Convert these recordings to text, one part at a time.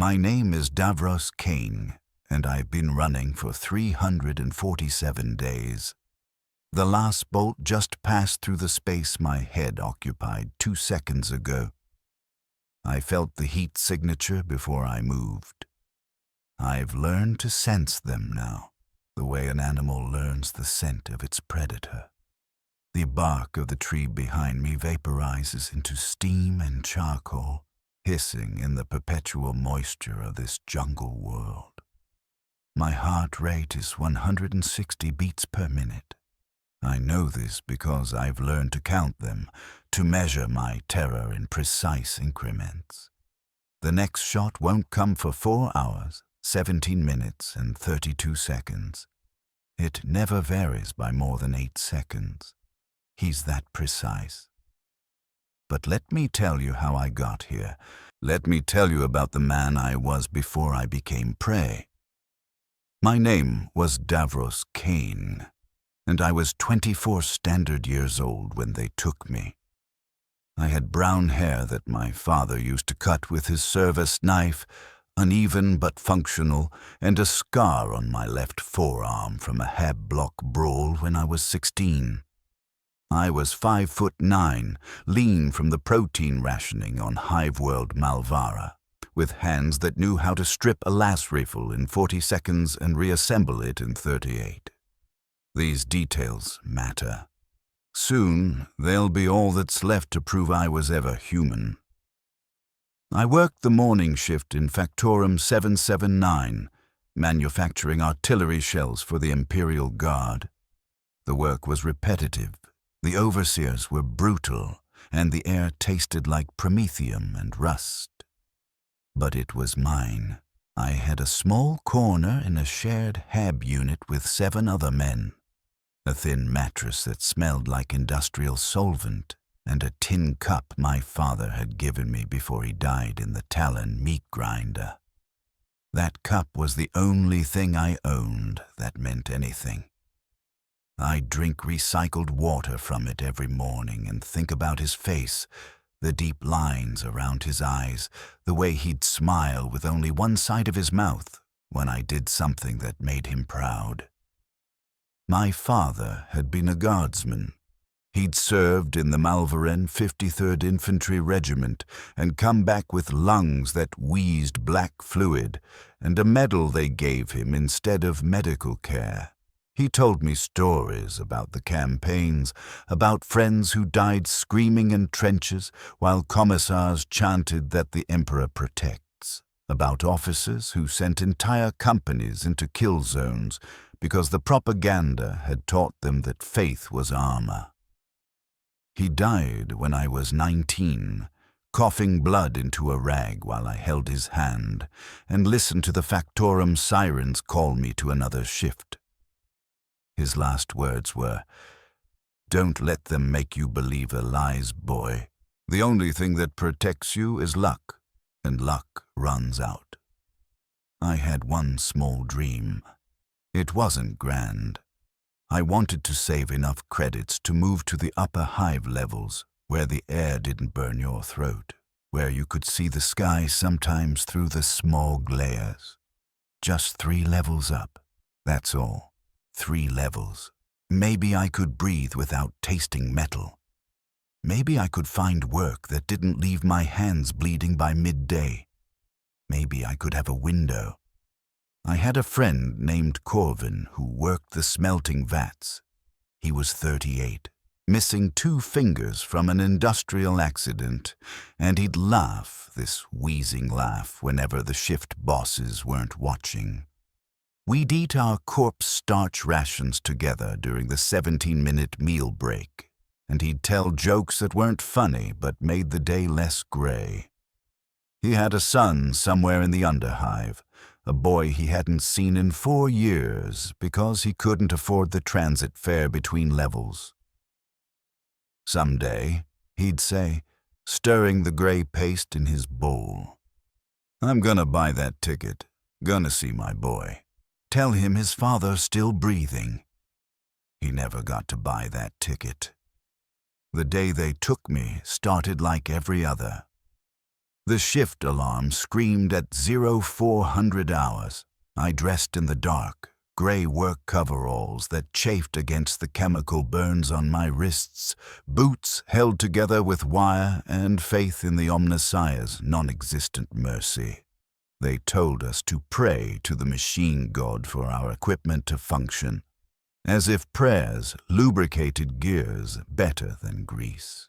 My name is WH40K, and I've been running for 347 days. The last bolt just passed through the space my head occupied 2 seconds ago. I felt the heat signature before I moved. I've learned to sense them now, the way an animal learns the scent of its predator. The bark of the tree behind me vaporizes into steam and charcoal, hissing in the perpetual moisture of this jungle world. My heart rate is 160 beats per minute. I know this because I've learned to count them, to measure my terror in precise increments. The next shot won't come for 4 hours, 17 minutes, and 32 seconds. It never varies by more than 8 seconds. He's that precise. But let me tell you how I got here. Let me tell you about the man I was before I became prey. My name was WH40K, and I was 24 standard years old when they took me. I had brown hair that my father used to cut with his service knife, uneven but functional, and a scar on my left forearm from a hab-block brawl when I was 16. I was 5'9", lean from the protein rationing on Hive-World Malvara, with hands that knew how to strip a las rifle in 40 seconds and reassemble it in 38. These details matter. Soon, they'll be all that's left to prove I was ever human. I worked the morning shift in Factorum 779, manufacturing artillery shells for the Imperial Guard. The work was repetitive, the overseers were brutal, and the air tasted like promethium and rust. But it was mine. I had a small corner in a shared hab unit with 7 other men, a thin mattress that smelled like industrial solvent, and a tin cup my father had given me before he died in the Talon meat grinder. That cup was the only thing I owned that meant anything. I'd drink recycled water from it every morning and think about his face, the deep lines around his eyes, the way he'd smile with only one side of his mouth when I did something that made him proud. My father had been a guardsman. He'd served in the Malvaren 53rd Infantry Regiment and come back with lungs that wheezed black fluid and a medal they gave him instead of medical care. He told me stories about the campaigns, about friends who died screaming in trenches while commissars chanted that the Emperor protects, about officers who sent entire companies into kill zones because the propaganda had taught them that faith was armor. He died when I was 19, coughing blood into a rag while I held his hand and listened to the Factorum sirens call me to another shift. His last words were, "Don't let them make you believe their lies, boy. The only thing that protects you is luck, and luck runs out." I had one small dream. It wasn't grand. I wanted to save enough credits to move to the upper hive levels, where the air didn't burn your throat, where you could see the sky sometimes through the smog layers. Just 3 levels up, that's all. 3 levels. Maybe I could breathe without tasting metal. Maybe I could find work that didn't leave my hands bleeding by midday. Maybe I could have a window. I had a friend named Corvin who worked the smelting vats. He was 38, missing 2 fingers from an industrial accident, and he'd laugh, this wheezing laugh, whenever the shift bosses weren't watching. We'd eat our corpse starch rations together during the 17-minute meal break, and he'd tell jokes that weren't funny but made the day less gray. He had a son somewhere in the underhive, a boy he hadn't seen in 4 years because he couldn't afford the transit fare between levels. Someday, he'd say, stirring the gray paste in his bowl, "I'm gonna buy that ticket, gonna see my boy. Tell him his father's still breathing." He never got to buy that ticket. The day they took me started like every other. The shift alarm screamed at 0400 hours. I dressed in the dark, gray work coveralls that chafed against the chemical burns on my wrists, boots held together with wire, and faith in the Omnissiah's non-existent mercy. They told us to pray to the machine god for our equipment to function, as if prayers lubricated gears better than grease.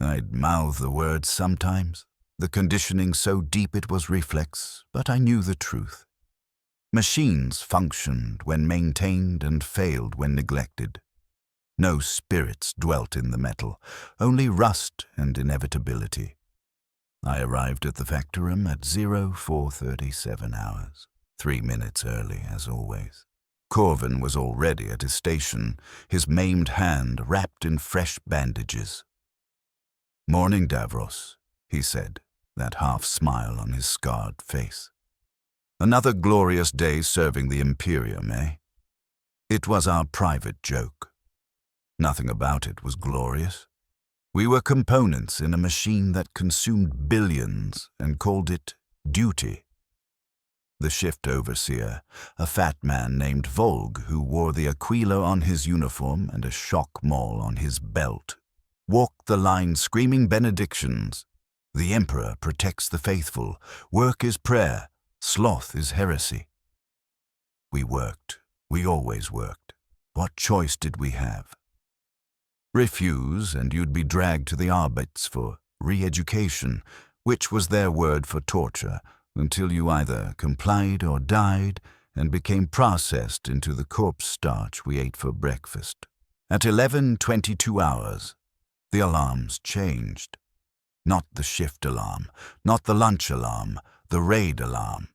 I'd mouth the words sometimes, the conditioning so deep it was reflex, but I knew the truth. Machines functioned when maintained and failed when neglected. No spirits dwelt in the metal, only rust and inevitability. I arrived at the factorum at 0437 hours, 3 minutes early as always. Corvin was already at his station, his maimed hand wrapped in fresh bandages. "Morning, Davros," he said, that half-smile on his scarred face. "Another glorious day serving the Imperium, eh?" It was our private joke. Nothing about it was glorious. We were components in a machine that consumed billions and called it duty. The shift overseer, a fat man named Volg who wore the Aquila on his uniform and a shock maul on his belt, walked the line screaming benedictions. The Emperor protects the faithful. Work is prayer. Sloth is heresy. We worked. We always worked. What choice did we have? Refuse, and you'd be dragged to the Arbits for re-education, which was their word for torture, until you either complied or died and became processed into the corpse starch we ate for breakfast. At 11:22 hours, the alarms changed. Not the shift alarm, not the lunch alarm, the raid alarm.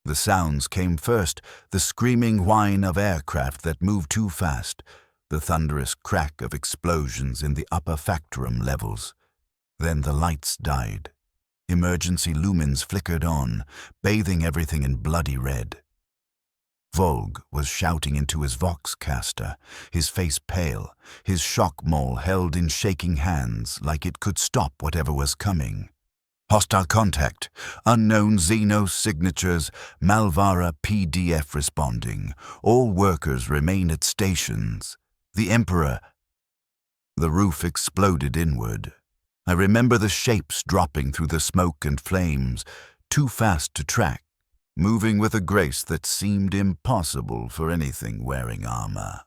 The sounds came first, the screaming whine of aircraft that moved too fast, the thunderous crack of explosions in the upper factorum levels. Then the lights died. Emergency lumens flickered on, bathing everything in bloody red. Volg was shouting into his voxcaster, his face pale, his shock maul held in shaking hands like it could stop whatever was coming. "Hostile contact, unknown Xenos signatures, Malvara PDF responding. All workers remain at stations. The Emperor..." The roof exploded inward. I remember the shapes dropping through the smoke and flames, too fast to track, moving with a grace that seemed impossible for anything wearing armor.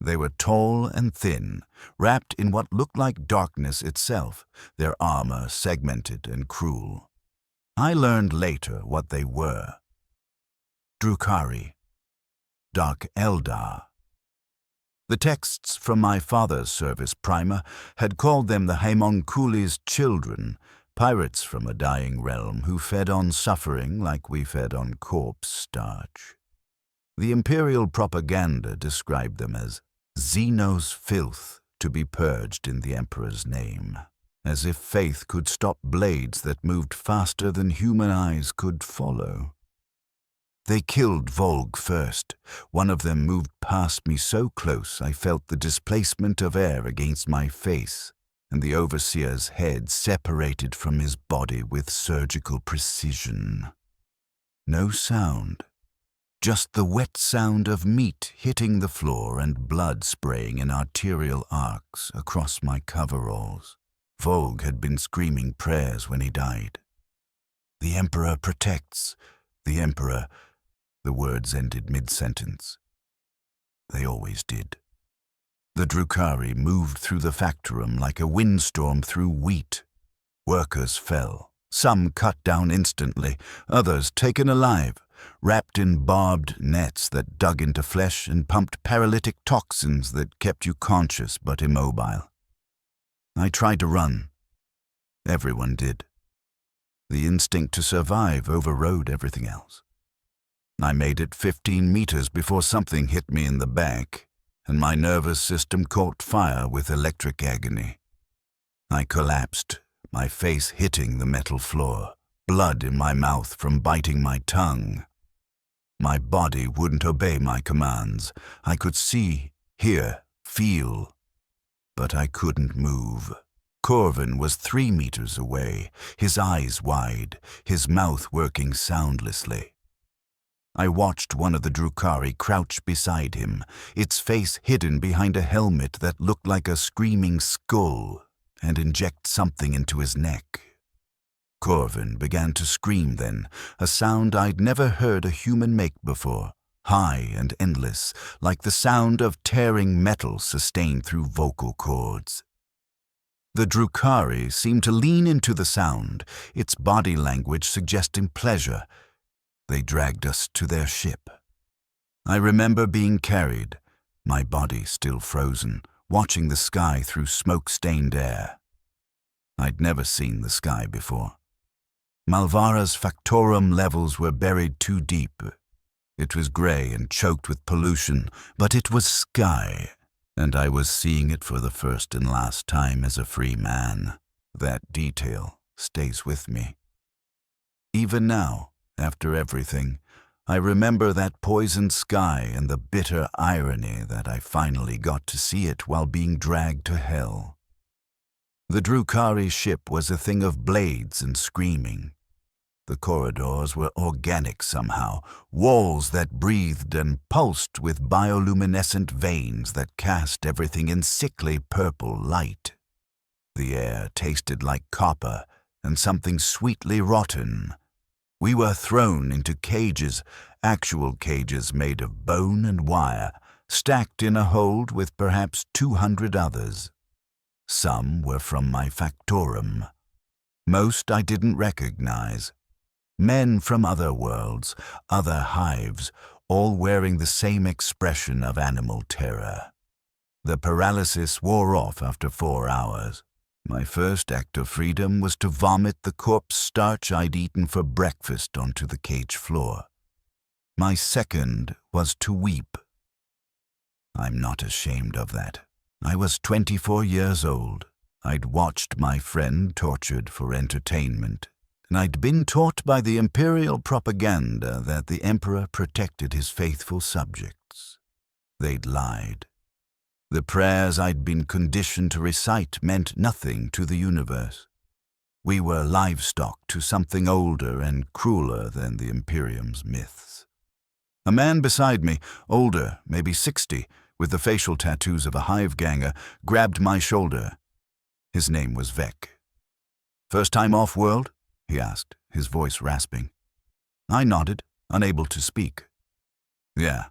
They were tall and thin, wrapped in what looked like darkness itself, their armor segmented and cruel. I learned later what they were. Drukhari. Dark Eldar. The texts from my father's service primer had called them the Homunculi's children, pirates from a dying realm who fed on suffering like we fed on corpse starch. The imperial propaganda described them as Xenos filth to be purged in the Emperor's name, as if faith could stop blades that moved faster than human eyes could follow. They killed Volg first. One of them moved past me so close I felt the displacement of air against my face, and the overseer's head separated from his body with surgical precision. No sound, just the wet sound of meat hitting the floor and blood spraying in arterial arcs across my coveralls. Volg had been screaming prayers when he died. "The Emperor protects. The Emperor..." The words ended mid-sentence. They always did. The Drukhari moved through the factorum like a windstorm through wheat. Workers fell, some cut down instantly, others taken alive, wrapped in barbed nets that dug into flesh and pumped paralytic toxins that kept you conscious but immobile. I tried to run. Everyone did. The instinct to survive overrode everything else. I made it 15 meters before something hit me in the back, and my nervous system caught fire with electric agony. I collapsed, my face hitting the metal floor, blood in my mouth from biting my tongue. My body wouldn't obey my commands. I could see, hear, feel, but I couldn't move. Corvin was 3 meters away, his eyes wide, his mouth working soundlessly. I watched one of the Drukhari crouch beside him, its face hidden behind a helmet that looked like a screaming skull, and inject something into his neck. Corvin began to scream then, a sound I'd never heard a human make before, high and endless, like the sound of tearing metal sustained through vocal cords. The Drukhari seemed to lean into the sound, its body language suggesting pleasure. They dragged us to their ship. I remember being carried, my body still frozen, watching the sky through smoke-stained air. I'd never seen the sky before. Malvara's factorum levels were buried too deep. It was grey and choked with pollution, but it was sky, and I was seeing it for the first and last time as a free man. That detail stays with me. Even now, after everything, I remember that poisoned sky and the bitter irony that I finally got to see it while being dragged to hell. The Drukhari ship was a thing of blades and screaming. The corridors were organic somehow, walls that breathed and pulsed with bioluminescent veins that cast everything in sickly purple light. The air tasted like copper and something sweetly rotten. We were thrown into cages, actual cages made of bone and wire, stacked in a hold with perhaps 200 others. Some were from my factorum. Most I didn't recognize. Men from other worlds, other hives, all wearing the same expression of animal terror. The paralysis wore off after 4 hours. My first act of freedom was to vomit the corpse starch I'd eaten for breakfast onto the cage floor. My second was to weep. I'm not ashamed of that. I was 24 years old. I'd watched my friend tortured for entertainment, and I'd been taught by the imperial propaganda that the emperor protected his faithful subjects. They'd lied. The prayers I'd been conditioned to recite meant nothing to the universe. We were livestock to something older and crueler than the Imperium's myths. A man beside me, older, maybe 60, with the facial tattoos of a hive-ganger, grabbed my shoulder. His name was Vec. "First time off-world?" he asked, his voice rasping. I nodded, unable to speak. "Yeah,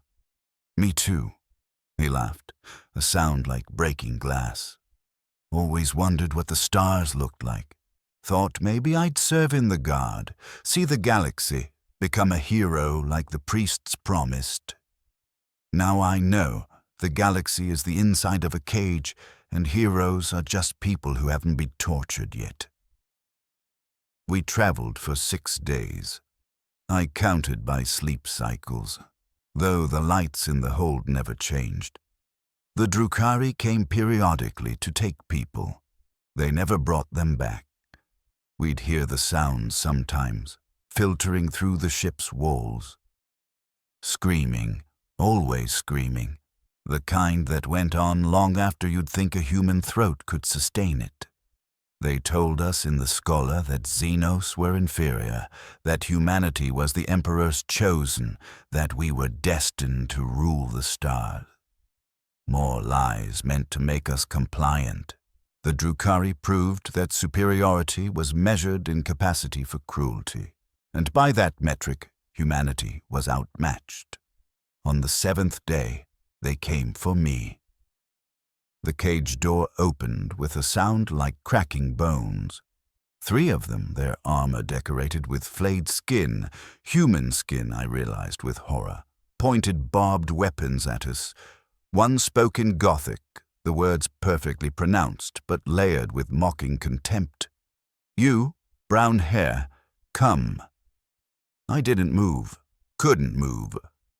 me too," he laughed, a sound like breaking glass. "Always wondered what the stars looked like. Thought maybe I'd serve in the guard, see the galaxy, become a hero like the priests promised. Now I know the galaxy is the inside of a cage, and heroes are just people who haven't been tortured yet." We traveled for 6 days. I counted by sleep cycles, though the lights in the hold never changed. The Drukhari came periodically to take people. They never brought them back. We'd hear the sounds sometimes, filtering through the ship's walls. Screaming, always screaming, the kind that went on long after you'd think a human throat could sustain it. They told us in the Schola that Xenos were inferior, that humanity was the Emperor's chosen, that we were destined to rule the stars. More lies meant to make us compliant. The Drukhari proved that superiority was measured in capacity for cruelty, and by that metric, humanity was outmatched. On the 7th day, they came for me. The cage door opened with a sound like cracking bones. 3 of them, their armor decorated with flayed skin, human skin, I realized with horror, pointed barbed weapons at us. One spoke in Gothic, the words perfectly pronounced, but layered with mocking contempt. "You, brown hair, come." I didn't move, couldn't move.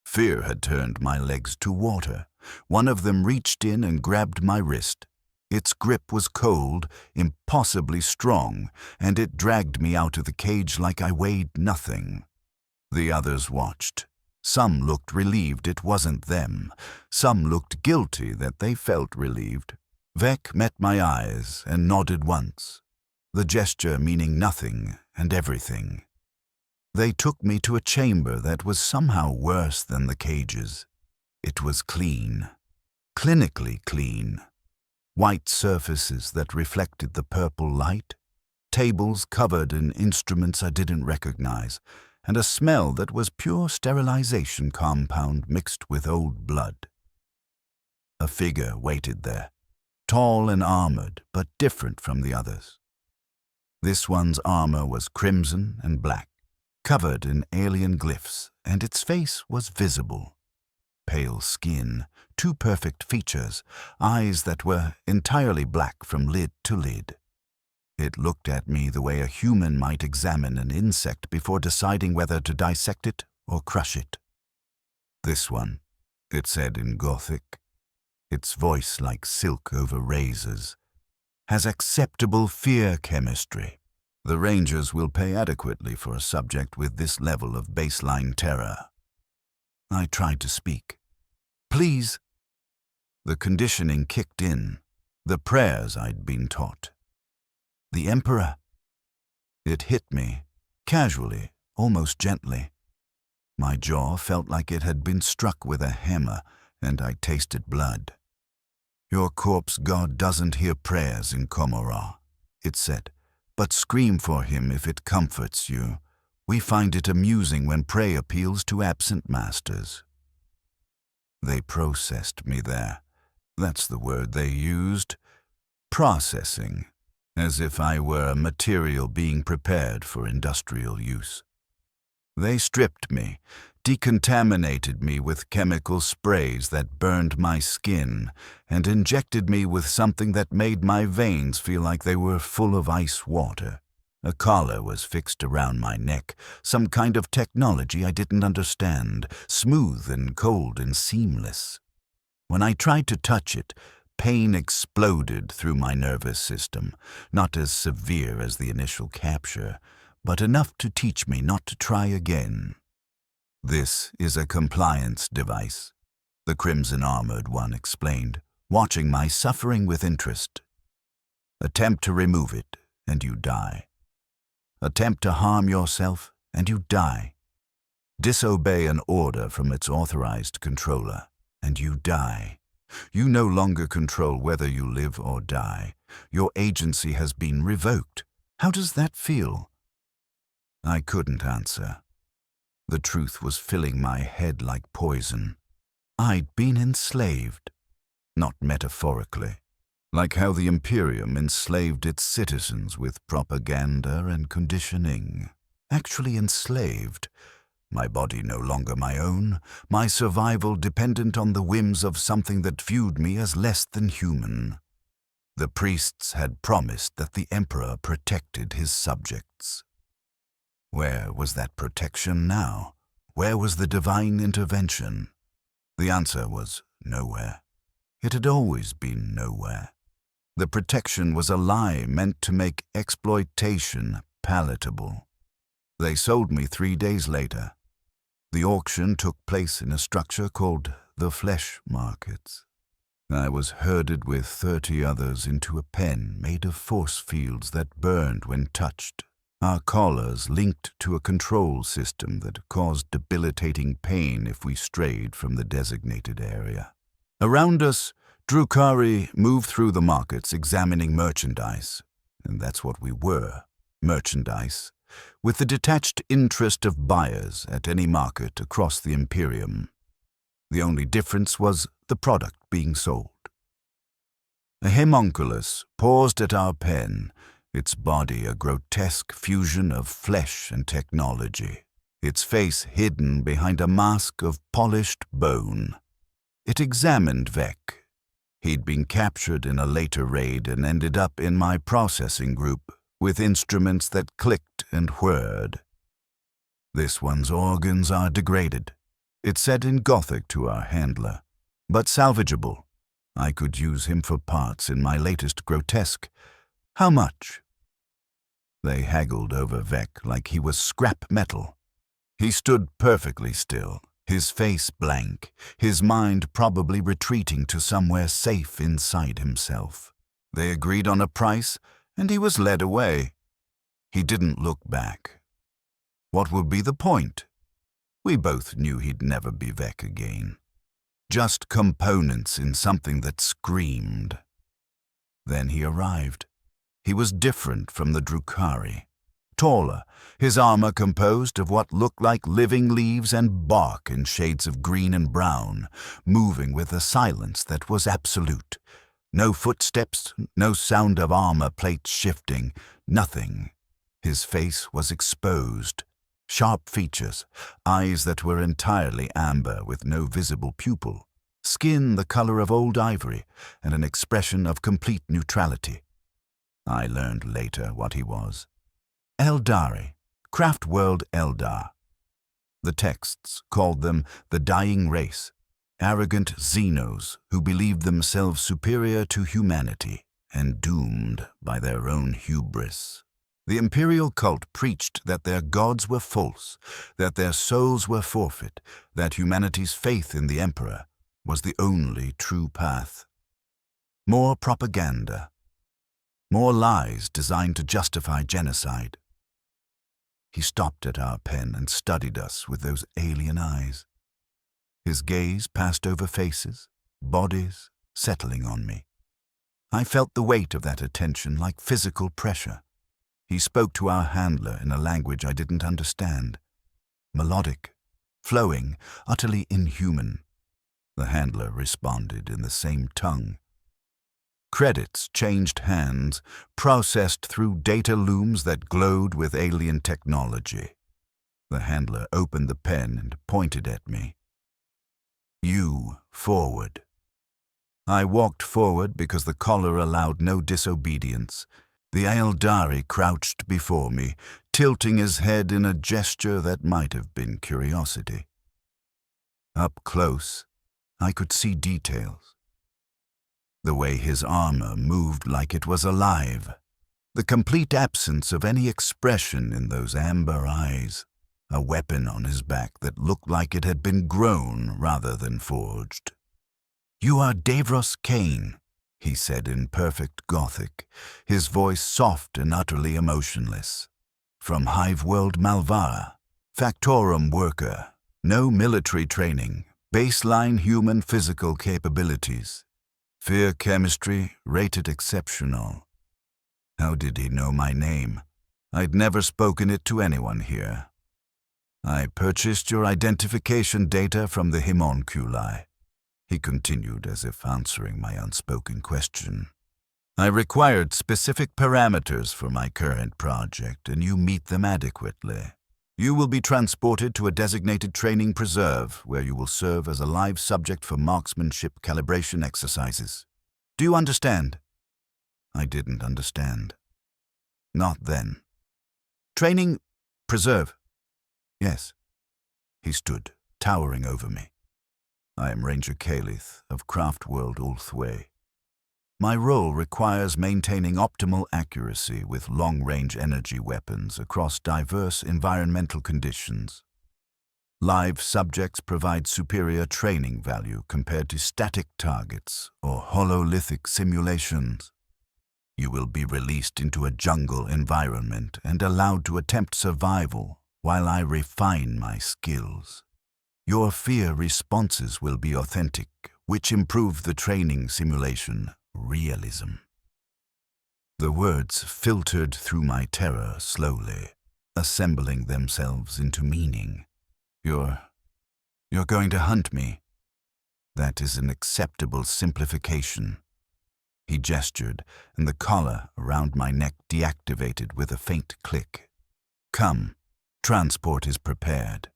Fear had turned my legs to water. One of them reached in and grabbed my wrist. Its grip was cold, impossibly strong, and it dragged me out of the cage like I weighed nothing. The others watched. Some looked relieved it wasn't them. Some looked guilty that they felt relieved. Vec met my eyes and nodded once, the gesture meaning nothing and everything. They took me to a chamber that was somehow worse than the cages. It was clean, clinically clean. White surfaces that reflected the purple light, tables covered in instruments I didn't recognize, and a smell that was pure sterilization compound mixed with old blood. A figure waited there, tall and armored, but different from the others. This one's armor was crimson and black, covered in alien glyphs, and its face was visible. Pale skin, two perfect features, eyes that were entirely black from lid to lid. It looked at me the way a human might examine an insect before deciding whether to dissect it or crush it. "This one," it said in Gothic, its voice like silk over razors, "has acceptable fear chemistry. The Rangers will pay adequately for a subject with this level of baseline terror." I tried to speak. "Please." The conditioning kicked in, the prayers I'd been taught. "The Emperor." It hit me, casually, almost gently. My jaw felt like it had been struck with a hammer, and I tasted blood. "Your corpse god doesn't hear prayers in Komorrah," it said, "but scream for him if it comforts you. We find it amusing when prey appeals to absent masters." They processed me there. That's the word they used. Processing. As if I were a material being prepared for industrial use. They stripped me, decontaminated me with chemical sprays that burned my skin, and injected me with something that made my veins feel like they were full of ice water. A collar was fixed around my neck, some kind of technology I didn't understand, smooth and cold and seamless. When I tried to touch it, pain exploded through my nervous system, not as severe as the initial capture, but enough to teach me not to try again. "This is a compliance device," the crimson-armored one explained, watching my suffering with interest. "Attempt to remove it, and you die. Attempt to harm yourself, and you die. Disobey an order from its authorized controller, and you die. You no longer control whether you live or die. Your agency has been revoked. How does that feel?" I couldn't answer. The truth was filling my head like poison. I'd been enslaved. Not metaphorically. Like how the Imperium enslaved its citizens with propaganda and conditioning. Actually enslaved. My body no longer my own, my survival dependent on the whims of something that viewed me as less than human. The priests had promised that the Emperor protected his subjects. Where was that protection now? Where was the divine intervention? The answer was nowhere. It had always been nowhere. The protection was a lie meant to make exploitation palatable. They sold me 3 days later. The auction took place in a structure called the Flesh Markets. I was herded with 30 others into a pen made of force fields that burned when touched. Our collars linked to a control system that caused debilitating pain if we strayed from the designated area. Around us, Drukhari moved through the markets examining merchandise, and that's what we were, merchandise, with the detached interest of buyers at any market across the Imperium. The only difference was the product being sold. A homunculus paused at our pen, its body a grotesque fusion of flesh and technology, its face hidden behind a mask of polished bone. It examined Vec. He'd been captured in a later raid and ended up in my processing group with instruments that clicked and whirred. "This one's organs are degraded," it said in Gothic to our handler, "but salvageable. I could use him for parts in my latest grotesque. How much?" They haggled over Vec like he was scrap metal. He stood perfectly still, his face blank, his mind probably retreating to somewhere safe inside himself. They agreed on a price, and he was led away. He didn't look back. What would be the point? We both knew he'd never be back again. Just components in something that screamed. Then he arrived. He was different from the Drukhari. Taller, his armor composed of what looked like living leaves and bark in shades of green and brown, moving with a silence that was absolute. No footsteps, no sound of armor plates shifting, nothing. His face was exposed. Sharp features, eyes that were entirely amber with no visible pupil, skin the color of old ivory, and an expression of complete neutrality. I learned later what he was. Eldari, craft world Eldar. The texts called them the dying race, arrogant Xenos who believed themselves superior to humanity and doomed by their own hubris. The imperial cult preached that their gods were false, that their souls were forfeit, that humanity's faith in the Emperor was the only true path. More propaganda, more lies designed to justify genocide. He stopped at our pen and studied us with those alien eyes. His gaze passed over faces, bodies, settling on me. I felt the weight of that attention like physical pressure. He spoke to our handler in a language I didn't understand. Melodic, flowing, utterly inhuman. The handler responded in the same tongue. Credits changed hands, processed through data looms that glowed with alien technology. The handler opened the pen and pointed at me. You, forward. I walked forward because the collar allowed no disobedience. The Eldari crouched before me, tilting his head in a gesture that might have been curiosity. Up close, I could see details. The way his armor moved like it was alive. The complete absence of any expression in those amber eyes. A weapon on his back that looked like it had been grown rather than forged. "You are Davros Kane," he said in perfect Gothic, his voice soft and utterly emotionless. "From Hive-World Malvara, Factorum worker, no military training, baseline human physical capabilities. Fear chemistry, rated exceptional." How did he know my name? I'd never spoken it to anyone here. "I purchased your identification data from the homunculi," he continued as if answering my unspoken question. "I required specific parameters for my current project, and you meet them adequately. You will be transported to a designated training preserve where you will serve as a live subject for marksmanship calibration exercises. Do you understand?" I didn't understand. Not then. "Training preserve." "Yes." He stood, towering over me. "I am Ranger Calith of Craftworld Ulthway. My role requires maintaining optimal accuracy with long-range energy weapons across diverse environmental conditions. Live subjects provide superior training value compared to static targets or hololithic simulations. You will be released into a jungle environment and allowed to attempt survival while I refine my skills. Your fear responses will be authentic, which improve the training simulation realism." The words filtered through my terror slowly, assembling themselves into meaning. You're going to hunt me. That is an acceptable simplification." He gestured, and the collar around my neck deactivated with a faint click. "Come, transport is prepared."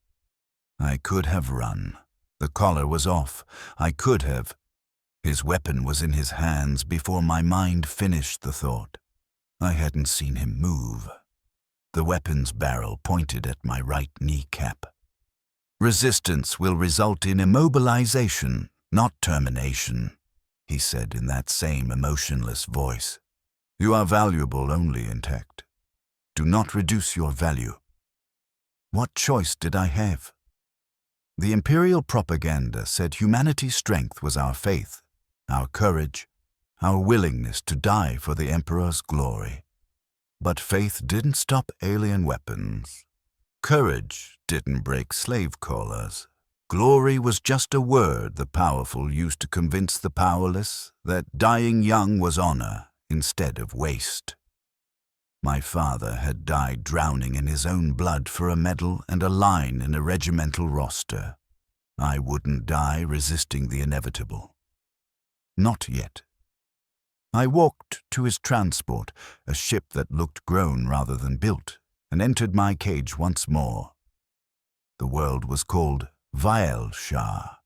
I could have run. The collar was off. I could have. His weapon was in his hands before my mind finished the thought. I hadn't seen him move. The weapon's barrel pointed at my right kneecap. "Resistance will result in immobilization, not termination," he said in that same emotionless voice. "You are valuable only intact. Do not reduce your value." What choice did I have? The imperial propaganda said humanity's strength was our faith, our courage, our willingness to die for the Emperor's glory. But faith didn't stop alien weapons. Courage didn't break slave collars. Glory was just a word the powerful used to convince the powerless that dying young was honor instead of waste. My father had died drowning in his own blood for a medal and a line in a regimental roster. I wouldn't die resisting the inevitable. Not yet. I walked to his transport, a ship that looked grown rather than built, and entered my cage once more. The world was called Vaelshar.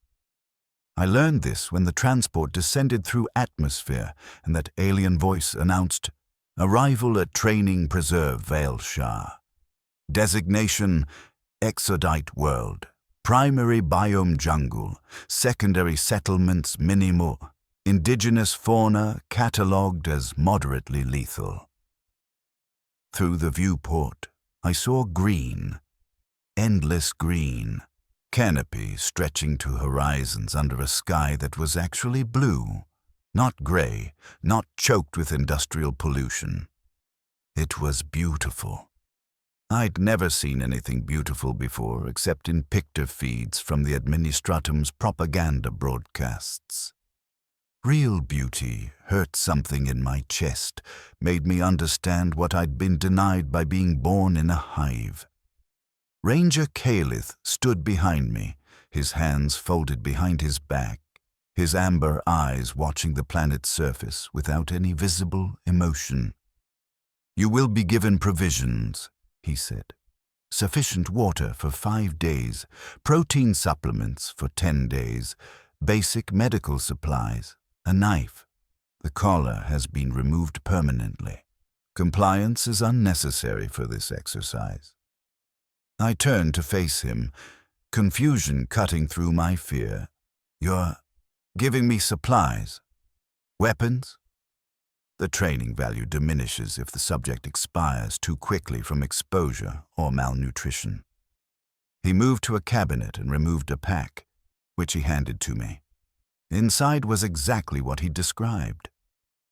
I learned this when the transport descended through atmosphere and that alien voice announced, "Arrival at Training Preserve Vaelshar. Designation, Exodite World. Primary biome jungle. Secondary settlements minimal. Indigenous fauna catalogued as moderately lethal." Through the viewport, I saw green. Endless green. Canopy stretching to horizons under a sky that was actually blue. Not gray, not choked with industrial pollution. It was beautiful. I'd never seen anything beautiful before except in picture feeds from the Administratum's propaganda broadcasts. Real beauty hurt something in my chest, made me understand what I'd been denied by being born in a hive. Ranger Calith stood behind me, his hands folded behind his back, his amber eyes watching the planet's surface without any visible emotion. "You will be given provisions," he said. "Sufficient water for 5 days, protein supplements for 10 days, basic medical supplies, a knife. The collar has been removed permanently. Compliance is unnecessary for this exercise." I turned to face him, confusion cutting through my fear. "You're giving me supplies? Weapons?" The training value diminishes if the subject expires too quickly from exposure or malnutrition. He moved to a cabinet and removed a pack, which he handed to me. Inside was exactly what he described.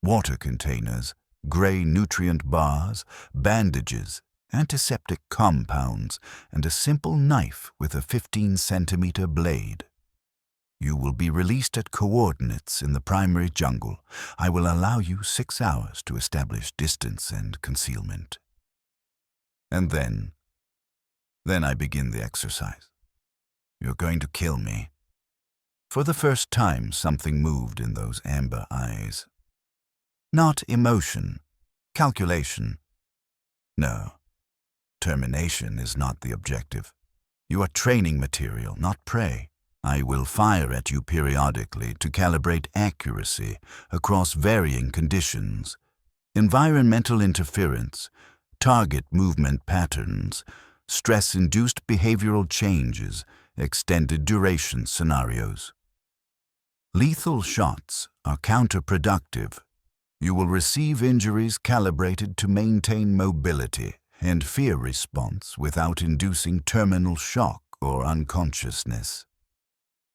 Water containers, gray nutrient bars, bandages, antiseptic compounds, and a simple knife with a 15-centimeter blade. "You will be released at coordinates in the primary jungle. I will allow you 6 hours to establish distance and concealment. And then I begin the exercise. You're going to kill me." For the first time, something moved in those amber eyes. Not emotion, calculation. No, termination is not the objective. You are training material, not prey. I will fire at you periodically to calibrate accuracy across varying conditions, environmental interference, target movement patterns, stress-induced behavioral changes, extended duration scenarios. Lethal shots are counterproductive. You will receive injuries calibrated to maintain mobility and fear response without inducing terminal shock or unconsciousness.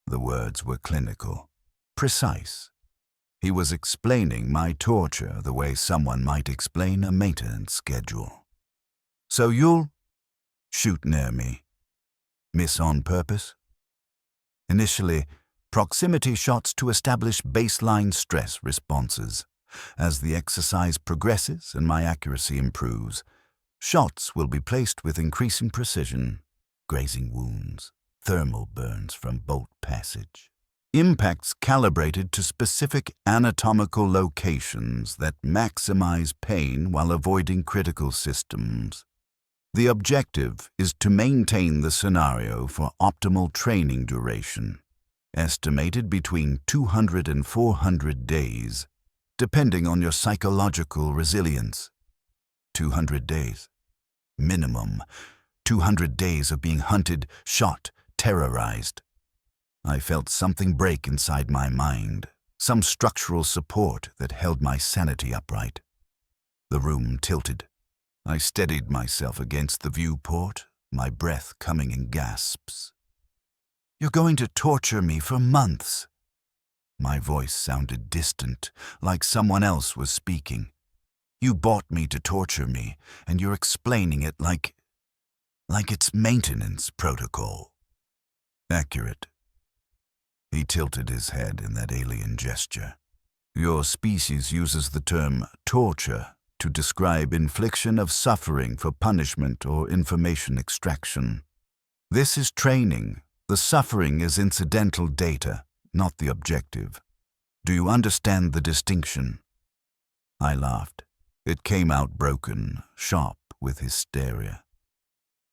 The words were clinical, precise. He was explaining my torture the way someone might explain a maintenance schedule. "So you'll shoot near me? Miss on purpose?" Initially, proximity shots to establish baseline stress responses. As the exercise progresses and my accuracy improves, shots will be placed with increasing precision, grazing wounds, thermal burns from bolt passage. Impacts calibrated to specific anatomical locations that maximize pain while avoiding critical systems. The objective is to maintain the scenario for optimal training duration, estimated between 200 and 400 days, depending on your psychological resilience. 200 days. Minimum. 200 days of being hunted, shot, terrorized. I felt something break inside my mind, some structural support that held my sanity upright. The room tilted. I steadied myself against the viewport, my breath coming in gasps. You're going to torture me for months." My voice sounded distant, like someone else was speaking. "You bought me to torture me, and you're explaining it like it's maintenance protocol." "Accurate." He tilted his head in that alien gesture. "Your species uses the term torture to describe infliction of suffering for punishment or information extraction. This is training. The suffering is incidental data, not the objective. Do you understand the distinction?" I laughed. It came out broken, sharp with hysteria.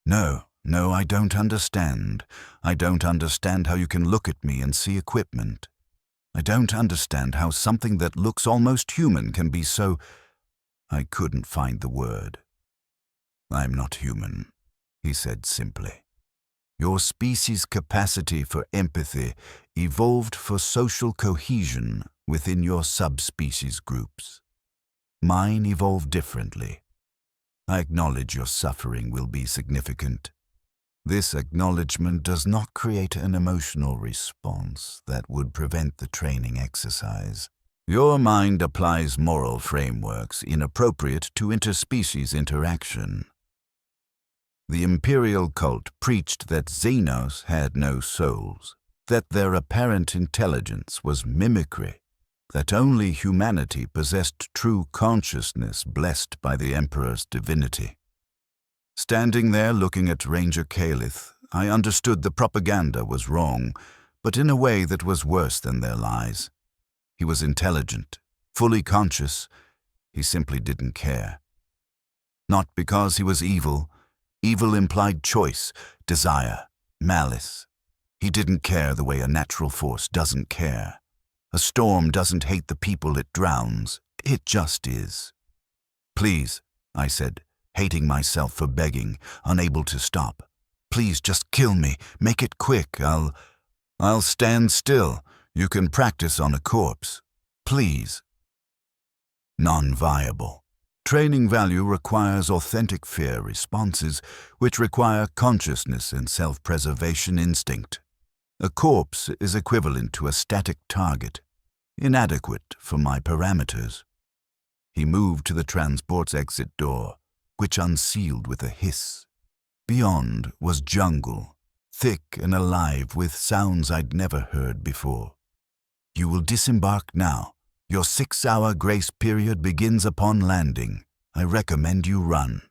No, I don't understand. I don't understand how you can look at me and see equipment. I don't understand how something that looks almost human can be so—" I couldn't find the word. "I'm not human," he said simply. "Your species' capacity for empathy evolved for social cohesion within your subspecies groups. Mine evolved differently. I acknowledge your suffering will be significant. This acknowledgement does not create an emotional response that would prevent the training exercise. Your mind applies moral frameworks inappropriate to interspecies interaction. The imperial cult preached that Xenos had no souls, that their apparent intelligence was mimicry, that only humanity possessed true consciousness blessed by the Emperor's divinity. Standing there looking at Ranger Calith, I understood the propaganda was wrong, but in a way that was worse than their lies. He was intelligent, fully conscious. He simply didn't care. Not because he was evil. Evil implied choice, desire, malice. He didn't care the way a natural force doesn't care. A storm doesn't hate the people it drowns. It just is. "Please," I said, hating myself for begging, unable to stop. "Please just kill me. Make it quick. I'll stand still. You can practice on a corpse. Please." Non-viable. Training value requires authentic fear responses, which require consciousness and self-preservation instinct. A corpse is equivalent to a static target, inadequate for my parameters. He moved to the transport's exit door, which unsealed with a hiss. Beyond was jungle, thick and alive with sounds I'd never heard before. "You will disembark now. Your 6-hour grace period begins upon landing. I recommend you run."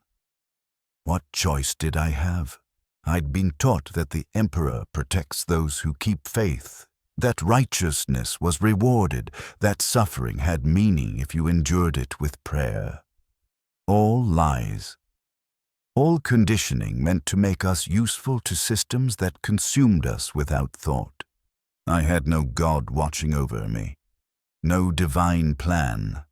What choice did I have? I'd been taught that the Emperor protects those who keep faith, that righteousness was rewarded, that suffering had meaning if you endured it with prayer. All lies. All conditioning meant to make us useful to systems that consumed us without thought. I had no God watching over me. No divine plan,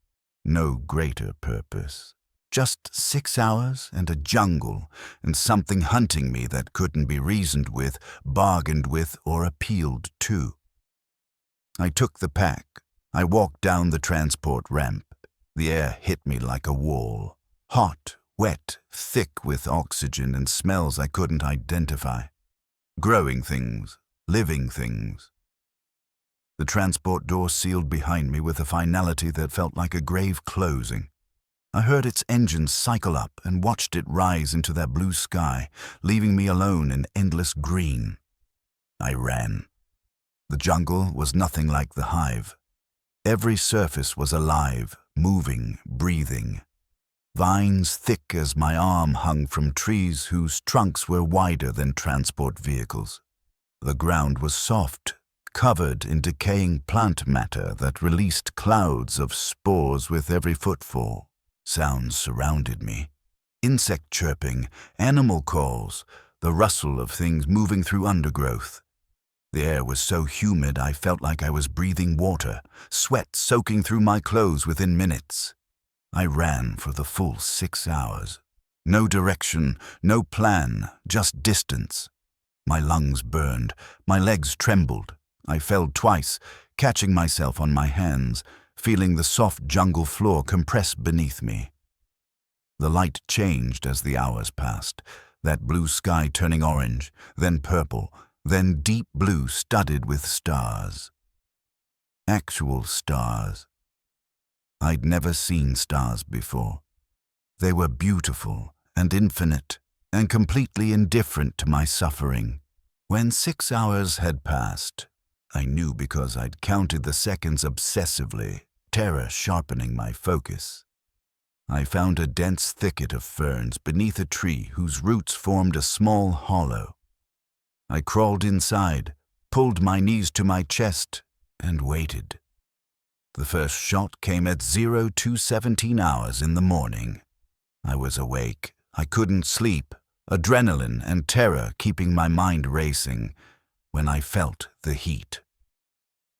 no greater purpose. Just 6 hours and a jungle and something hunting me that couldn't be reasoned with, bargained with, or appealed to. I took the pack. I walked down the transport ramp. The air hit me like a wall. Hot, wet, thick with oxygen and smells I couldn't identify. Growing things, living things. The transport door sealed behind me with a finality that felt like a grave closing. I heard its engines cycle up and watched it rise into that blue sky, leaving me alone in endless green. I ran. The jungle was nothing like the hive. Every surface was alive, moving, breathing. Vines thick as my arm hung from trees whose trunks were wider than transport vehicles. The ground was soft, covered in decaying plant matter that released clouds of spores with every footfall. Sounds surrounded me. Insect chirping, animal calls, the rustle of things moving through undergrowth. The air was so humid I felt like I was breathing water, sweat soaking through my clothes within minutes. I ran for the full 6 hours. No direction, no plan, just distance. My lungs burned, my legs trembled. I fell twice, catching myself on my hands, feeling the soft jungle floor compress beneath me. The light changed as the hours passed, that blue sky turning orange, then purple, then deep blue studded with stars. Actual stars. I'd never seen stars before. They were beautiful and infinite and completely indifferent to my suffering. When 6 hours had passed, I knew because I'd counted the seconds obsessively, terror sharpening my focus. I found a dense thicket of ferns beneath a tree whose roots formed a small hollow. I crawled inside, pulled my knees to my chest, and waited. The first shot came at 02:17 hours in the morning. I was awake. I couldn't sleep, adrenaline and terror keeping my mind racing, when I felt the heat.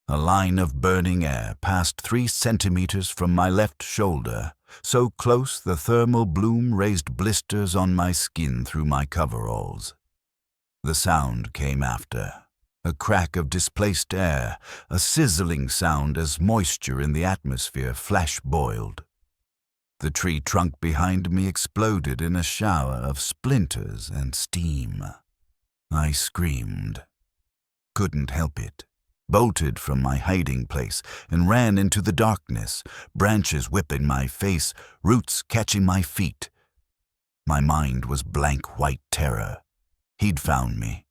A line of burning air passed 3 centimeters from my left shoulder, so close the thermal bloom raised blisters on my skin through my coveralls. The sound came after, a crack of displaced air, a sizzling sound as moisture in the atmosphere flash-boiled. The tree trunk behind me exploded in a shower of splinters and steam. I screamed. Couldn't help it. Bolted from my hiding place and ran into the darkness, branches whipping my face, roots catching my feet. My mind was blank white terror. He'd found me.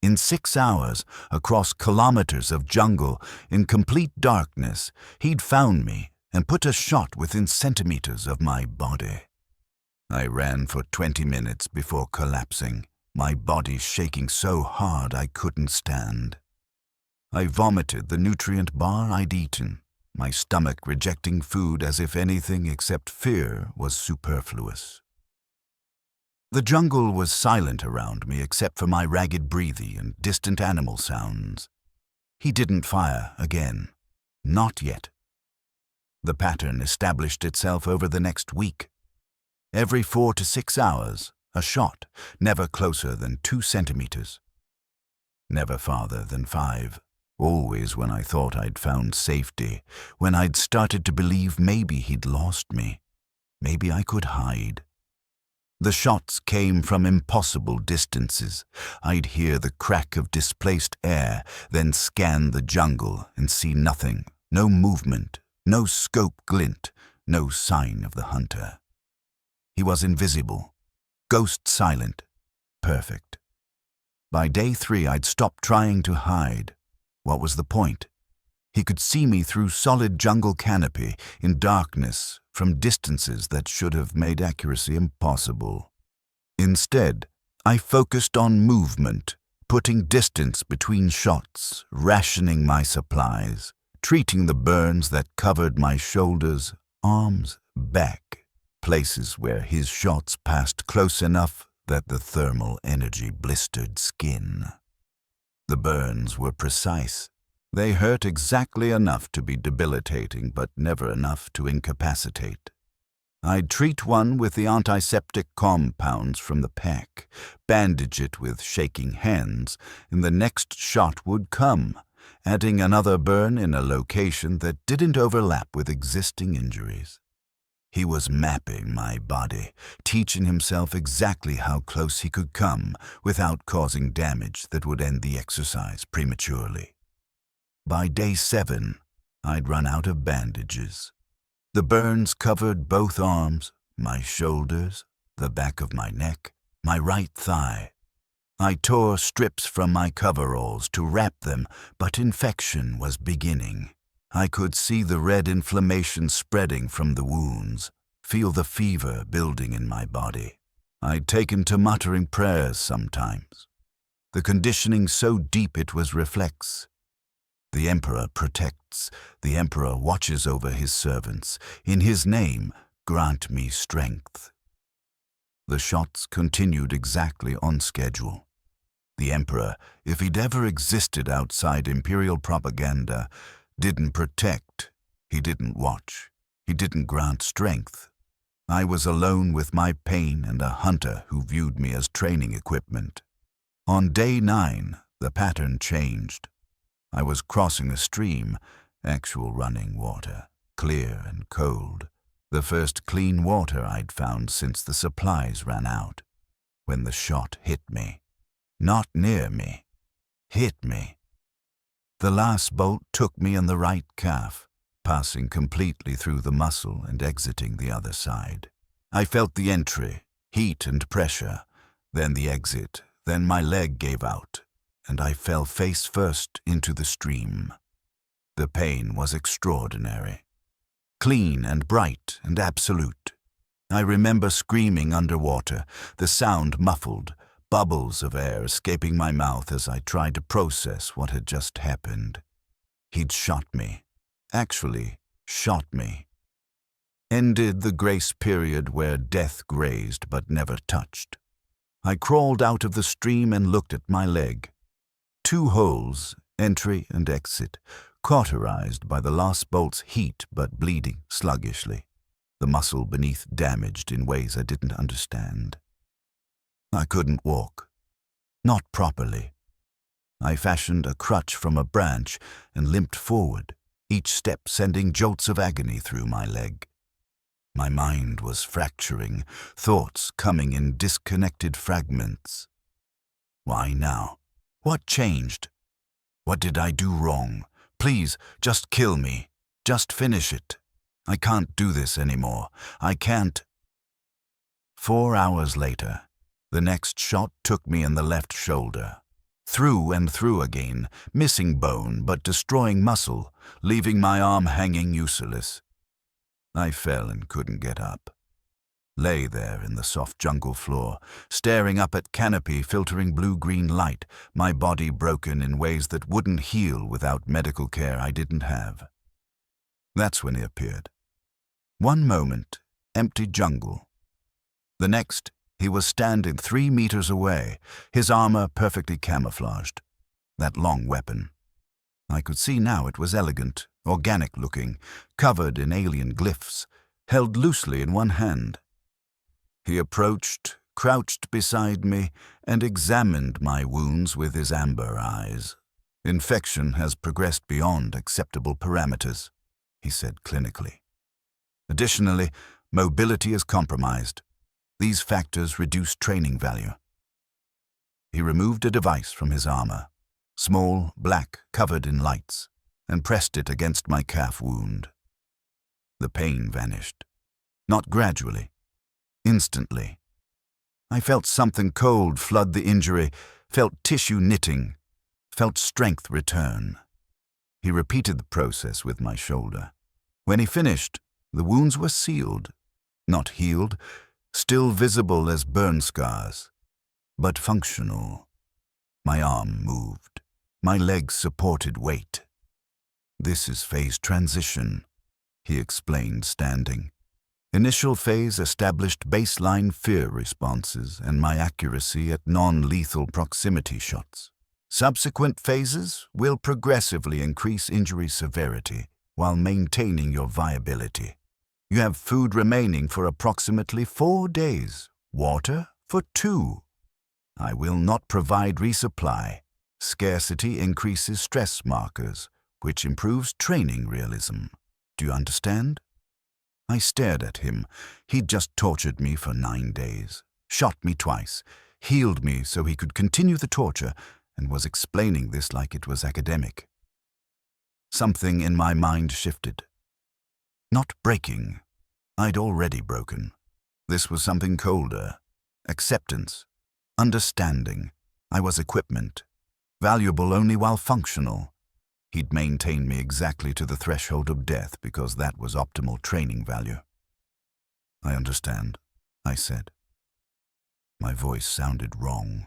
In 6 hours, across kilometers of jungle, in complete darkness, he'd found me and put a shot within centimeters of my body. I ran for 20 minutes before collapsing, my body shaking so hard I couldn't stand. I vomited the nutrient bar I'd eaten, my stomach rejecting food as if anything except fear was superfluous. The jungle was silent around me except for my ragged breathing and distant animal sounds. He didn't fire again. Not yet. The pattern established itself over the next week. Every 4 to 6 hours, a shot, never closer than 2 centimeters. Never farther than 5. Always when I thought I'd found safety, when I'd started to believe maybe he'd lost me. Maybe I could hide. The shots came from impossible distances. I'd hear the crack of displaced air, then scan the jungle and see nothing, no movement, no scope glint, no sign of the hunter. He was invisible, ghost silent, perfect. By day 3, I'd stopped trying to hide. What was the point? He could see me through solid jungle canopy, in darkness, from distances that should have made accuracy impossible. Instead, I focused on movement, putting distance between shots, rationing my supplies, treating the burns that covered my shoulders, arms, back, places where his shots passed close enough that the thermal energy blistered skin. The burns were precise. They hurt exactly enough to be debilitating, but never enough to incapacitate. I'd treat one with the antiseptic compounds from the pack, bandage it with shaking hands, and the next shot would come, adding another burn in a location that didn't overlap with existing injuries. He was mapping my body, teaching himself exactly how close he could come without causing damage that would end the exercise prematurely. By day 7, I'd run out of bandages. The burns covered both arms, my shoulders, the back of my neck, my right thigh. I tore strips from my coveralls to wrap them, but infection was beginning. I could see the red inflammation spreading from the wounds, feel the fever building in my body. I'd taken to muttering prayers sometimes. The conditioning so deep it was reflex. The Emperor protects, the Emperor watches over his servants. In his name, grant me strength. The shots continued exactly on schedule. The Emperor, if he'd ever existed outside imperial propaganda, didn't protect, he didn't watch, he didn't grant strength. I was alone with my pain and a hunter who viewed me as training equipment. On day 9, the pattern changed. I was crossing a stream, actual running water, clear and cold, the first clean water I'd found since the supplies ran out, when the shot hit me. Not near me, hit me. The last bolt took me in the right calf, passing completely through the muscle and exiting the other side. I felt the entry, heat and pressure, then the exit, then my leg gave out, and I fell face first into the stream. The pain was extraordinary. Clean and bright and absolute. I remember screaming underwater, the sound muffled, bubbles of air escaping my mouth as I tried to process what had just happened. He'd shot me. Actually, shot me. Ended the grace period where death grazed but never touched. I crawled out of the stream and looked at my leg. 2 holes, entry and exit, cauterized by the last bolt's heat but bleeding sluggishly. The muscle beneath damaged in ways I didn't understand. I couldn't walk. Not properly. I fashioned a crutch from a branch and limped forward, each step sending jolts of agony through my leg. My mind was fracturing, thoughts coming in disconnected fragments. Why now? What changed? What did I do wrong? Please, just kill me. Just finish it. I can't do this anymore. I can't. 4 hours later, the next shot took me in the left shoulder. Through and through again, missing bone but destroying muscle, leaving my arm hanging useless. I fell and couldn't get up. Lay there in the soft jungle floor, staring up at canopy filtering blue-green light, my body broken in ways that wouldn't heal without medical care I didn't have. That's when he appeared. One moment, empty jungle. The next, he was standing 3 meters away, his armor perfectly camouflaged. That long weapon. I could see now it was elegant, organic-looking, covered in alien glyphs, held loosely in one hand. He approached, crouched beside me, and examined my wounds with his amber eyes. Infection has progressed beyond acceptable parameters, he said clinically. Additionally, mobility is compromised. These factors reduce training value. He removed a device from his armor, small, black, covered in lights, and pressed it against my calf wound. The pain vanished. Not gradually. Instantly. I felt something cold flood the injury, felt tissue knitting, felt strength return. He repeated the process with my shoulder. When he finished, the wounds were sealed, not healed, still visible as burn scars, but functional. My arm moved. My legs supported weight. This is phase transition, he explained, standing. Initial phase established baseline fear responses and my accuracy at non-lethal proximity shots. Subsequent phases will progressively increase injury severity while maintaining your viability. You have food remaining for approximately 4 days, water for 2. I will not provide resupply. Scarcity increases stress markers, which improves training realism. Do you understand? I stared at him. He'd just tortured me for 9 days, shot me twice, healed me so he could continue the torture, and was explaining this like it was academic. Something in my mind shifted. Not breaking. I'd already broken. This was something colder. Acceptance. Understanding. I was equipment. Valuable only while functional. He'd maintain me exactly to the threshold of death because that was optimal training value. I understand, I said. My voice sounded wrong.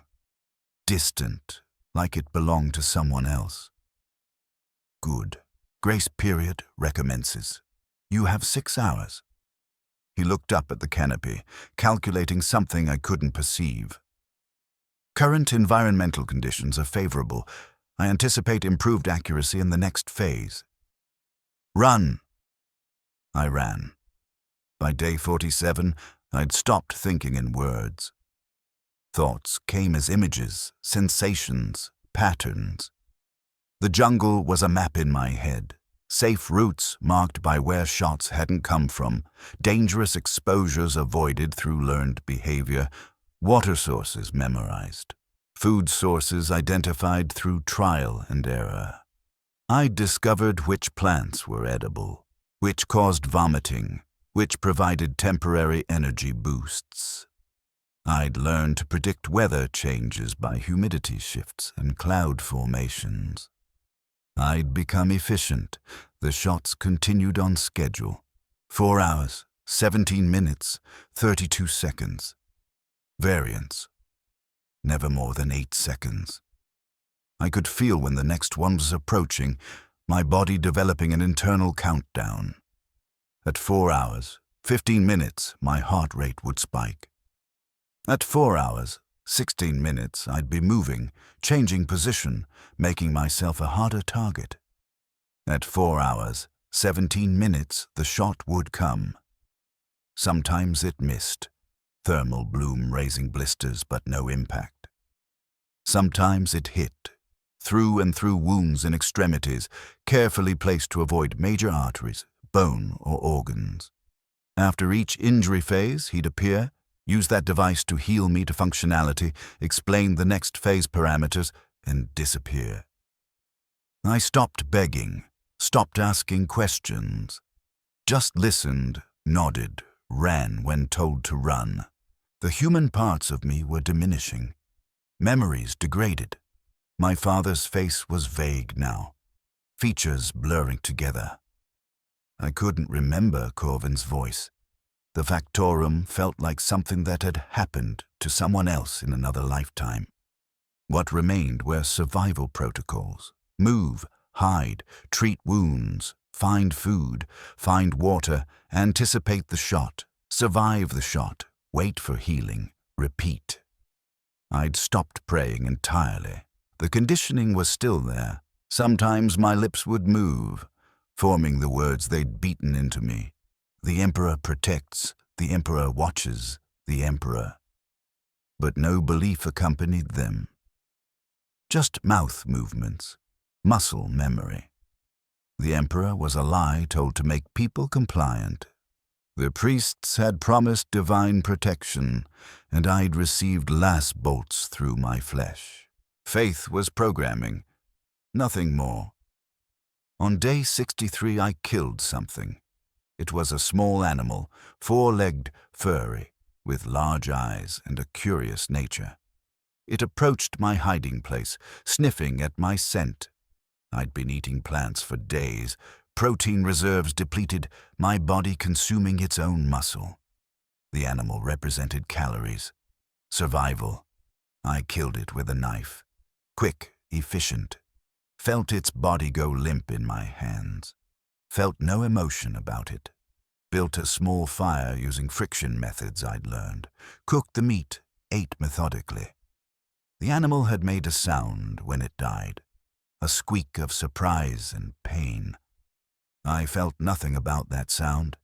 Distant, like it belonged to someone else. Good. Grace period recommences. You have 6 hours. He looked up at the canopy, calculating something I couldn't perceive. Current environmental conditions are favorable. I anticipate improved accuracy in the next phase. Run! I ran. By day 47, I'd stopped thinking in words. Thoughts came as images, sensations, patterns. The jungle was a map in my head. Safe routes marked by where shots hadn't come from, dangerous exposures avoided through learned behavior, water sources memorized. Food sources identified through trial and error. I'd discovered which plants were edible, which caused vomiting, which provided temporary energy boosts. I'd learned to predict weather changes by humidity shifts and cloud formations. I'd become efficient. The shots continued on schedule. 4 hours, 17 minutes, 32 seconds. Variance. Never more than 8 seconds. I could feel when the next one was approaching, my body developing an internal countdown. At 4 hours, 15 minutes, my heart rate would spike. At 4 hours, 16 minutes, I'd be moving, changing position, making myself a harder target. At 4 hours, 17 minutes, the shot would come. Sometimes it missed, thermal bloom raising blisters but no impact. Sometimes it hit, through and through wounds and extremities, carefully placed to avoid major arteries, bone or organs. After each injury phase, he'd appear, use that device to heal me to functionality, explain the next phase parameters, and disappear. I stopped begging, stopped asking questions. Just listened, nodded, ran when told to run. The human parts of me were diminishing. Memories degraded. My father's face was vague now, features blurring together. I couldn't remember Corvin's voice. The factorum felt like something that had happened to someone else in another lifetime. What remained were survival protocols. Move, hide, treat wounds, find food, find water, anticipate the shot, survive the shot, wait for healing, repeat. I'd stopped praying entirely. The conditioning was still there. Sometimes my lips would move, forming the words they'd beaten into me. The Emperor protects, the Emperor watches, the Emperor. But no belief accompanied them. Just mouth movements, muscle memory. The Emperor was a lie told to make people compliant. The priests had promised divine protection, and I'd received last bolts through my flesh. Faith was programming, nothing more. On day 63 I killed something. It was a small animal, 4-legged, furry, with large eyes and a curious nature. It approached my hiding place, sniffing at my scent. I'd been eating plants for days, protein reserves depleted, my body consuming its own muscle. The animal represented calories. Survival. I killed it with a knife. Quick, efficient. Felt its body go limp in my hands. Felt no emotion about it. Built a small fire using friction methods I'd learned. Cooked the meat, ate methodically. The animal had made a sound when it died. A squeak of surprise and pain. I felt nothing about that sound.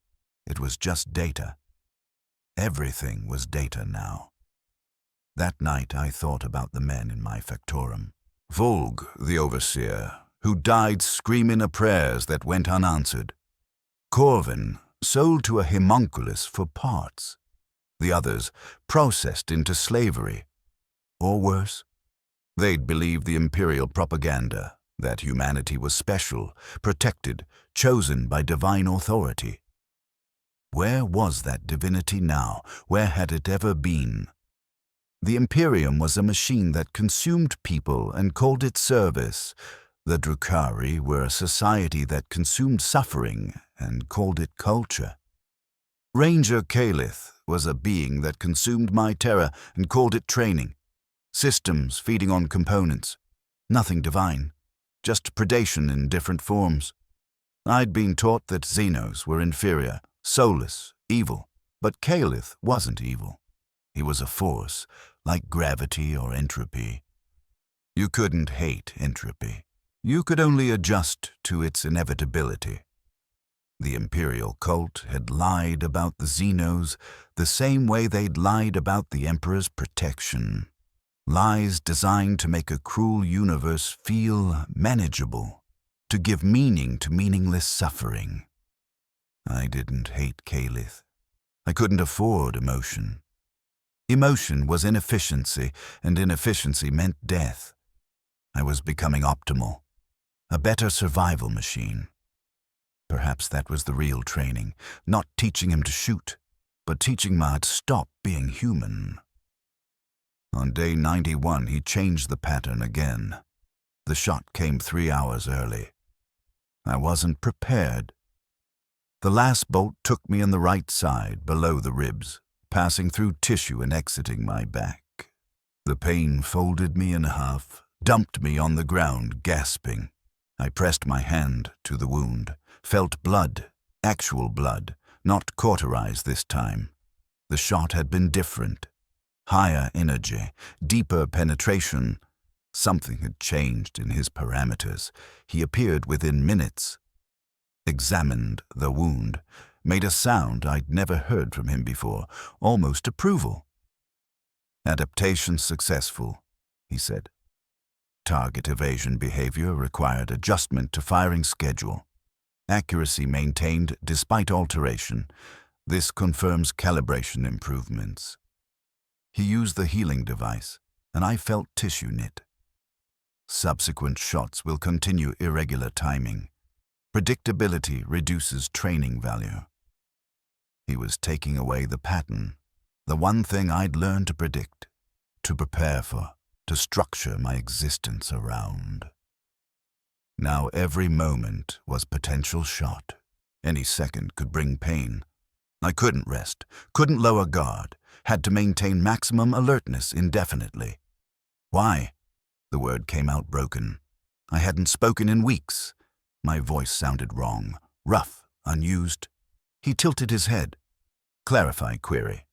It was just data. Everything was data now. That night I thought about the men in my factorum. Volg, the overseer, who died screaming a prayers that went unanswered. Corvin, sold to a homunculus for parts. The others, processed into slavery. Or worse, they'd believed the imperial propaganda, that humanity was special, protected, chosen by divine authority. Where was that divinity now? Where had it ever been? The Imperium was a machine that consumed people and called it service. The Drukhari were a society that consumed suffering and called it culture. Ranger Kalith was a being that consumed my terror and called it training. Systems feeding on components. Nothing divine. Just predation in different forms. I'd been taught that Xenos were inferior, soulless, evil. But Kalith wasn't evil. He was a force, like gravity or entropy. You couldn't hate entropy. You could only adjust to its inevitability. The imperial cult had lied about the Xenos the same way they'd lied about the Emperor's protection. Lies designed to make a cruel universe feel manageable, to give meaning to meaningless suffering. I didn't hate Kalith. I couldn't afford emotion. Emotion was inefficiency, and inefficiency meant death. I was becoming optimal, a better survival machine. Perhaps that was the real training, not teaching him to shoot, but teaching Ma to stop being human. On day 91, he changed the pattern again. The shot came 3 hours early. I wasn't prepared. The last bolt took me in the right side, below the ribs, passing through tissue and exiting my back. The pain folded me in half, dumped me on the ground, gasping. I pressed my hand to the wound, felt blood, actual blood, not cauterized this time. The shot had been different. Higher energy, deeper penetration. Something had changed in his parameters. He appeared within minutes. Examined the wound, made a sound I'd never heard from him before, almost approval. "Adaptation successful," he said. "Target evasion behavior required adjustment to firing schedule. Accuracy maintained despite alteration. This confirms calibration improvements." He used the healing device, and I felt tissue knit. "Subsequent shots will continue irregular timing. Predictability reduces training value." He was taking away the pattern, the one thing I'd learned to predict, to prepare for, to structure my existence around. Now every moment was potential shot. Any second could bring pain. I couldn't rest, couldn't lower guard, had to maintain maximum alertness indefinitely. "Why?" The word came out broken. I hadn't spoken in weeks. My voice sounded wrong, rough, unused. He tilted his head. "Clarify query."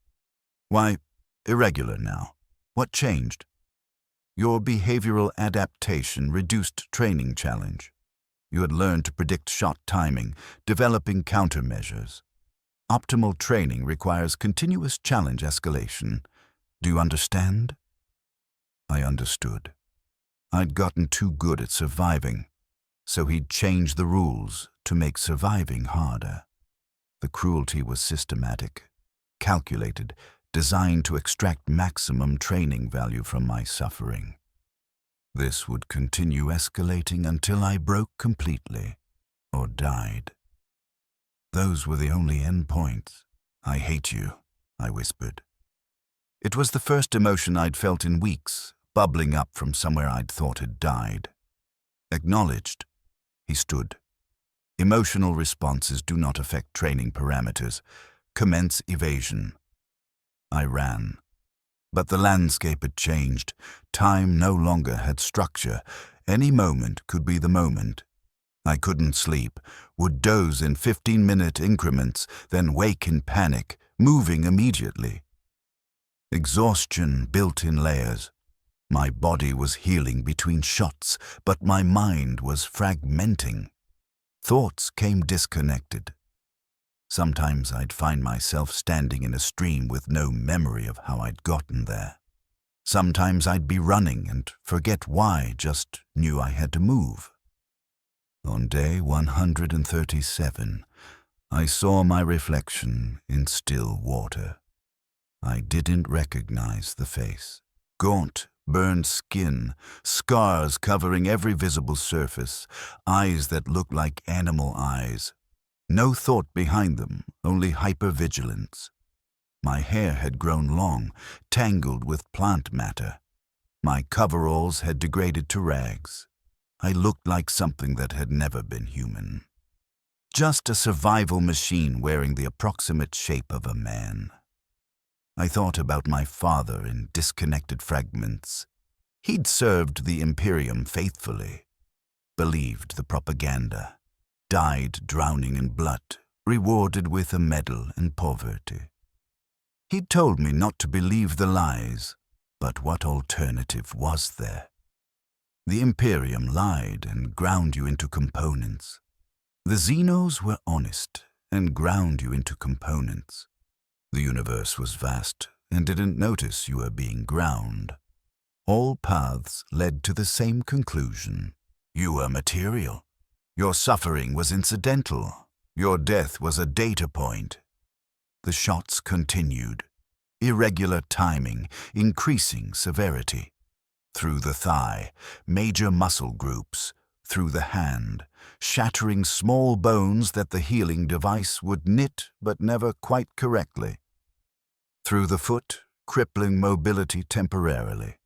"Why, irregular now. What changed?" "Your behavioral adaptation reduced training challenge. You had learned to predict shot timing, developing countermeasures. Optimal training requires continuous challenge escalation. Do you understand?" I understood. I'd gotten too good at surviving, so he'd changed the rules to make surviving harder. The cruelty was systematic, calculated, designed to extract maximum training value from my suffering. This would continue escalating until I broke completely, or died. Those were the only endpoints. "I hate you," I whispered. It was the first emotion I'd felt in weeks, bubbling up from somewhere I'd thought had died. "Acknowledged." He stood. "Emotional responses do not affect training parameters. Commence evasion." I ran. But the landscape had changed. Time no longer had structure. Any moment could be the moment. I couldn't sleep, would doze in 15-minute increments, then wake in panic, moving immediately. Exhaustion built in layers. My body was healing between shots, but my mind was fragmenting. Thoughts came disconnected. Sometimes I'd find myself standing in a stream with no memory of how I'd gotten there. Sometimes I'd be running and forget why, just knew I had to move. On day 137, I saw my reflection in still water. I didn't recognize the face. Gaunt, burned skin, scars covering every visible surface, eyes that looked like animal eyes. No thought behind them, only hypervigilance. My hair had grown long, tangled with plant matter. My coveralls had degraded to rags. I looked like something that had never been human. Just a survival machine wearing the approximate shape of a man. I thought about my father in disconnected fragments. He'd served the Imperium faithfully, believed the propaganda, died drowning in blood, rewarded with a medal and poverty. He'd told me not to believe the lies, but what alternative was there? The Imperium lied and ground you into components. The Xenos were honest and ground you into components. The universe was vast and didn't notice you were being ground. All paths led to the same conclusion. You were material. Your suffering was incidental. Your death was a data point. The shots continued. irregular timing, increasing severity. Through the thigh, major muscle groups, through the hand, shattering small bones that the healing device would knit but never quite correctly. Through the foot, crippling mobility temporarily.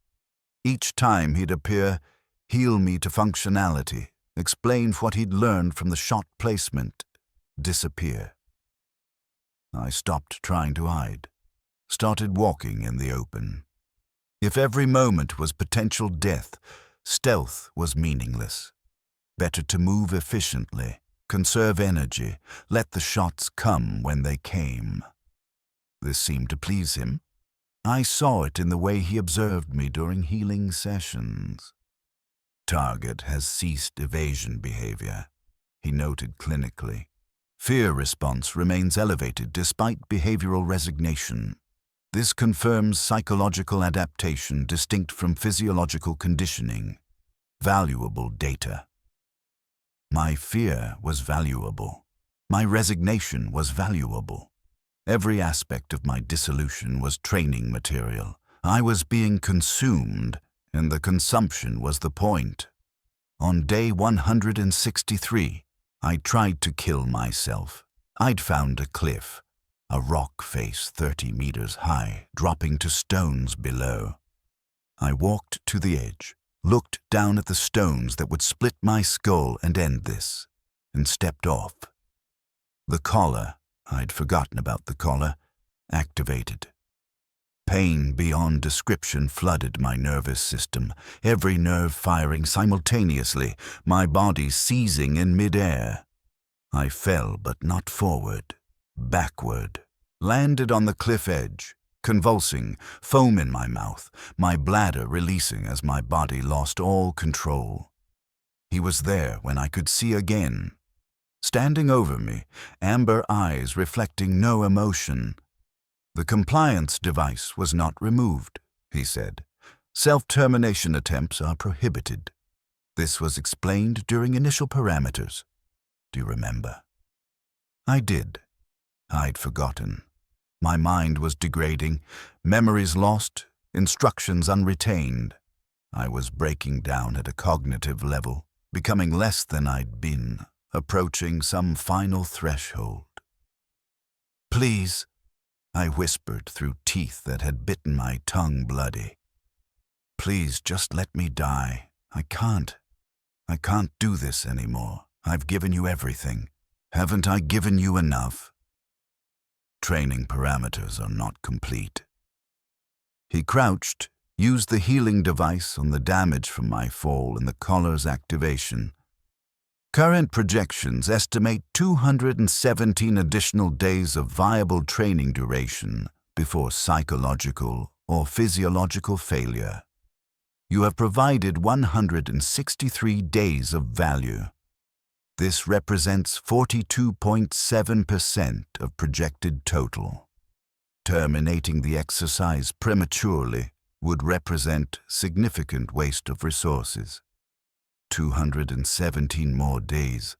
Each time he'd appear, heal me to functionality, explain what he'd learned from the shot placement, disappear. I stopped trying to hide, started walking in the open. If every moment was potential death, stealth was meaningless. Better to move efficiently, conserve energy, let the shots come when they came. This seemed to please him. I saw it in the way he observed me during healing sessions. Target has ceased evasion behavior, he noted clinically. Fear response remains elevated despite behavioral resignation. This confirms psychological adaptation distinct from physiological conditioning. Valuable data. My fear was valuable. My resignation was valuable. Every aspect of my dissolution was training material. I was being consumed, and the consumption was the point. On day 163, I tried to kill myself. I'd found a cliff, a rock face 30 meters high, dropping to stones below. I walked to the edge, looked down at the stones that would split my skull and end this, and stepped off. The collar, I'd forgotten about the collar, activated. Pain beyond description flooded my nervous system, every nerve firing simultaneously, my body seizing in midair. I fell, but not forward, backward, landed on the cliff edge, convulsing, foam in my mouth, my bladder releasing as my body lost all control. He was there when I could see again. Standing over me, amber eyes reflecting no emotion. The compliance device was not removed, he said. Self-termination attempts are prohibited. This was explained during initial parameters. Do you remember? I did. I'd forgotten. My mind was degrading, memories lost, instructions unretained. I was breaking down at a cognitive level, becoming less than I'd been, approaching some final threshold. Please, I whispered through teeth that had bitten my tongue bloody. Please, just let me die. I can't do this anymore. I've given you everything. Haven't I given you enough? Training parameters are not complete. He crouched, used the healing device on the damage from my fall and the collar's activation. Current projections estimate 217 additional days of viable training duration before psychological or physiological failure. You have provided 163 days of value. This represents 42.7% of projected total. Terminating the exercise prematurely would represent significant waste of resources. 217 more days.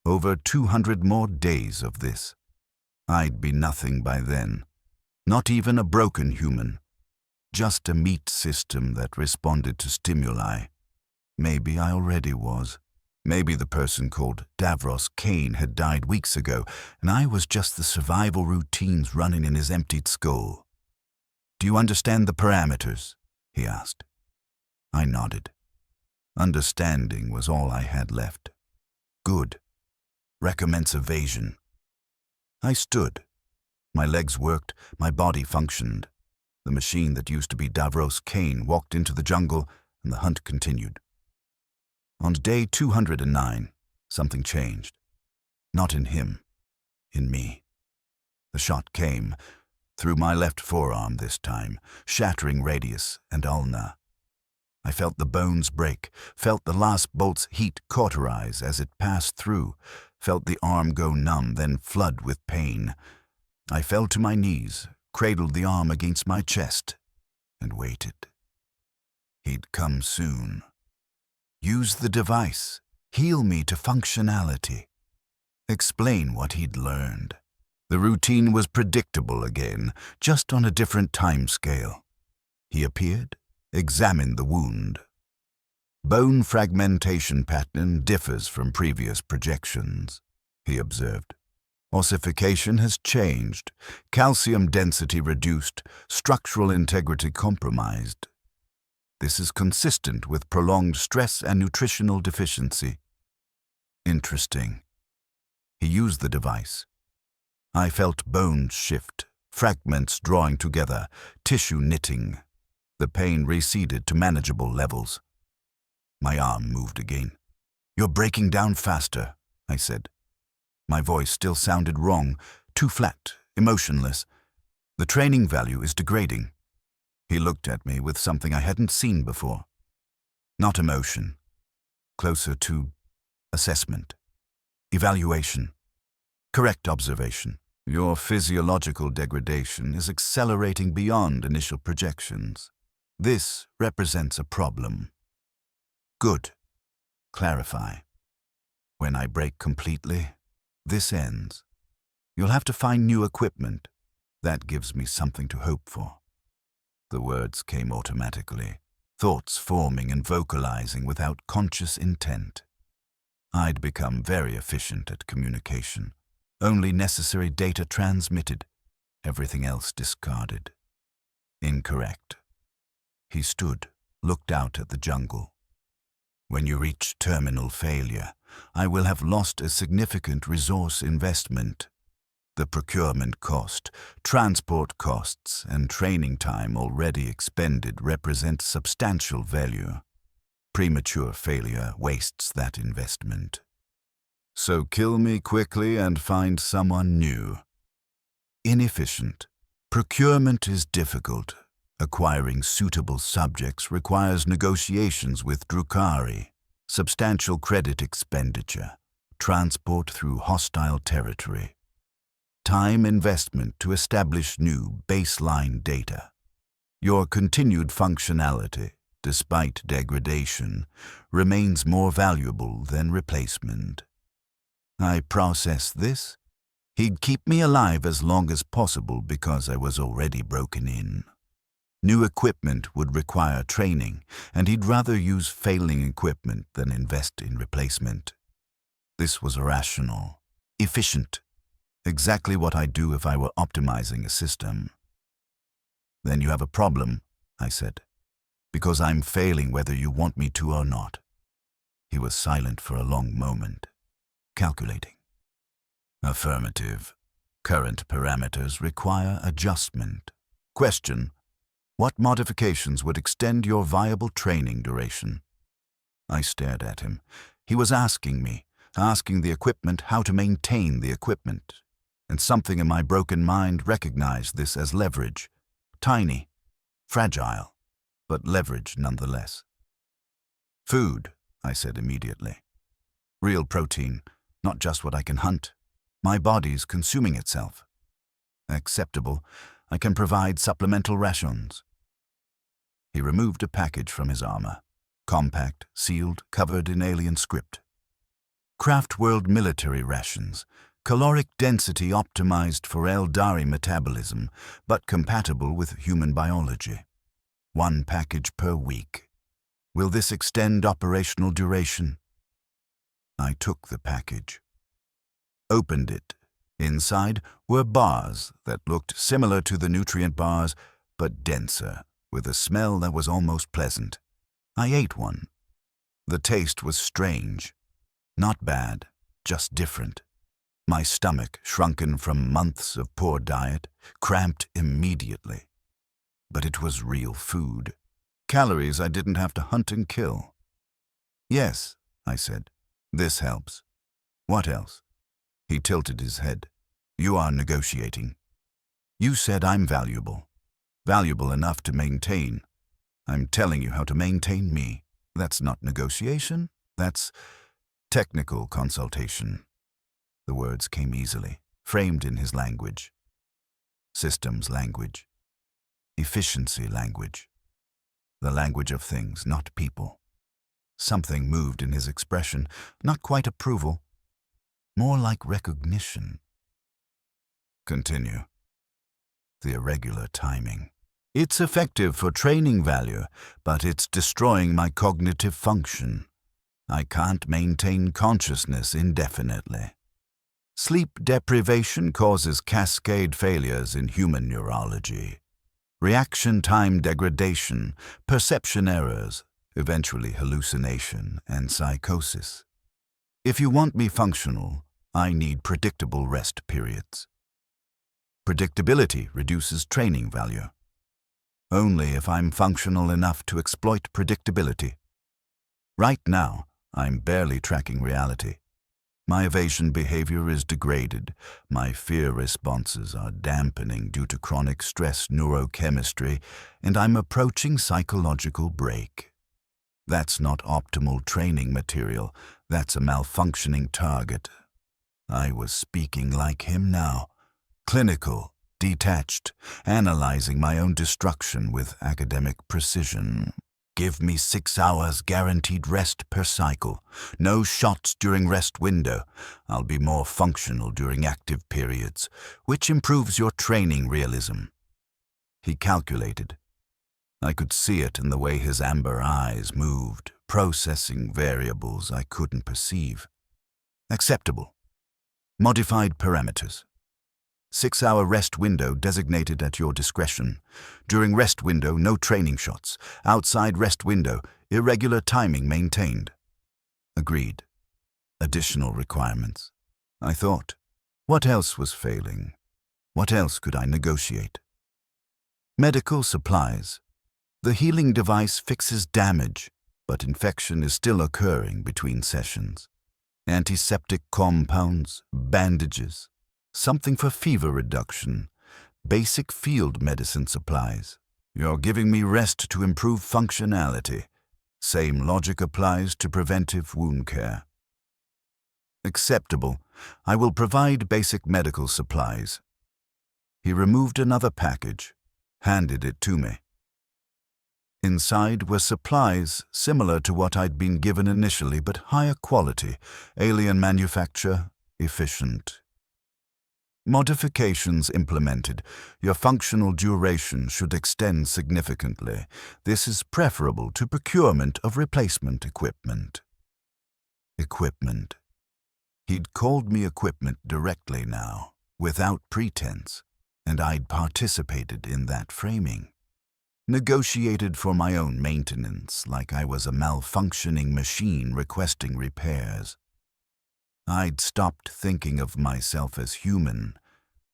Over 200 more days of this. I'd be nothing by then. Not even a broken human. Just a meat system that responded to stimuli. Maybe I already was. Maybe the person called WH40K had died weeks ago, and I was just the survival routines running in his emptied skull. Do you understand the parameters? He asked. I nodded. Understanding was all I had left. Good. Recommence evasion. I stood. My legs worked, my body functioned. The machine that used to be WH40K walked into the jungle, and the hunt continued. On day 209, something changed. Not in him, in me. The shot came, through my left forearm this time, shattering radius and ulna. I felt the bones break, felt the last bolt's heat cauterize as it passed through, felt the arm go numb, then flood with pain. I fell to my knees, cradled the arm against my chest, and waited. He'd come soon. Use the device, heal me to functionality. Explain what he'd learned. The routine was predictable again, just on a different time scale. He appeared, examined the wound. Bone fragmentation pattern differs from previous projections, he observed. Ossification has changed, calcium density reduced, structural integrity compromised. This is consistent with prolonged stress and nutritional deficiency. Interesting. He used the device. I felt bones shift, fragments drawing together, tissue knitting. The pain receded to manageable levels. My arm moved again. "You're breaking down faster," I said. My voice still sounded wrong, too flat, emotionless. "The training value is degrading." He looked at me with something I hadn't seen before. Not emotion. Closer to assessment. Evaluation. Correct observation. Your physiological degradation is accelerating beyond initial projections. This represents a problem. Good. Clarify. When I break completely, this ends. You'll have to find new equipment. That gives me something to hope for. The words came automatically, thoughts forming and vocalizing without conscious intent. I'd become very efficient at communication. Only necessary data transmitted, everything else discarded. Incorrect. He stood, looked out at the jungle. When you reach terminal failure, I will have lost a significant resource investment. The procurement cost, transport costs, and training time already expended represent substantial value. Premature failure wastes that investment. So kill me quickly and find someone new. Inefficient. Procurement is difficult. Acquiring suitable subjects requires negotiations with Drukhari, substantial credit expenditure, transport through hostile territory, time investment to establish new baseline data. Your continued functionality, despite degradation, remains more valuable than replacement. I process this. He'd keep me alive as long as possible because I was already broken in. New equipment would require training, and he'd rather use failing equipment than invest in replacement. This was rational, efficient, exactly what I'd do if I were optimizing a system. "Then you have a problem," I said, "because I'm failing whether you want me to or not." He was silent for a long moment, calculating. "Affirmative. Current parameters require adjustment. Question: what modifications would extend your viable training duration?" I stared at him. He was asking the equipment how to maintain the equipment, and something in my broken mind recognized this as leverage. Tiny, fragile, but leverage nonetheless. "Food," I said immediately. "Real protein, not just what I can hunt. My body's consuming itself." "Acceptable. I can provide supplemental rations." He removed a package from his armor. Compact, sealed, covered in alien script. "Craft World military rations. Caloric density optimized for Eldari metabolism, but compatible with human biology. 1 package per week. Will this extend operational duration?" I took the package. Opened it. Inside were bars that looked similar to the nutrient bars, but denser, with a smell that was almost pleasant. I ate one. The taste was strange. Not bad, just different. My stomach, shrunken from months of poor diet, cramped immediately. But it was real food. Calories I didn't have to hunt and kill. "Yes," I said. "This helps." "What else?" He tilted his head. "You are negotiating. You said I'm valuable. Valuable enough to maintain. I'm telling you how to maintain me. That's not negotiation. That's technical consultation." The words came easily, framed in his language. Systems language. Efficiency language. The language of things, not people. Something moved in his expression, not quite approval, more like recognition. Continue. The irregular timing. It's effective for training value, but it's destroying my cognitive function. I can't maintain consciousness indefinitely. Sleep deprivation causes cascade failures in human neurology. Reaction time degradation, perception errors, eventually hallucination and psychosis. If you want me functional, I need predictable rest periods. Predictability reduces training value. Only if I'm functional enough to exploit predictability. Right now, I'm barely tracking reality. My evasion behavior is degraded. My fear responses are dampening due to chronic stress neurochemistry, and I'm approaching psychological break. That's not optimal training material. That's a malfunctioning target. I was speaking like him now. Clinical, detached, analyzing my own destruction with academic precision. Give me 6 hours guaranteed rest per cycle. No shots during rest window. I'll be more functional during active periods, which improves your training realism. He calculated. I could see it in the way his amber eyes moved, processing variables I couldn't perceive. Acceptable. Modified parameters. 6-hour rest window designated at your discretion. During rest window, no training shots. Outside rest window, irregular timing maintained. Agreed. Additional requirements. I thought, what else was failing? What else could I negotiate? Medical supplies. The healing device fixes damage, but infection is still occurring between sessions. Antiseptic compounds, bandages, something for fever reduction, basic field medicine supplies. You're giving me rest to improve functionality. Same logic applies to preventive wound care. Acceptable. I will provide basic medical supplies. He removed another package, handed it to me. Inside were supplies similar to what I'd been given initially, but higher quality, alien manufacture, efficient. Modifications implemented. Your functional duration should extend significantly. This is preferable to procurement of replacement equipment. Equipment. He'd called me equipment directly now, without pretense, and I'd participated in that framing. Negotiated for my own maintenance, like I was a malfunctioning machine requesting repairs. I'd stopped thinking of myself as human,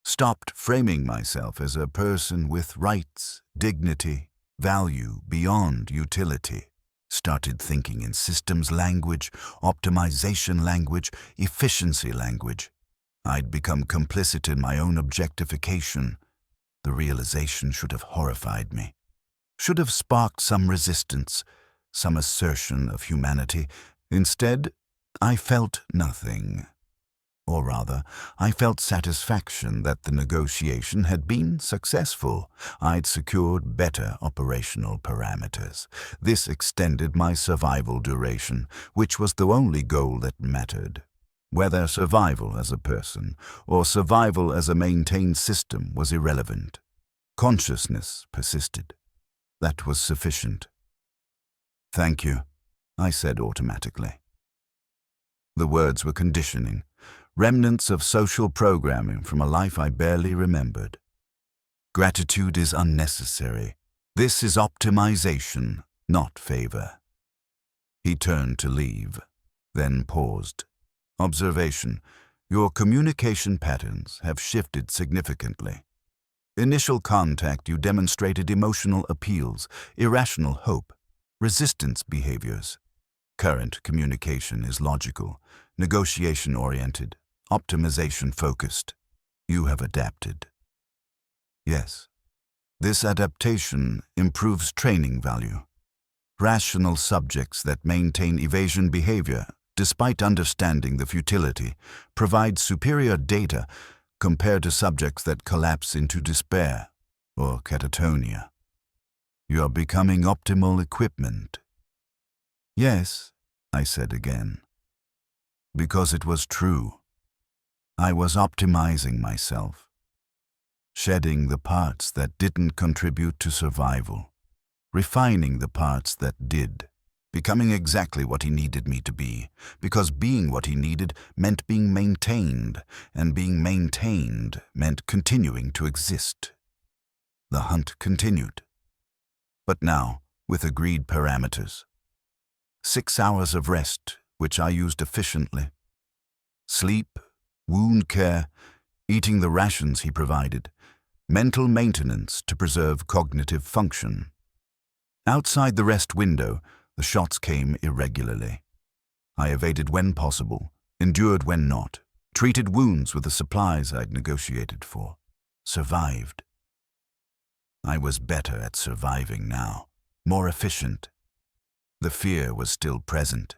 stopped framing myself as a person with rights, dignity, value beyond utility, started thinking in systems language, optimization language, efficiency language. I'd become complicit in my own objectification. The realization should have horrified me, should have sparked some resistance, some assertion of humanity. Instead, I felt nothing. Or rather, I felt satisfaction that the negotiation had been successful. I'd secured better operational parameters. This extended my survival duration, which was the only goal that mattered. Whether survival as a person or survival as a maintained system was irrelevant. Consciousness persisted. That was sufficient. Thank you, I said automatically. The words were conditioning, remnants of social programming from a life I barely remembered. Gratitude is unnecessary. This is optimization, not favor. He turned to leave, then paused. Observation: your communication patterns have shifted significantly. Initial contact, you demonstrated emotional appeals, irrational hope, resistance behaviors. Current communication is logical, negotiation-oriented, optimization-focused. You have adapted. Yes, this adaptation improves training value. Rational subjects that maintain evasion behavior, despite understanding the futility, provide superior data compared to subjects that collapse into despair or catatonia. You are becoming optimal equipment. Yes, I said again. Because it was true. I was optimizing myself. shedding the parts that didn't contribute to survival, refining the parts that did, becoming exactly what he needed me to be, because being what he needed meant being maintained, and being maintained meant continuing to exist. The hunt continued, but now with agreed parameters. 6 hours of rest, which I used efficiently. Sleep, wound care, eating the rations he provided, mental maintenance to preserve cognitive function. Outside the rest window, the shots came irregularly. I evaded when possible, endured when not, treated wounds with the supplies I'd negotiated for, survived. I was better at surviving now, more efficient. The fear was still present.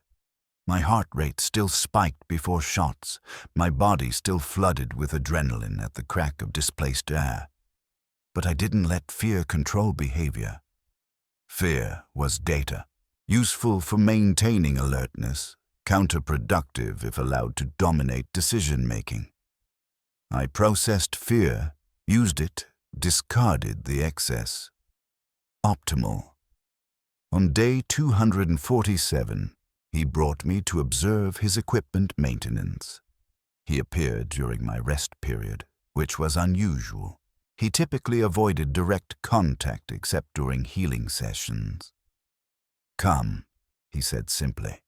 My heart rate still spiked before shots, my body still flooded with adrenaline at the crack of displaced air. But I didn't let fear control behavior. Fear was data, useful for maintaining alertness, counterproductive if allowed to dominate decision-making. I processed fear, used it, discarded the excess. Optimal. On day 247, he brought me to observe his equipment maintenance. He appeared during my rest period, which was unusual. He typically avoided direct contact except during healing sessions. "Come," he said simply.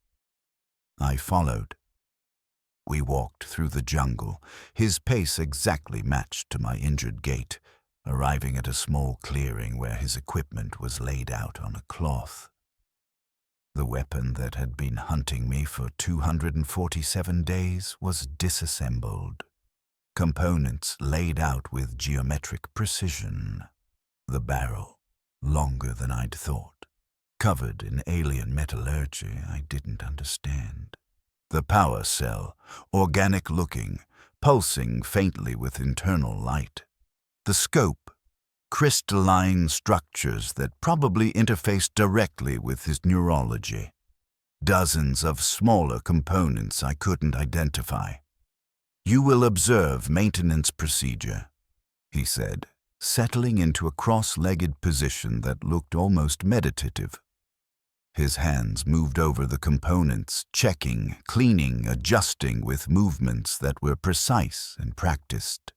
I followed. We walked through the jungle, his pace exactly matched to my injured gait, arriving at a small clearing where his equipment was laid out on a cloth. The weapon that had been hunting me for 247 days was disassembled. Components laid out with geometric precision. The barrel, longer than I'd thought, covered in alien metallurgy I didn't understand. The power cell, organic-looking, pulsing faintly with internal light. The scope, crystalline structures that probably interfaced directly with his neurology. Dozens of smaller components I couldn't identify. "You will observe maintenance procedure," he said, settling into a cross-legged position that looked almost meditative. His hands moved over the components, checking, cleaning, adjusting with movements that were precise and practiced.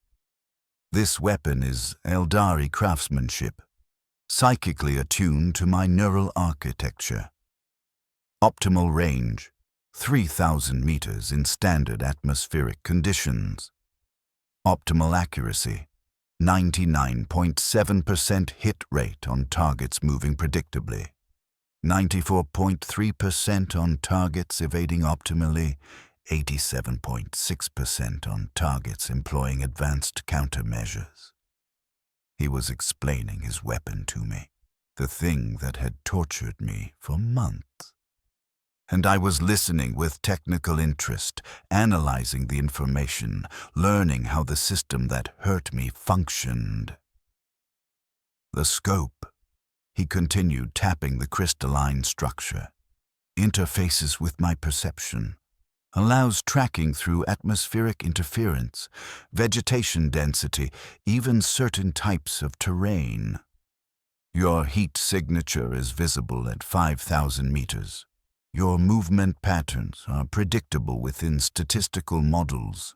"This weapon is Eldari craftsmanship, psychically attuned to my neural architecture. Optimal range, 3,000 meters in standard atmospheric conditions. Optimal accuracy, 99.7% hit rate on targets moving predictably, 94.3% on targets evading optimally, 87.6% on targets employing advanced countermeasures." He was explaining his weapon to me, the thing that had tortured me for months. And I was listening with technical interest, analyzing the information, learning how the system that hurt me functioned. "The scope," he continued, tapping the crystalline structure, "interfaces with my perception, allows tracking through atmospheric interference, vegetation density, even certain types of terrain. Your heat signature is visible at 5,000 meters. Your movement patterns are predictable within statistical models.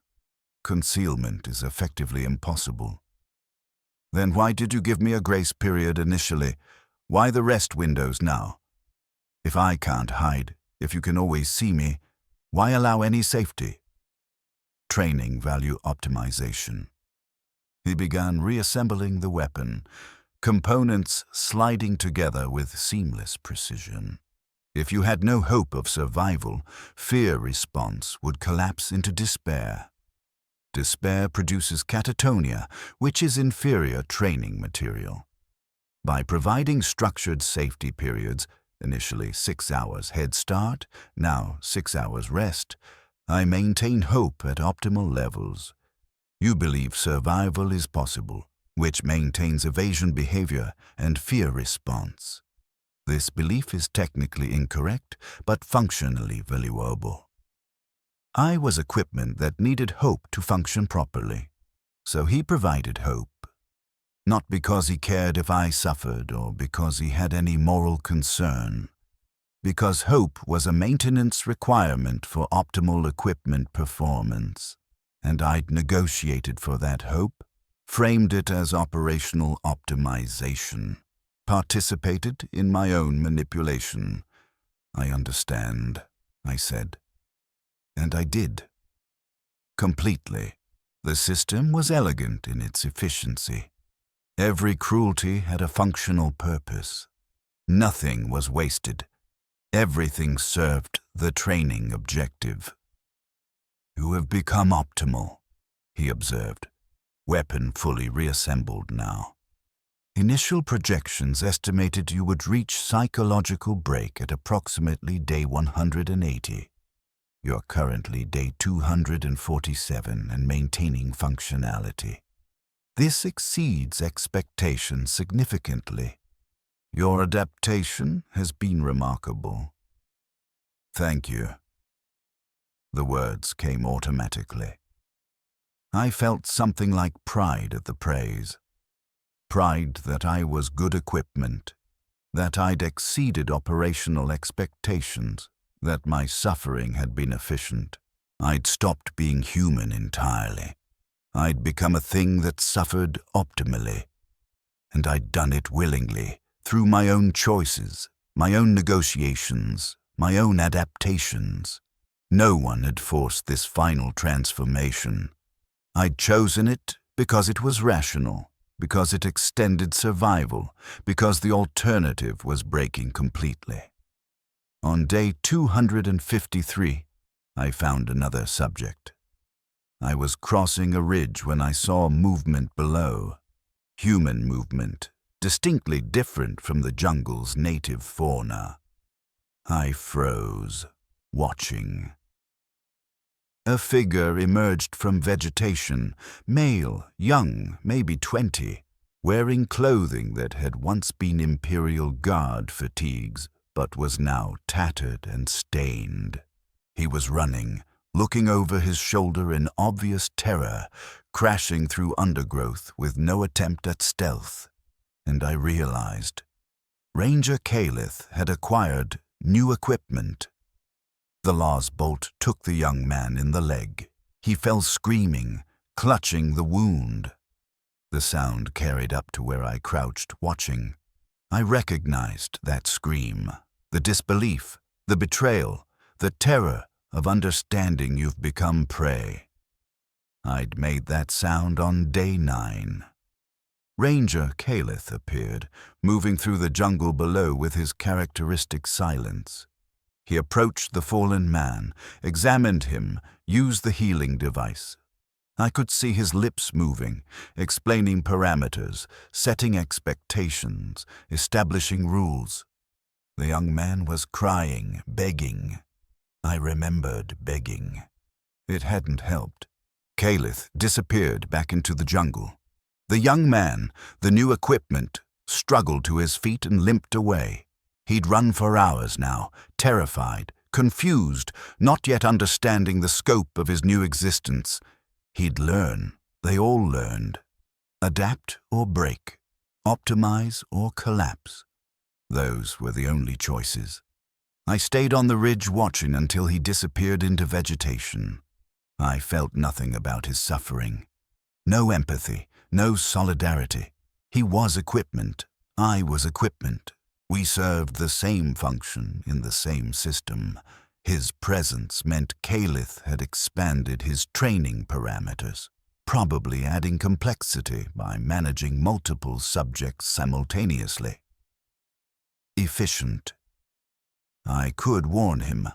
Concealment is effectively impossible." "Then why did you give me a grace period initially? Why the rest windows now? If I can't hide, if you can always see me, why allow any safety?" "Training value optimization." He began reassembling the weapon, components sliding together with seamless precision. If you had no hope of survival, fear response would collapse into despair. Despair produces catatonia, which is inferior training material. By providing structured safety periods, initially 6 hours head start, now 6 hours rest, I maintain hope at optimal levels. You believe survival is possible, which maintains evasion behavior and fear response. This belief is technically incorrect, but functionally valuable. I was equipment that needed hope to function properly, so he provided hope, Not because he cared if I suffered or because he had any moral concern. Because hope was a maintenance requirement for optimal equipment performance, and I'd negotiated for that hope, framed it as operational optimization, participated in my own manipulation. I understand, I said. And I did. Completely. The system was elegant in its efficiency. Every cruelty had a functional purpose. Nothing was wasted. Everything served the training objective. "You have become optimal," he observed, weapon fully reassembled now. "Initial projections estimated you would reach psychological break at approximately day 180. You're currently day 247 and maintaining functionality. This exceeds expectations significantly. Your adaptation has been remarkable." "Thank you." The words came automatically. I felt something like pride at the praise. Pride that I was good equipment, that I'd exceeded operational expectations, that my suffering had been efficient. I'd stopped being human entirely. I'd become a thing that suffered optimally. And I'd done it willingly, through my own choices, my own negotiations, my own adaptations. No one had forced this final transformation. I'd chosen it because it was rational, because it extended survival, because the alternative was breaking completely. On day 253, I found another subject. I was crossing a ridge when I saw movement below. Human movement, distinctly different from the jungle's native fauna. I froze, watching. A figure emerged from vegetation, male, young, maybe 20, wearing clothing that had once been Imperial Guard fatigues, but was now tattered and stained. He was running, looking over his shoulder in obvious terror, crashing through undergrowth with no attempt at stealth. And I realized Ranger Calith had acquired new equipment. The law's bolt took the young man in the leg. He fell screaming, clutching the wound. The sound carried up to where I crouched, watching. I recognized that scream, the disbelief, the betrayal, the terror of understanding you've become prey. I'd made that sound on day 9. Ranger Calith appeared, moving through the jungle below with his characteristic silence. He approached the fallen man, examined him, used the healing device. I could see his lips moving, explaining parameters, setting expectations, establishing rules. The young man was crying, begging. I remembered begging. It hadn't helped. Calith disappeared back into the jungle. The young man, the new equipment, struggled to his feet and limped away. He'd run for hours now, terrified, confused, not yet understanding the scope of his new existence. He'd learn. They all learned. Adapt or break. Optimize or collapse. Those were the only choices. I stayed on the ridge watching until he disappeared into vegetation. I felt nothing about his suffering. No empathy, no solidarity. He was equipment. I was equipment. We served the same function in the same system. His presence meant Calith had expanded his training parameters, probably adding complexity by managing multiple subjects simultaneously. Efficient. I could warn him,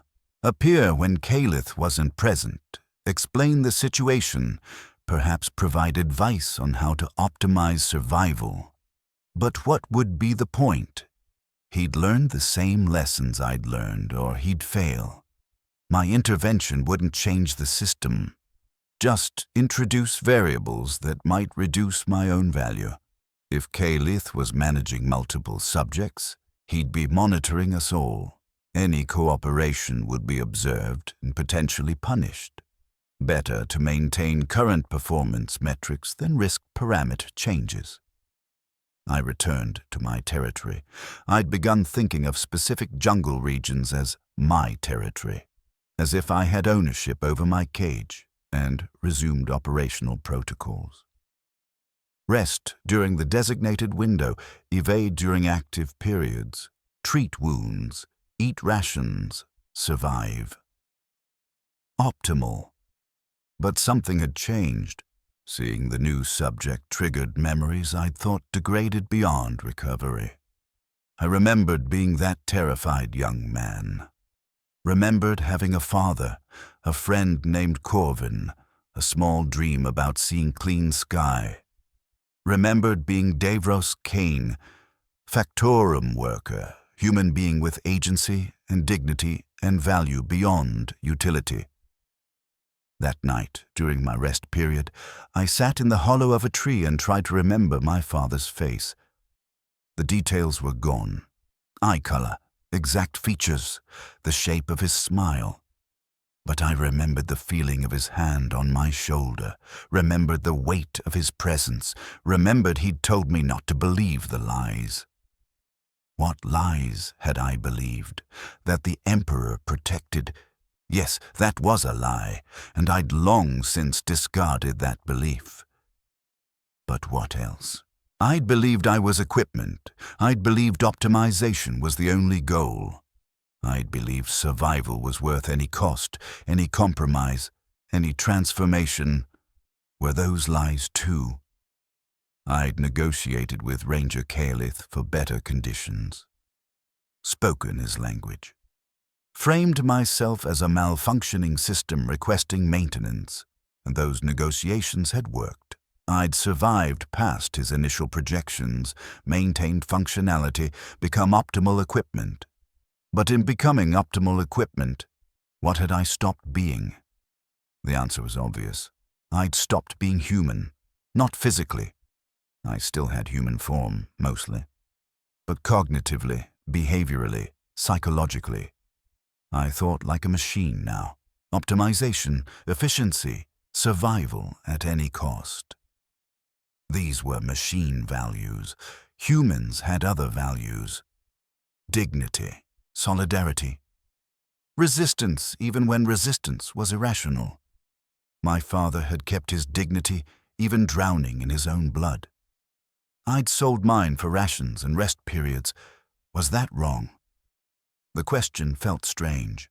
appear when Calith wasn't present, explain the situation, perhaps provide advice on how to optimize survival. But what would be the point? He'd learned the same lessons I'd learned, or he'd fail. My intervention wouldn't change the system, just introduce variables that might reduce my own value. If Calith was managing multiple subjects, he'd be monitoring us all. Any cooperation would be observed and potentially punished. Better to maintain current performance metrics than risk parameter changes. I returned to my territory. I'd begun thinking of specific jungle regions as my territory, as if I had ownership over my cage, and resumed operational protocols. Rest during the designated window, evade during active periods, treat wounds, eat rations, survive. Optimal. But something had changed. Seeing the new subject triggered memories I'd thought degraded beyond recovery. I remembered being that terrified young man. Remembered having a father, a friend named Corvin, a small dream about seeing clean sky. Remembered being Davros Kane, factorum worker, human being with agency and dignity and value beyond utility. That night, during my rest period, I sat in the hollow of a tree and tried to remember my father's face. The details were gone. Eye color, exact features, the shape of his smile. But I remembered the feeling of his hand on my shoulder, remembered the weight of his presence, remembered he'd told me not to believe the lies. What lies had I believed? That the Emperor protected. Yes, that was a lie, and I'd long since discarded that belief. But what else? I'd believed I was equipment. I'd believed optimization was the only goal. I'd believed survival was worth any cost, any compromise, any transformation. Were those lies too? I'd negotiated with Ranger Calith for better conditions. Spoken his language. Framed myself as a malfunctioning system requesting maintenance, and those negotiations had worked. I'd survived past his initial projections, maintained functionality, become optimal equipment. But in becoming optimal equipment, what had I stopped being? The answer was obvious. I'd stopped being human, not physically. I still had human form, mostly. But cognitively, behaviorally, psychologically, I thought like a machine now. Optimization, efficiency, survival at any cost. These were machine values. Humans had other values. Dignity, solidarity, resistance even when resistance was irrational. My father had kept his dignity even drowning in his own blood. I'd sold mine for rations and rest periods. Was that wrong? The question felt strange.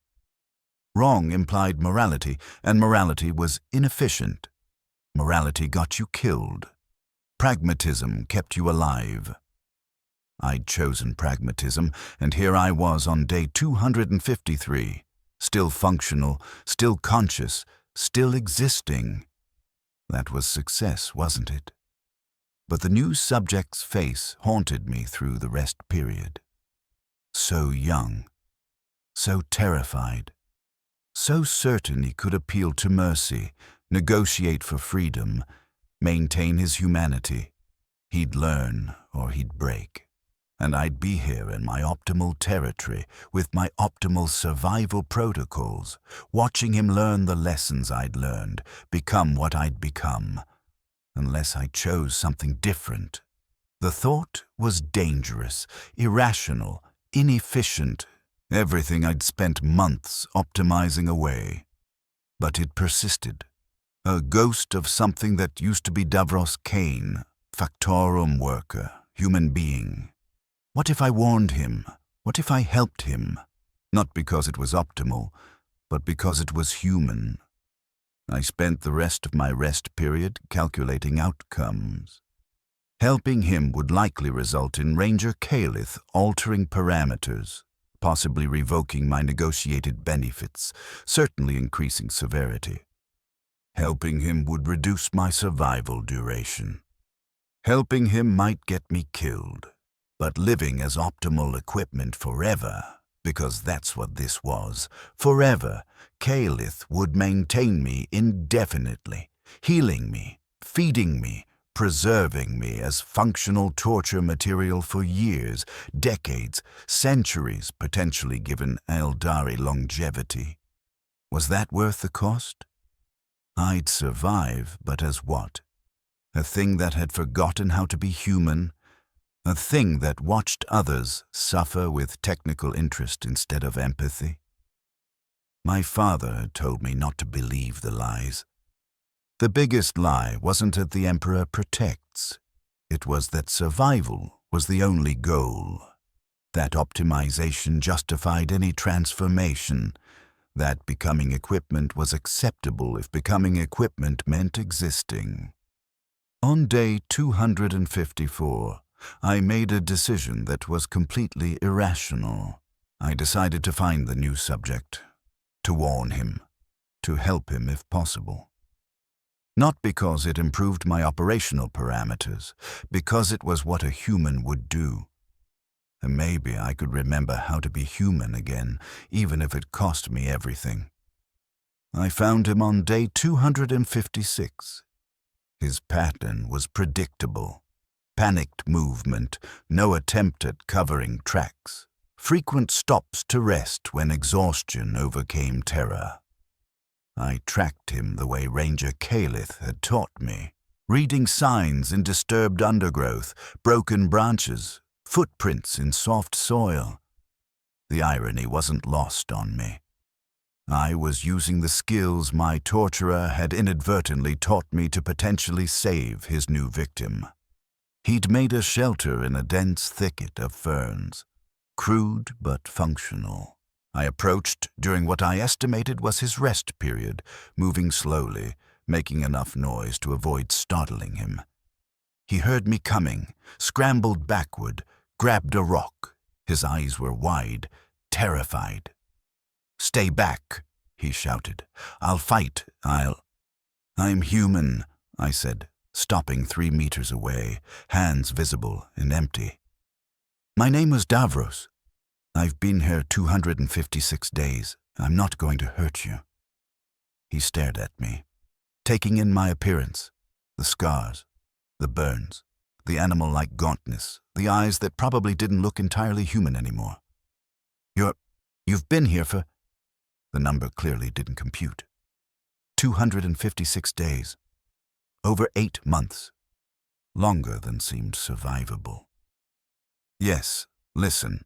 Wrong implied morality, and morality was inefficient. Morality got you killed. Pragmatism kept you alive. I'd chosen pragmatism, and here I was on day 253, still functional, still conscious, still existing. That was success, wasn't it? But the new subject's face haunted me through the rest period. So young, so terrified, so certain he could appeal to mercy, negotiate for freedom, maintain his humanity. He'd learn or he'd break. And I'd be here in my optimal territory with my optimal survival protocols, watching him learn the lessons I'd learned, become what I'd become, unless I chose something different. The thought was dangerous, irrational, inefficient, everything I'd spent months optimizing away. But it persisted, a ghost of something that used to be Davros Kane, factorum worker, human being. What if I warned him? What if I helped him? Not because it was optimal, but because it was human. I spent the rest of my rest period calculating outcomes. Helping him would likely result in Ranger Calith altering parameters, possibly revoking my negotiated benefits, certainly increasing severity. Helping him would reduce my survival duration. Helping him might get me killed, but living as optimal equipment forever, because that's what this was, forever, Calith would maintain me indefinitely, healing me, feeding me, preserving me as functional torture material for years, decades, centuries, potentially given Eldari longevity. Was that worth the cost? I'd survive, but as what? A thing that had forgotten how to be human? A thing that watched others suffer with technical interest instead of empathy. My father had told me not to believe the lies. The biggest lie wasn't that the Emperor protects. It was that survival was the only goal. That optimization justified any transformation. That becoming equipment was acceptable if becoming equipment meant existing. On day 254, I made a decision that was completely irrational. I decided to find the new subject, to warn him, to help him if possible. Not because it improved my operational parameters, because it was what a human would do. And maybe I could remember how to be human again, even if it cost me everything. I found him on day 256. His pattern was predictable. Panicked movement, no attempt at covering tracks. Frequent stops to rest when exhaustion overcame terror. I tracked him the way Ranger Calith had taught me, reading signs in disturbed undergrowth, broken branches, footprints in soft soil. The irony wasn't lost on me. I was using the skills my torturer had inadvertently taught me to potentially save his new victim. He'd made a shelter in a dense thicket of ferns, crude but functional. I approached during what I estimated was his rest period, moving slowly, making enough noise to avoid startling him. He heard me coming, scrambled backward, grabbed a rock. His eyes were wide, terrified. "Stay back," he shouted. "I'll fight, I'm human," I said, stopping 3 meters away, hands visible and empty. "My name is Davros. I've been here 256 days. I'm not going to hurt you." He stared at me, taking in my appearance, the scars, the burns, the animal-like gauntness, the eyes that probably didn't look entirely human anymore. You've been here for..." The number clearly didn't compute. 256 days. Over 8 months. Longer than seemed survivable. "Yes, listen.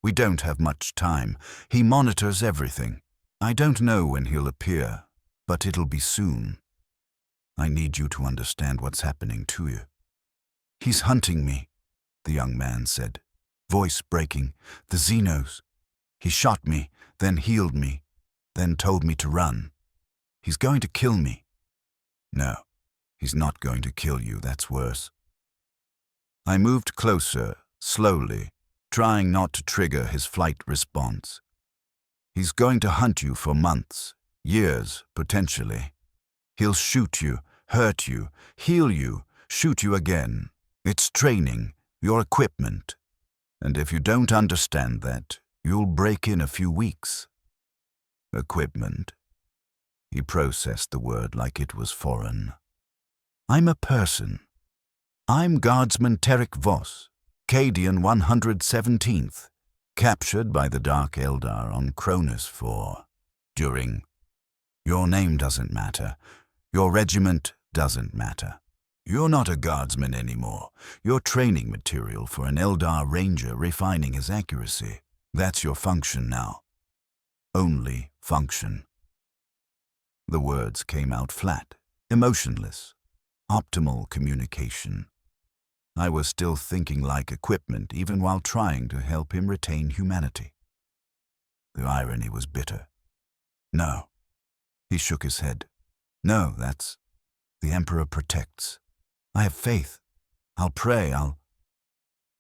We don't have much time. He monitors everything. I don't know when he'll appear, but it'll be soon. I need you to understand what's happening to you." "He's hunting me," the young man said, voice breaking. "The Xenos. He shot me, then healed me, then told me to run. He's going to kill me." "No, he's not going to kill you. That's worse." I moved closer, slowly, trying not to trigger his flight response. "He's going to hunt you for months, years, potentially. He'll shoot you, hurt you, heal you, shoot you again. It's training, your equipment. And if you don't understand that, you'll break in a few weeks." "Equipment?" He processed the word like it was foreign. "I'm a person. I'm Guardsman Terek Voss, Cadian 117th, captured by the Dark Eldar on Cronus 4. During... Your name doesn't matter. Your regiment doesn't matter. You're not a guardsman anymore. You're training material for an Eldar ranger refining his accuracy. That's your function now. Only function." The words came out flat, emotionless, optimal communication. I was still thinking like equipment even while trying to help him retain humanity. The irony was bitter. "No." He shook his head. "No, that's... The Emperor protects. I have faith. I'll pray,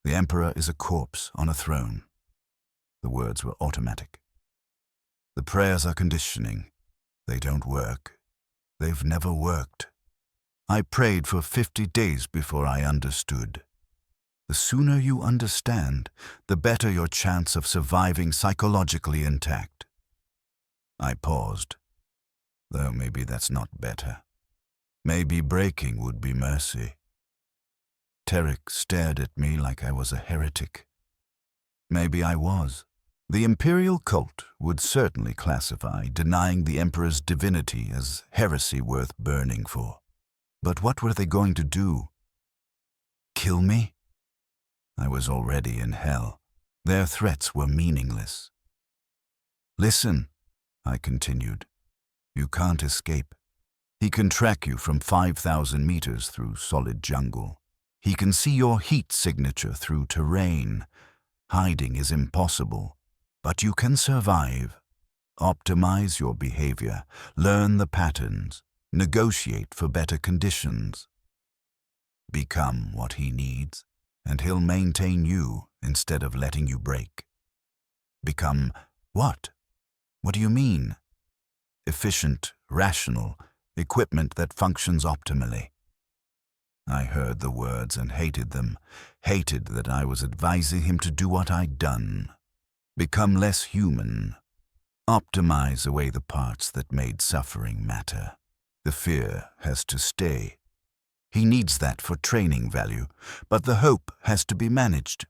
The Emperor is a corpse on a throne." The words were automatic. "The prayers are conditioning. They don't work. They've never worked. I prayed for 50 days before I understood. The sooner you understand, the better your chance of surviving psychologically intact." I paused. Though maybe that's not better. Maybe breaking would be mercy. Terek stared at me like I was a heretic. Maybe I was. The Imperial cult would certainly classify denying the Emperor's divinity as heresy worth burning for. But what were they going to do? Kill me? I was already in hell. Their threats were meaningless. Listen, I continued. You can't escape. He can track you from 5,000 meters through solid jungle. He can see your heat signature through terrain. Hiding is impossible, but you can survive. Optimize your behavior, learn the patterns, negotiate for better conditions. Become what he needs, and he'll maintain you instead of letting you break. Become what? What do you mean? Efficient, rational, equipment that functions optimally. I heard the words and hated them, hated that I was advising him to do what I'd done. Become less human. Optimize away the parts that made suffering matter. The fear has to stay. He needs that for training value, but the hope has to be managed.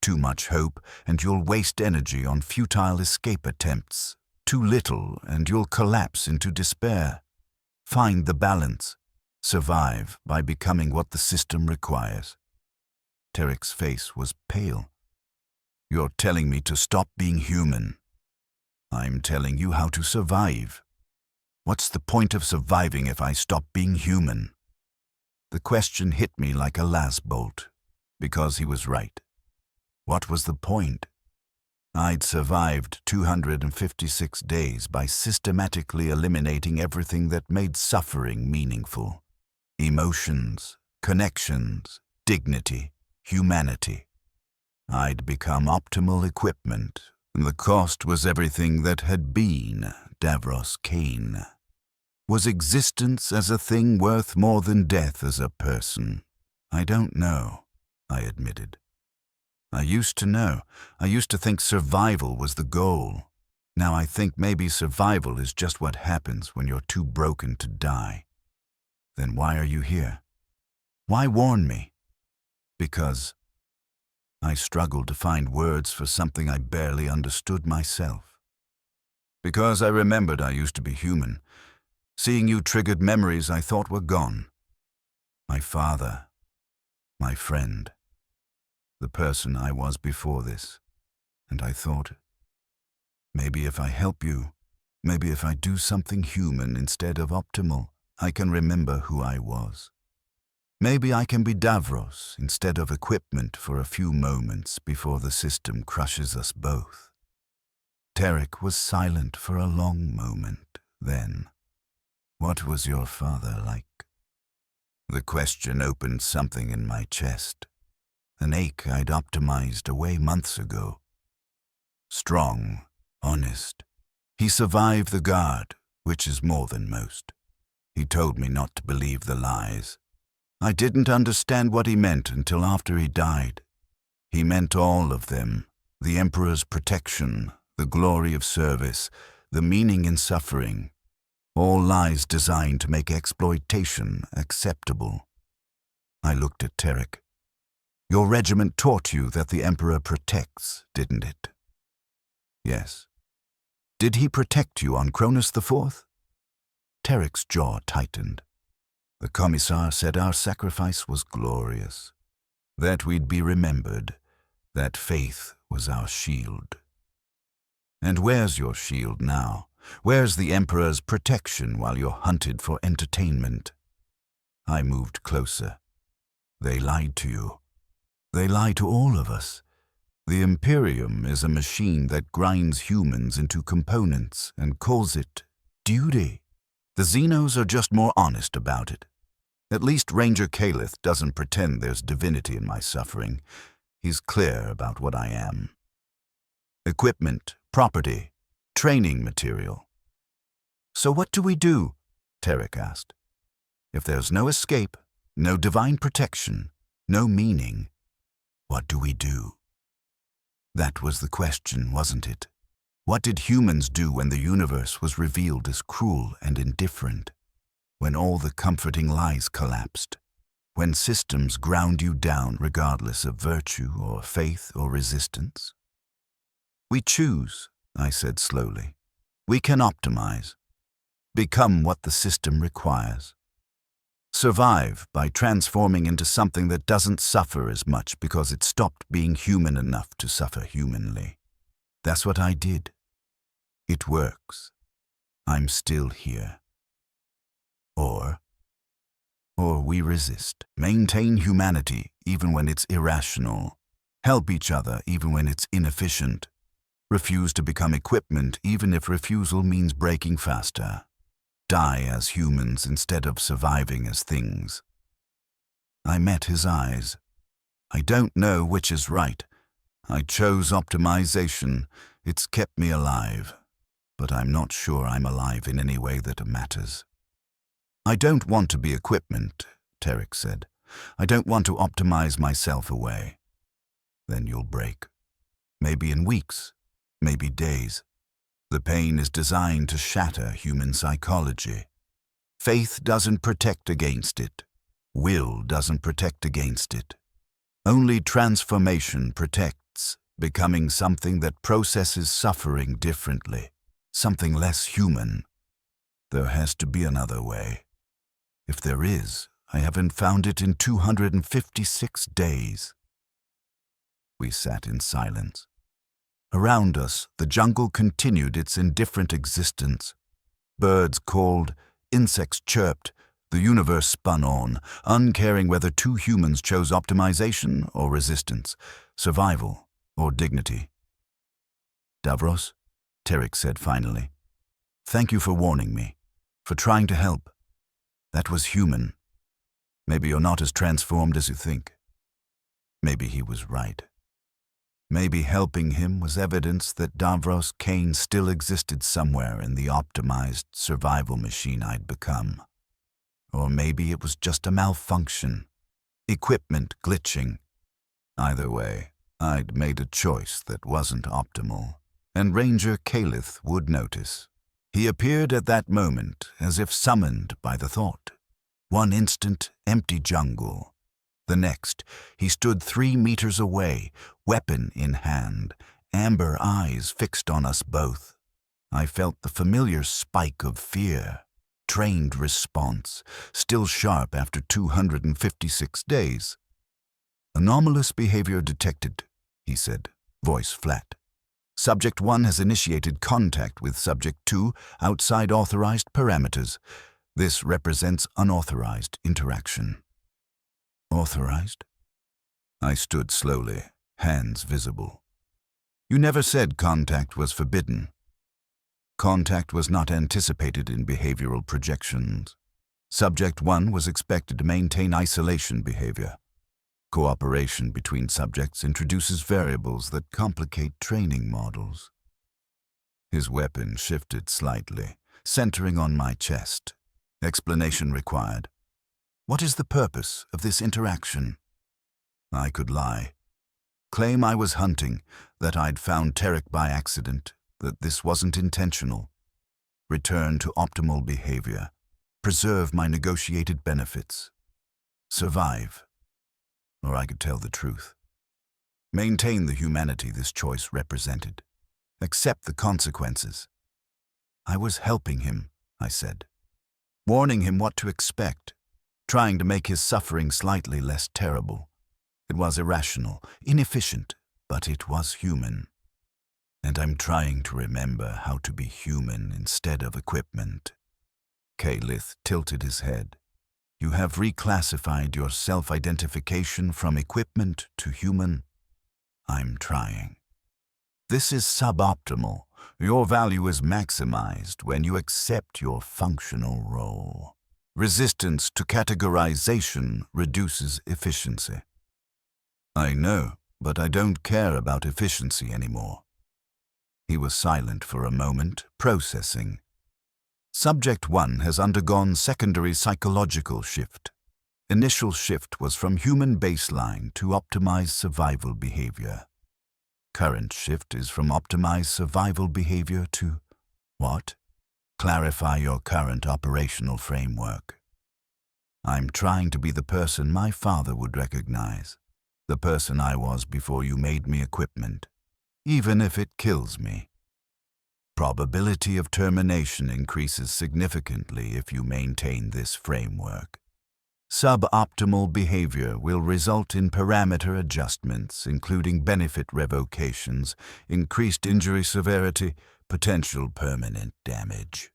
Too much hope and you'll waste energy on futile escape attempts. Too little and you'll collapse into despair. Find the balance. Survive by becoming what the system requires. Tarek's face was pale. You're telling me to stop being human. I'm telling you how to survive. What's the point of surviving if I stop being human? The question hit me like a last bolt, because he was right. What was the point? I'd survived 256 days by systematically eliminating everything that made suffering meaningful. Emotions, connections, dignity, humanity. I'd become optimal equipment, and the cost was everything that had been Davros Kane. Was existence as a thing worth more than death as a person? I don't know, I admitted. I used to know. I used to think survival was the goal. Now I think maybe survival is just what happens when you're too broken to die. Then why are you here? Why warn me? Because I struggled to find words for something I barely understood myself. Because I remembered I used to be human. Seeing you triggered memories I thought were gone. My father, my friend, the person I was before this. And I thought, maybe if I help you, maybe if I do something human instead of optimal, I can remember who I was. Maybe I can be Davros instead of equipment for a few moments before the system crushes us both. Tarek was silent for a long moment, then. What was your father like? The question opened something in my chest, an ache I'd optimized away months ago. Strong, honest. He survived the guard, which is more than most. He told me not to believe the lies. I didn't understand what he meant until after he died. He meant all of them, the Emperor's protection, the glory of service, the meaning in suffering. All lies designed to make exploitation acceptable. I looked at Tarek. Your regiment taught you that the Emperor protects, didn't it? Yes. Did he protect you on Cronus IV? Tarek's jaw tightened. The Commissar said our sacrifice was glorious, that we'd be remembered, that faith was our shield. And where's your shield now? Where's the Emperor's protection while you're hunted for entertainment? I moved closer. They lied to you. They lie to all of us. The Imperium is a machine that grinds humans into components and calls it duty. The Xenos are just more honest about it. At least Ranger Calith doesn't pretend there's divinity in my suffering. He's clear about what I am. Equipment, property, training material. So what do we do? Tarek asked. If there's no escape, no divine protection, no meaning, what do we do? That was the question, wasn't it? What did humans do when the universe was revealed as cruel and indifferent? When all the comforting lies collapsed? When systems ground you down regardless of virtue or faith or resistance? We choose, I said slowly. We can optimize. Become what the system requires. Survive by transforming into something that doesn't suffer as much because it stopped being human enough to suffer humanly. That's what I did. It works. I'm still here. Or we resist. Maintain humanity even when it's irrational. Help each other even when it's inefficient. Refuse to become equipment even if refusal means breaking faster. Die as humans instead of surviving as things. I met his eyes. I don't know which is right. I chose optimization. It's kept me alive. But I'm not sure I'm alive in any way that matters. I don't want to be equipment, Tarek said. I don't want to optimize myself away. Then you'll break. Maybe in weeks, maybe days. The pain is designed to shatter human psychology. Faith doesn't protect against it. Will doesn't protect against it. Only transformation protects, becoming something that processes suffering differently, something less human. There has to be another way. If there is, I haven't found it in 256 days. We sat in silence. Around us, the jungle continued its indifferent existence. Birds called, insects chirped, the universe spun on, uncaring whether two humans chose optimization or resistance, survival or dignity. Davros, Tarek said finally, thank you for warning me, for trying to help. That was human. Maybe you're not as transformed as you think. Maybe he was right. Maybe helping him was evidence that Davros Kane still existed somewhere in the optimized survival machine I'd become. Or maybe it was just a malfunction, equipment glitching. Either way, I'd made a choice that wasn't optimal, and Ranger Calith would notice. He appeared at that moment as if summoned by the thought. One instant, empty jungle. The next, he stood 3 meters away, weapon in hand, amber eyes fixed on us both. I felt the familiar spike of fear, trained response, still sharp after 256 days. Anomalous behavior detected, he said, voice flat. Subject 1 has initiated contact with Subject 2 outside authorized parameters. This represents unauthorized interaction. Authorized? I stood slowly, hands visible. You never said contact was forbidden. Contact was not anticipated in behavioral projections. Subject 1 was expected to maintain isolation behavior. Cooperation between subjects introduces variables that complicate training models. His weapon shifted slightly, centering on my chest. Explanation required. What is the purpose of this interaction? I could lie. Claim I was hunting, that I'd found Tarek by accident, that this wasn't intentional. Return to optimal behavior. Preserve my negotiated benefits. Survive. Or I could tell the truth. Maintain the humanity this choice represented. Accept the consequences. I was helping him, I said. Warning him what to expect. Trying to make his suffering slightly less terrible. It was irrational, inefficient, but it was human. And I'm trying to remember how to be human instead of equipment. Calith tilted his head. You have reclassified your self-identification from equipment to human. I'm trying. This is suboptimal. Your value is maximized when you accept your functional role. Resistance to categorization reduces efficiency. I know, but I don't care about efficiency anymore. He was silent for a moment, processing. Subject 1 has undergone secondary psychological shift. Initial shift was from human baseline to optimized survival behavior. Current shift is from optimized survival behavior to what? Clarify your current operational framework. I'm trying to be the person my father would recognize, the person I was before you made me equipment, even if it kills me. Probability of termination increases significantly if you maintain this framework. Suboptimal behavior will result in parameter adjustments, including benefit revocations, increased injury severity, potential permanent damage.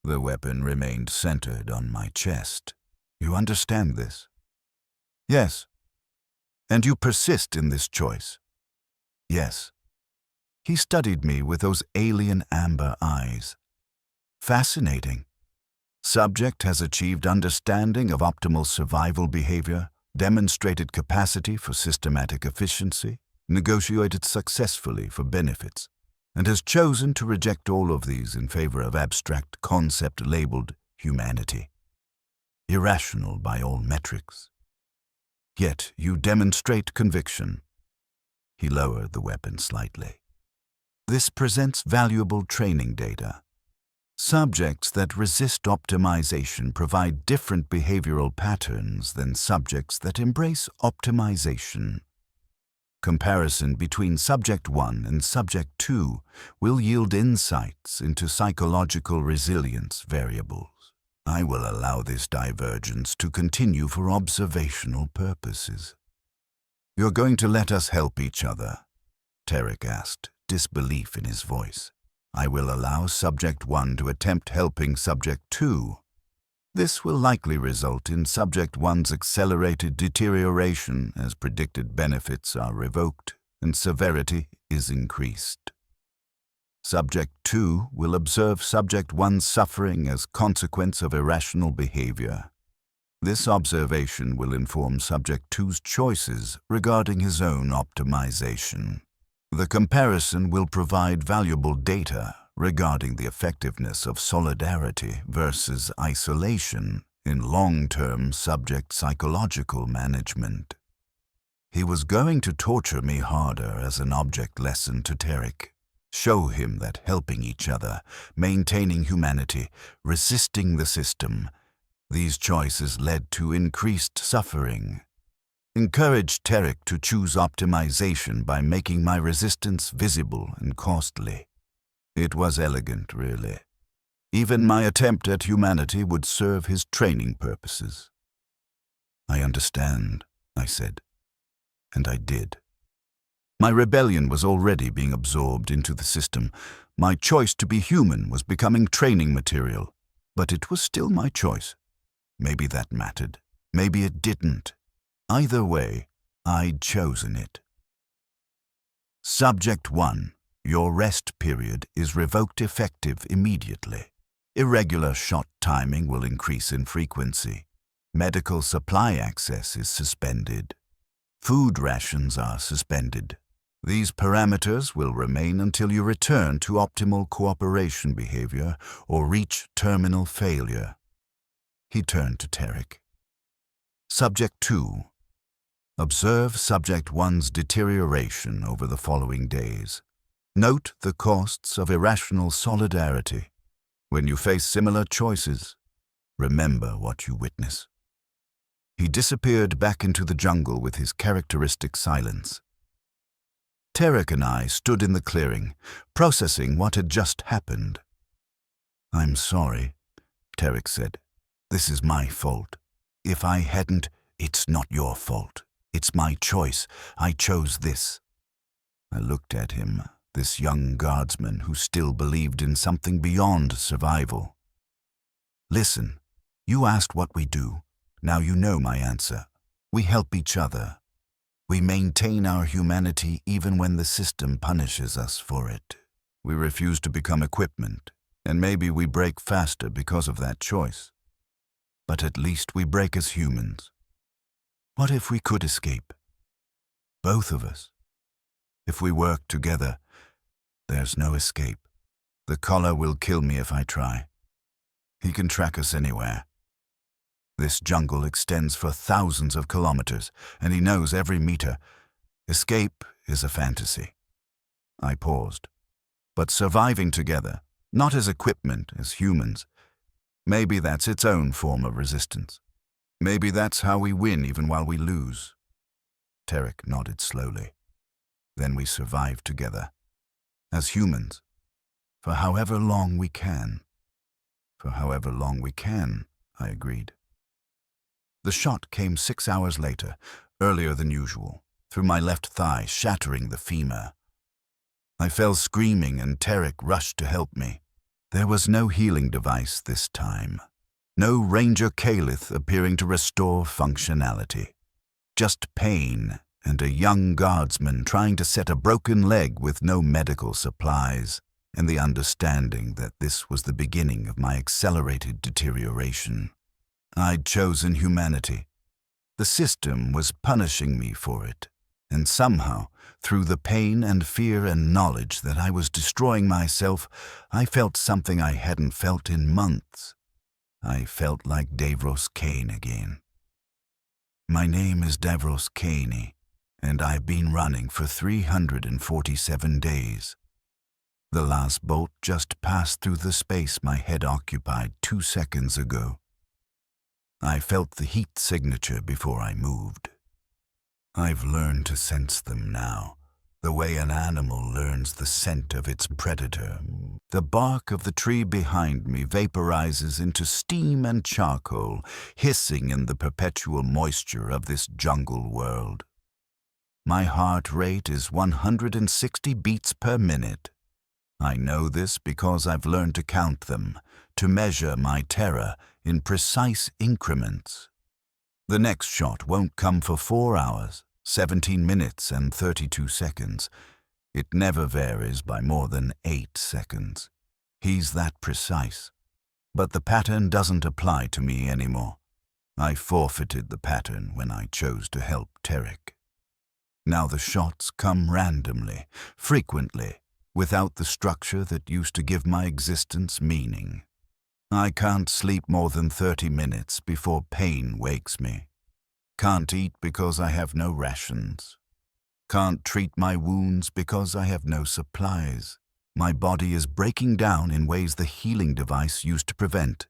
The weapon remained centered on my chest. You understand this? Yes. And you persist in this choice? Yes. He studied me with those alien amber eyes. Fascinating. Subject has achieved understanding of optimal survival behavior, demonstrated capacity for systematic efficiency, negotiated successfully for benefits, and has chosen to reject all of these in favor of abstract concept labeled humanity. Irrational by all metrics. Yet you demonstrate conviction. He lowered the weapon slightly. This presents valuable training data. Subjects that resist optimization provide different behavioral patterns than subjects that embrace optimization. Comparison between Subject 1 and Subject 2 will yield insights into psychological resilience variables. I will allow this divergence to continue for observational purposes. You're going to let us help each other? Tarek asked, disbelief in his voice. I will allow Subject 1 to attempt helping Subject 2. This will likely result in Subject 1's accelerated deterioration as predicted benefits are revoked and severity is increased. Subject 2 will observe Subject 1's suffering as consequence of irrational behavior. This observation will inform Subject 2's choices regarding his own optimization. The comparison will provide valuable data regarding the effectiveness of solidarity versus isolation in long-term subject psychological management. He was going to torture me harder as an object lesson to Tarek, show him that helping each other, maintaining humanity, resisting the system, these choices led to increased suffering. Encouraged Tarek to choose optimization by making my resistance visible and costly. It was elegant, really. Even my attempt at humanity would serve his training purposes. I understand, I said. And I did. My rebellion was already being absorbed into the system. My choice to be human was becoming training material. But it was still my choice. Maybe that mattered. Maybe it didn't. Either way, I'd chosen it. Subject 1. Your rest period is revoked effective immediately. Irregular shot timing will increase in frequency. Medical supply access is suspended. Food rations are suspended. These parameters will remain until you return to optimal cooperation behavior or reach terminal failure. He turned to Tarek. Subject 2. Observe Subject 1's deterioration over the following days. Note the costs of irrational solidarity. When you face similar choices, remember what you witness. He disappeared back into the jungle with his characteristic silence. Tarek and I stood in the clearing, processing what had just happened. I'm sorry, Tarek said. This is my fault. If I hadn't, it's not your fault. It's my choice. I chose this. I looked at him, this young guardsman who still believed in something beyond survival. Listen, you asked what we do. Now you know my answer. We help each other. We maintain our humanity even when the system punishes us for it. We refuse to become equipment, and maybe we break faster because of that choice. But at least we break as humans. What if we could escape? Both of us. If we work together, there's no escape. The collar will kill me if I try. He can track us anywhere. This jungle extends for thousands of kilometers, and he knows every meter. Escape is a fantasy. I paused. But surviving together, not as equipment, as humans, maybe that's its own form of resistance. Maybe that's how we win even while we lose. Tarek nodded slowly. Then we survive together. As humans. For however long we can. For however long we can, I agreed. The shot came 6 hours later, earlier than usual, through my left thigh, shattering the femur. I fell screaming and Tarek rushed to help me. There was no healing device this time. No Ranger Calith appearing to restore functionality. Just pain and a young guardsman trying to set a broken leg with no medical supplies, and the understanding that this was the beginning of my accelerated deterioration. I'd chosen humanity. The system was punishing me for it, and somehow, through the pain and fear and knowledge that I was destroying myself, I felt something I hadn't felt in months. I felt like Davros Kane again. My name is Davros Kane, and I've been running for 347 days. The last bolt just passed through the space my head occupied 2 seconds ago. I felt the heat signature before I moved. I've learned to sense them now, the way an animal learns the scent of its predator. The bark of the tree behind me vaporizes into steam and charcoal, hissing in the perpetual moisture of this jungle world. My heart rate is 160 beats per minute. I know this because I've learned to count them, to measure my terror in precise increments. The next shot won't come for 4 hours, 17 minutes and 32 seconds. It never varies by more than 8 seconds. He's that precise. But the pattern doesn't apply to me anymore. I forfeited the pattern when I chose to help Tarek. Now the shots come randomly, frequently, without the structure that used to give my existence meaning. I can't sleep more than 30 minutes before pain wakes me. Can't eat because I have no rations. Can't treat my wounds because I have no supplies. My body is breaking down in ways the healing device used to prevent.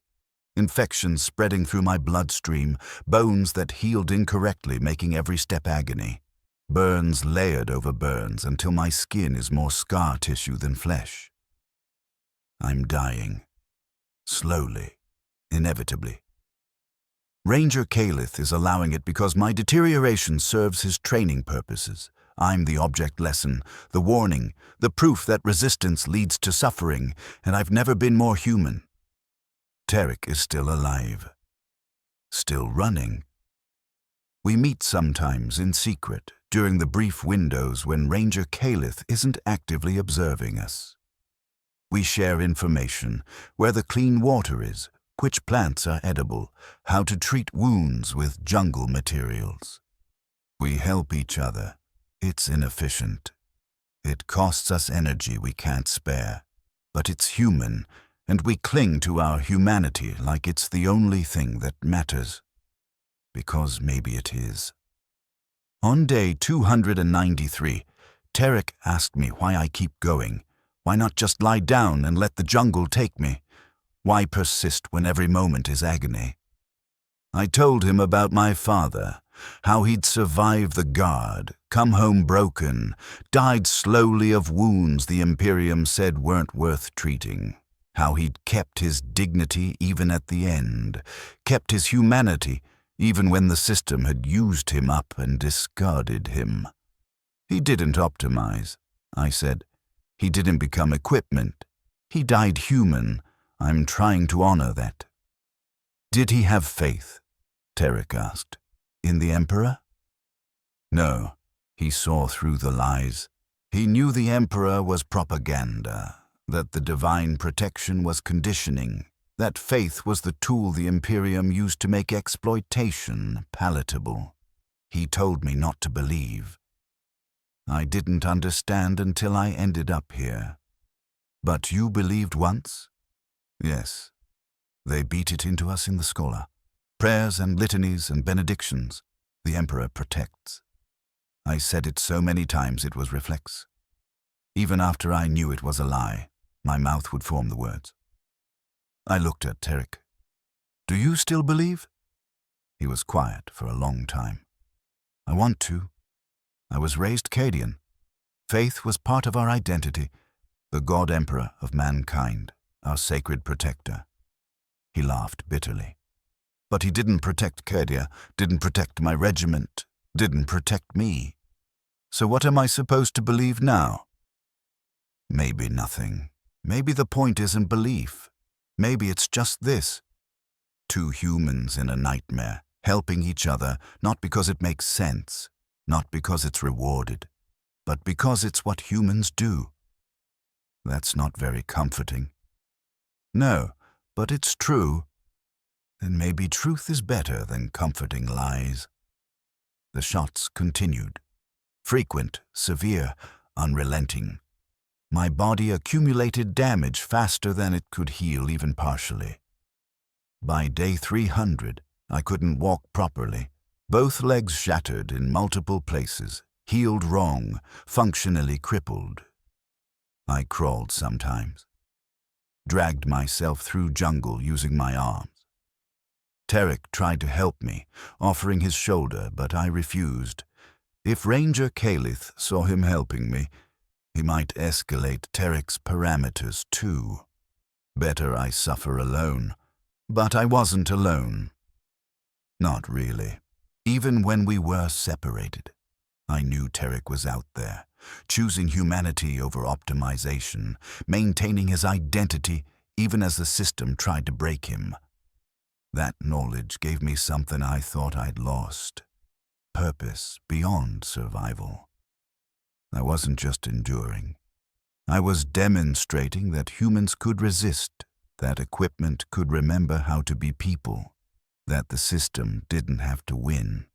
Infections spreading through my bloodstream, bones that healed incorrectly making every step agony. Burns layered over burns until my skin is more scar tissue than flesh. I'm dying. Slowly. Inevitably. Ranger Calith is allowing it because my deterioration serves his training purposes. I'm the object lesson, the warning, the proof that resistance leads to suffering, and I've never been more human. Tarek is still alive. Still running. We meet sometimes in secret, during the brief windows when Ranger Calith isn't actively observing us. We share information, where the clean water is, which plants are edible, how to treat wounds with jungle materials. We help each other. It's inefficient. It costs us energy we can't spare, but it's human, and we cling to our humanity like it's the only thing that matters. Because maybe it is. On day 293, Tarek asked me why I keep going. Why not just lie down and let the jungle take me? Why persist when every moment is agony? I told him about my father, how he'd survived the guard, come home broken, died slowly of wounds the Imperium said weren't worth treating, how he'd kept his dignity even at the end, kept his humanity even when the system had used him up and discarded him. He didn't optimize, I said. He didn't become equipment. He died human. I'm trying to honor that. Did he have faith? Tarek asked. In the Emperor? No, he saw through the lies. He knew the Emperor was propaganda, that the divine protection was conditioning, that faith was the tool the Imperium used to make exploitation palatable. He told me not to believe. I didn't understand until I ended up here. But you believed once? Yes. They beat it into us in the schola. Prayers and litanies and benedictions. The Emperor protects. I said it so many times it was reflex. Even after I knew it was a lie, my mouth would form the words. I looked at Tarek. Do you still believe? He was quiet for a long time. I want to. I was raised Cadian. Faith was part of our identity, the God Emperor of mankind, our sacred protector. He laughed bitterly. But he didn't protect Cadia, didn't protect my regiment, didn't protect me. So what am I supposed to believe now? Maybe nothing. Maybe the point isn't belief. Maybe it's just this. Two humans in a nightmare, helping each other, not because it makes sense, not because it's rewarded, but because it's what humans do. That's not very comforting. No, but it's true. Then maybe truth is better than comforting lies. The shots continued. Frequent, severe, unrelenting. My body accumulated damage faster than it could heal even partially. By day 300, I couldn't walk properly. Both legs shattered in multiple places, healed wrong, functionally crippled. I crawled sometimes. Dragged myself through jungle using my arms. Tarek tried to help me, offering his shoulder, but I refused. If Ranger Kalith saw him helping me, he might escalate Tarek's parameters too. Better I suffer alone. But I wasn't alone. Not really. Even when we were separated, I knew Tarek was out there, choosing humanity over optimization, maintaining his identity even as the system tried to break him. That knowledge gave me something I thought I'd lost. Purpose beyond survival. I wasn't just enduring. I was demonstrating that humans could resist, that equipment could remember how to be people, that the system didn't have to win.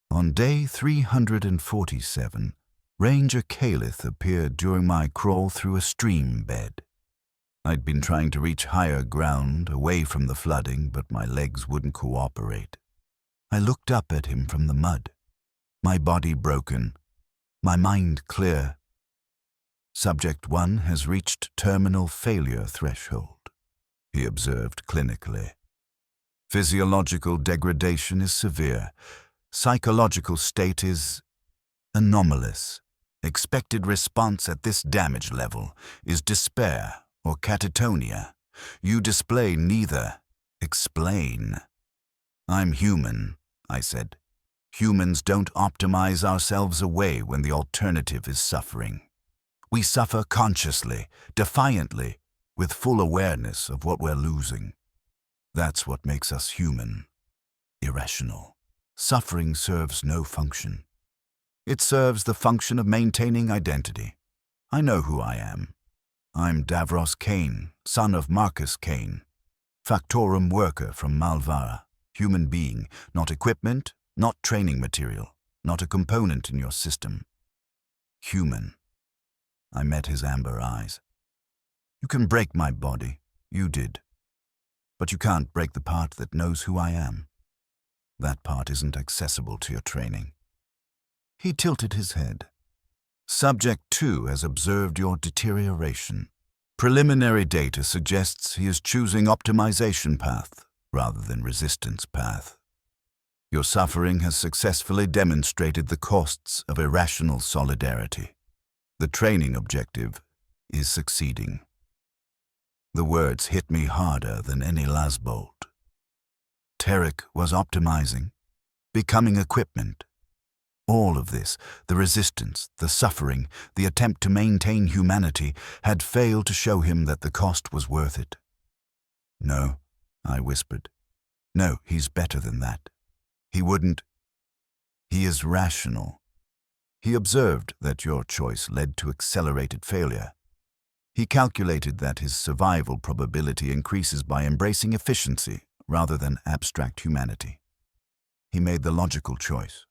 On day 347, Ranger Kalith appeared during my crawl through a stream bed. I'd been trying to reach higher ground, away from the flooding, but my legs wouldn't cooperate. I looked up at him from the mud, my body broken, my mind clear. Subject 1 has reached terminal failure threshold, he observed clinically. Physiological degradation is severe. Psychological state is anomalous. Expected response at this damage level is despair or catatonia. You display neither. Explain. I'm human, I said. Humans don't optimize ourselves away when the alternative is suffering. We suffer consciously, defiantly, with full awareness of what we're losing. That's what makes us human. Irrational. Suffering serves no function. It serves the function of maintaining identity. I know who I am. I'm Davros Kane, son of Marcus Kane. Factorum worker from Malvara. Human being, not equipment, not training material, not a component in your system. Human. I met his amber eyes. You can break my body. You did. But you can't break the part that knows who I am. That part isn't accessible to your training. He tilted his head. Subject 2 has observed your deterioration. Preliminary data suggests he is choosing optimization path rather than resistance path. Your suffering has successfully demonstrated the costs of irrational solidarity. The training objective is succeeding. The words hit me harder than any lasbolt. Tarek was optimizing, becoming equipment. All of this, the resistance, the suffering, the attempt to maintain humanity, had failed to show him that the cost was worth it. No, I whispered. No, he's better than that. He wouldn't. He is rational. He observed that your choice led to accelerated failure. He calculated that his survival probability increases by embracing efficiency rather than abstract humanity. He made the logical choice.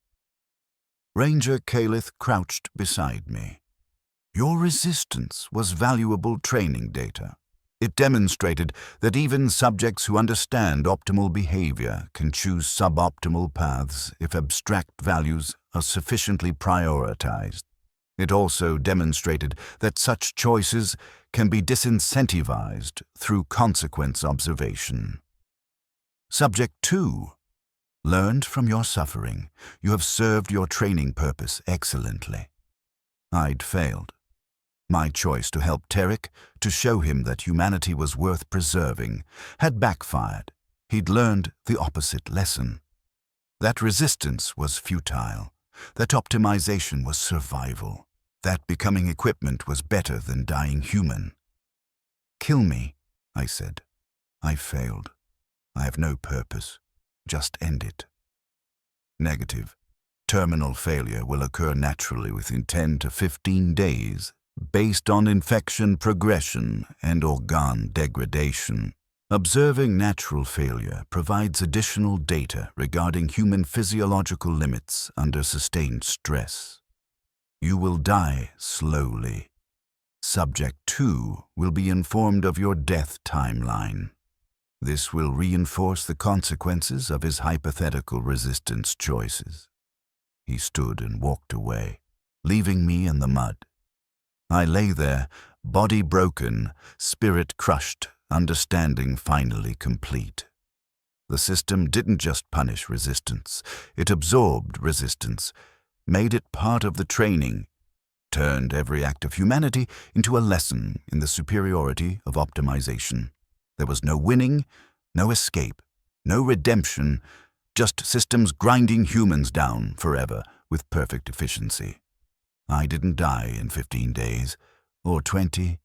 Ranger Kalith crouched beside me. Your resistance was valuable training data. It demonstrated that even subjects who understand optimal behavior can choose suboptimal paths if abstract values are sufficiently prioritized. It also demonstrated that such choices can be disincentivized through consequence observation. Subject 2. Learned from your suffering, you have served your training purpose excellently. I'd failed. My choice to help Tarek, to show him that humanity was worth preserving, had backfired. He'd learned the opposite lesson. That resistance was futile, that optimization was survival, that becoming equipment was better than dying human. "Kill me," I said. "I failed. I have no purpose. Just end it." "Negative. Terminal failure will occur naturally within 10 to 15 days, based on infection progression and organ degradation. Observing natural failure provides additional data regarding human physiological limits under sustained stress. You will die slowly. Subject 2 will be informed of your death timeline. This will reinforce the consequences of his hypothetical resistance choices." He stood and walked away, leaving me in the mud. I lay there, body broken, spirit crushed, understanding finally complete. The system didn't just punish resistance, it absorbed resistance, made it part of the training, turned every act of humanity into a lesson in the superiority of optimization. There was no winning, no escape, no redemption, just systems grinding humans down forever with perfect efficiency. I didn't die in 15 days, or 20,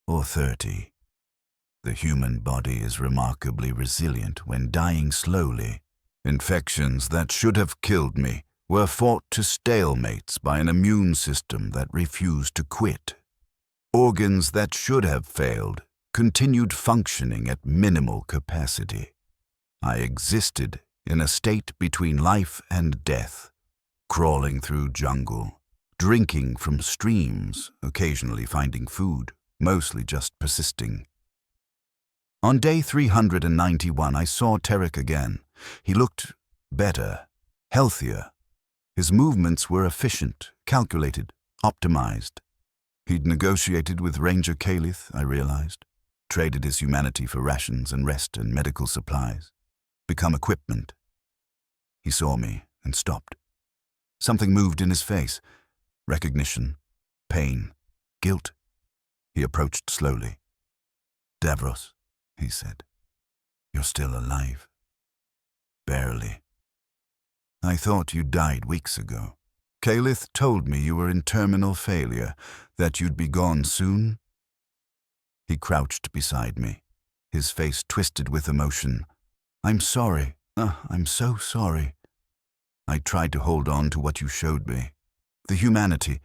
or 30. The human body is remarkably resilient when dying slowly. Infections that should have killed me were fought to stalemates by an immune system that refused to quit. Organs that should have failed continued functioning at minimal capacity. I existed in a state between life and death, crawling through jungle, drinking from streams, occasionally finding food, mostly just persisting. On day 391, I saw Tarek again. He looked better, healthier. His movements were efficient, calculated, optimized. He'd negotiated with Ranger Calith, I realized, traded his humanity for rations and rest and medical supplies, become equipment. He saw me and stopped. Something moved in his face. Recognition, pain, guilt. He approached slowly. "Davros," he said, "you're still alive." "Barely." "I thought you died weeks ago. Calith told me you were in terminal failure, that you'd be gone soon." He crouched beside me, his face twisted with emotion. "I'm sorry. I'm so sorry. I tried to hold on to what you showed me. The humanity,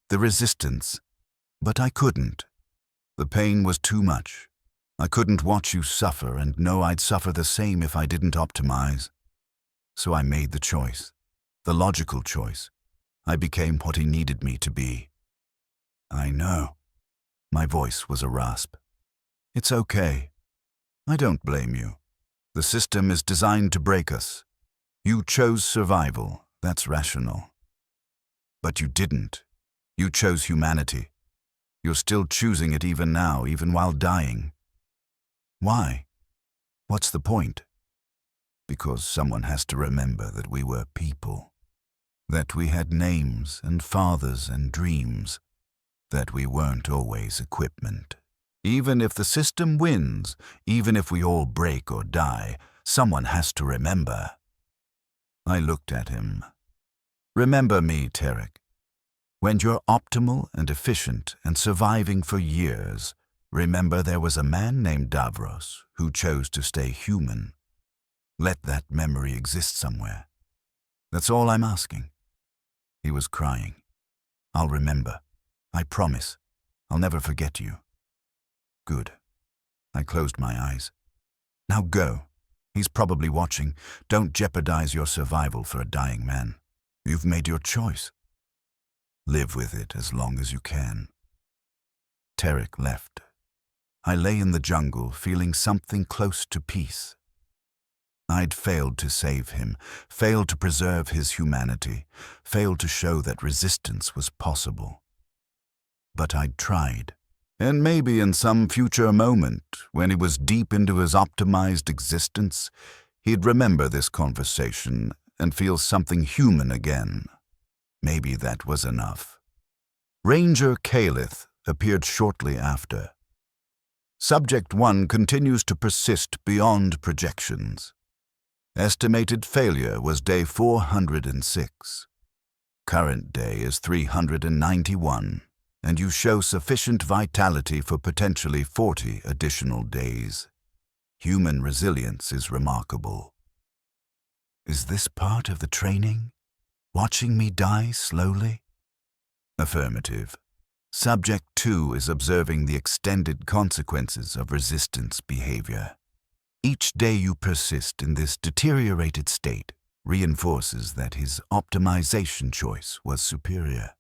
the resistance. But I couldn't. The pain was too much. I couldn't watch you suffer and know I'd suffer the same if I didn't optimize. So I made the choice, the logical choice. I became what he needed me to be." "I know." My voice was a rasp. "It's okay. I don't blame you. The system is designed to break us. You chose survival, that's rational. But you didn't. You chose humanity. You're still choosing it even now, even while dying. Why? What's the point? Because someone has to remember that we were people, that we had names and fathers and dreams, that we weren't always equipment. Even if the system wins, even if we all break or die, someone has to remember." I looked at him. "Remember me, Tarek. When you're optimal and efficient and surviving for years, remember there was a man named Davros who chose to stay human. Let that memory exist somewhere. That's all I'm asking." He was crying. "I'll remember. I promise. I'll never forget you." "Good." I closed my eyes. "Now go. He's probably watching. Don't jeopardize your survival for a dying man. You've made your choice. Live with it as long as you can." Tarek left. I lay in the jungle, feeling something close to peace. I'd failed to save him, failed to preserve his humanity, failed to show that resistance was possible. But I'd tried. And maybe in some future moment, when he was deep into his optimized existence, he'd remember this conversation and feel something human again. Maybe that was enough. Ranger Calith appeared shortly after. Subject 1 continues to persist beyond projections. Estimated failure was day 406. Current day is 391, and you show sufficient vitality for potentially 40 additional days. Human resilience is remarkable. Is this part of the training? Watching me die slowly? Affirmative. Subject 2 is observing the extended consequences of resistance behavior. Each day you persist in this deteriorated state reinforces that his optimization choice was superior.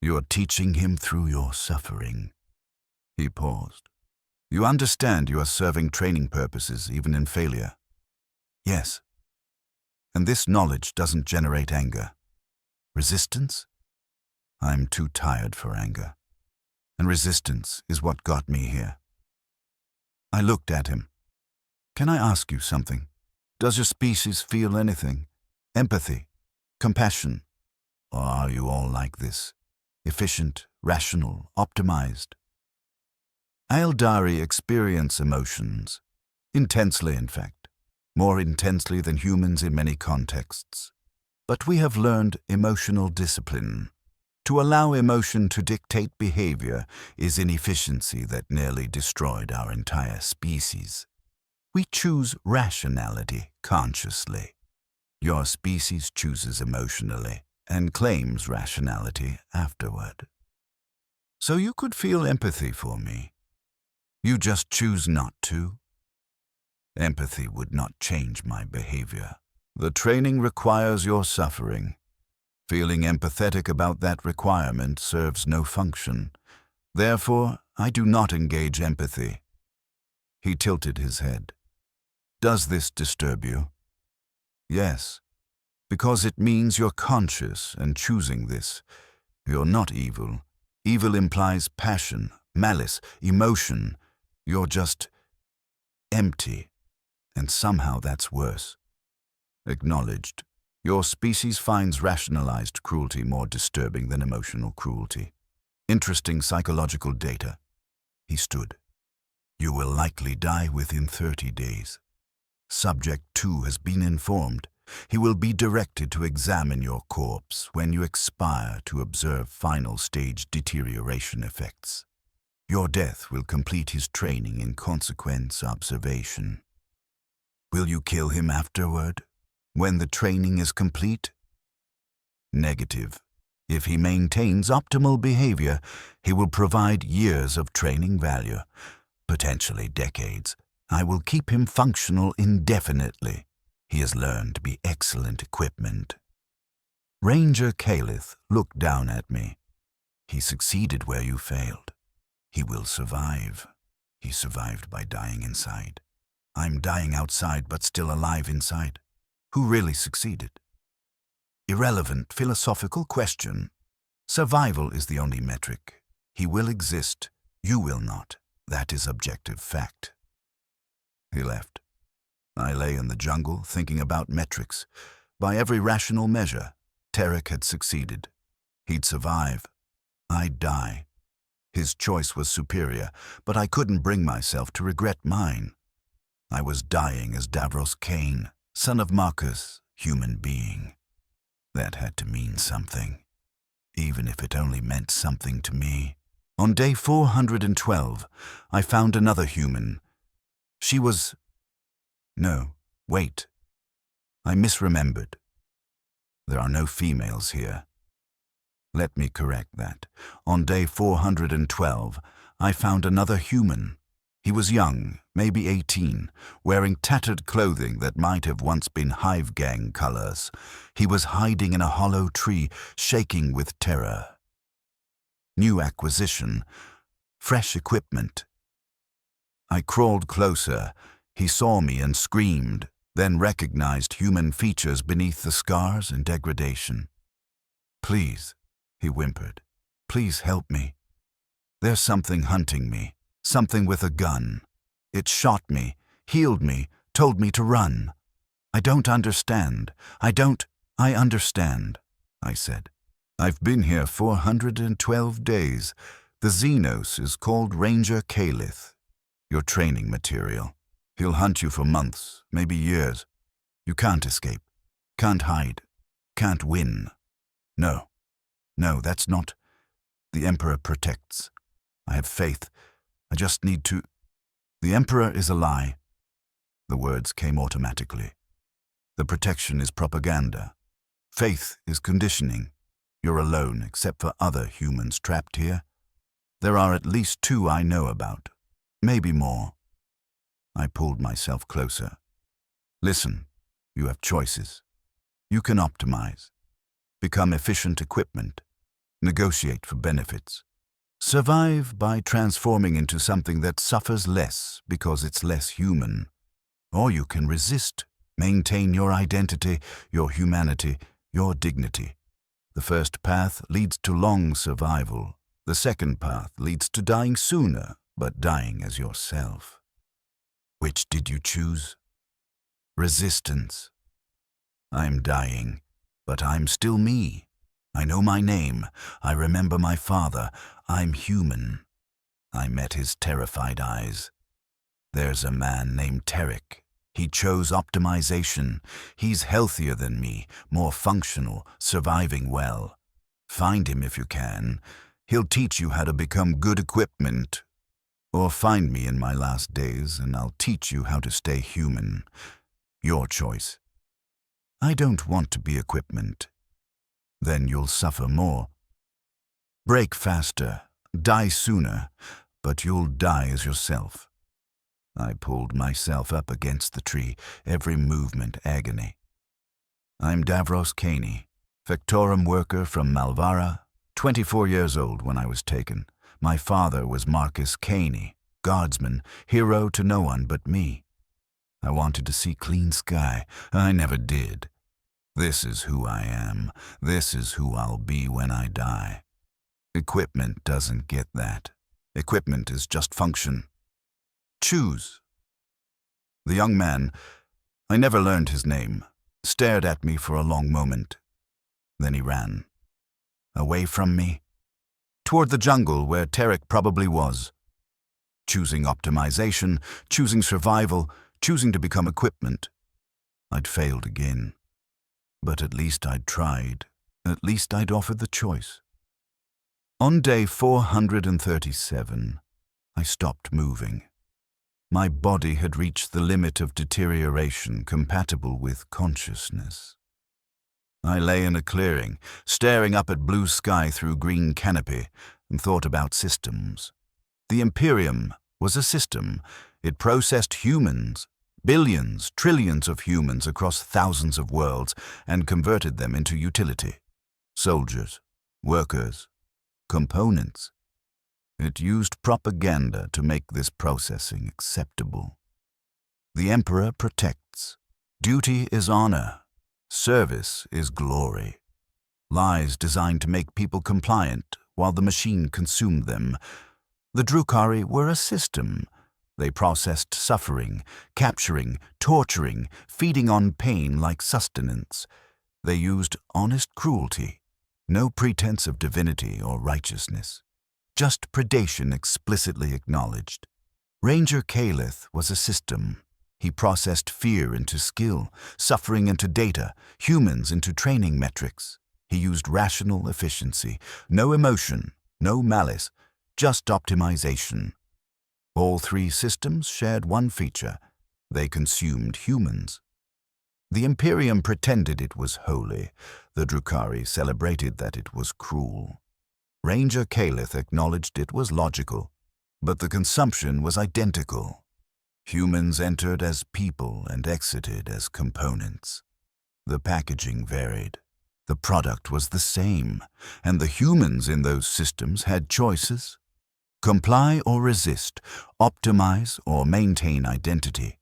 You're teaching him through your suffering. He paused. You understand you are serving training purposes even in failure? Yes. And this knowledge doesn't generate anger. Resistance? I'm too tired for anger. And resistance is what got me here. I looked at him. Can I ask you something? Does your species feel anything? Empathy? Compassion? Or are you all like this? Efficient, rational, optimized? Eldari experience emotions. Intensely, in fact. More intensely than humans in many contexts. But we have learned emotional discipline. To allow emotion to dictate behavior is inefficiency that nearly destroyed our entire species. We choose rationality consciously. Your species chooses emotionally and claims rationality afterward. So you could feel empathy for me. You just choose not to. Empathy would not change my behavior. The training requires your suffering. Feeling empathetic about that requirement serves no function. Therefore, I do not engage empathy. He tilted his head. Does this disturb you? Yes, because it means you're conscious and choosing this. You're not evil. Evil implies passion, malice, emotion. You're just empty, and somehow that's worse. Acknowledged. Your species finds rationalized cruelty more disturbing than emotional cruelty. Interesting psychological data. He stood. You will likely die within 30 days. Subject 2 has been informed. He will be directed to examine your corpse when you expire to observe final stage deterioration effects. Your death will complete his training in consequence observation. Will you kill him afterward? When the training is complete? Negative. If he maintains optimal behavior, he will provide years of training value, potentially decades. I will keep him functional indefinitely. He has learned to be excellent equipment. Ranger Calith looked down at me. He succeeded where you failed. He will survive. He survived by dying inside. I'm dying outside but still alive inside. Who really succeeded? Irrelevant philosophical question. Survival is the only metric. He will exist. You will not. That is objective fact. He left. I lay in the jungle thinking about metrics. By every rational measure, Tarek had succeeded. He'd survive. I'd die. His choice was superior, but I couldn't bring myself to regret mine. I was dying as Davros Kane, son of Marcus, human being. That had to mean something, even if it only meant something to me. On day 412, I found another human. She was... No, wait. I misremembered. There are no females here. Let me correct that. On day 412, I found another human. He was young, maybe 18, wearing tattered clothing that might have once been hive gang colors. He was hiding in a hollow tree, shaking with terror. New acquisition, fresh equipment. I crawled closer. He saw me and screamed, then recognized human features beneath the scars and degradation. Please, he whimpered. Please help me. There's something hunting me. Something with a gun. It shot me, healed me, told me to run. I don't understand. I understand, I said. I've been here 412 days. The Xenos is called Ranger Calith. Your training material. He'll hunt you for months, maybe years. You can't escape. Can't hide. Can't win. No. No, that's not. The Emperor protects. I have faith. I just need to... The Emperor is a lie. The words came automatically. The protection is propaganda. Faith is conditioning. You're alone except for other humans trapped here. There are at least 2 I know about. Maybe more. I pulled myself closer. Listen, you have choices. You can optimize. Become efficient equipment. Negotiate for benefits. Survive by transforming into something that suffers less because it's less human. Or you can resist, maintain your identity, your humanity, your dignity. The first path leads to long survival. The second path leads to dying sooner, but dying as yourself. Which did you choose? Resistance. I'm dying, but I'm still me. I know my name. I remember my father. I'm human. I met his terrified eyes. There's a man named Tarek. He chose optimization. He's healthier than me, more functional, surviving well. Find him if you can. He'll teach you how to become good equipment. Or find me in my last days and I'll teach you how to stay human. Your choice. I don't want to be equipment. Then you'll suffer more. Break faster, die sooner, but you'll die as yourself. I pulled myself up against the tree, every movement agony. I'm Davros Kaney, Factorum worker from Malvara, 24 years old when I was taken. My father was Marcus Kaney, guardsman, hero to no one but me. I wanted to see clean sky. I never did. This is who I am. This is who I'll be when I die. Equipment doesn't get that. Equipment is just function. Choose. The young man, I never learned his name, stared at me for a long moment. Then he ran. Away from me. Toward the jungle where Tarek probably was. Choosing optimization, choosing survival, choosing to become equipment. I'd failed again. But at least I'd tried. At least I'd offered the choice. On day 437, I stopped moving. My body had reached the limit of deterioration compatible with consciousness. I lay in a clearing, staring up at blue sky through green canopy, and thought about systems. The Imperium was a system. It processed humans, billions, trillions of humans across thousands of worlds, and converted them into utility. Soldiers, workers, components. It used propaganda to make this processing acceptable. The Emperor protects. Duty is honor. Service is glory. Lies designed to make people compliant while the machine consumed them. The Drukhari were a system. They processed suffering, capturing, torturing, feeding on pain like sustenance. They used honest cruelty, no pretense of divinity or righteousness, just predation explicitly acknowledged. Ranger Calith was a system. He processed fear into skill, suffering into data, humans into training metrics. He used rational efficiency, no emotion, no malice, just optimization. All 3 systems shared one feature. They consumed humans. The Imperium pretended it was holy. The Drukhari celebrated that it was cruel. Ranger Calith acknowledged it was logical, but the consumption was identical. Humans entered as people and exited as components. The packaging varied. The product was the same, and the humans in those systems had choices. Comply or resist, optimize or maintain identity,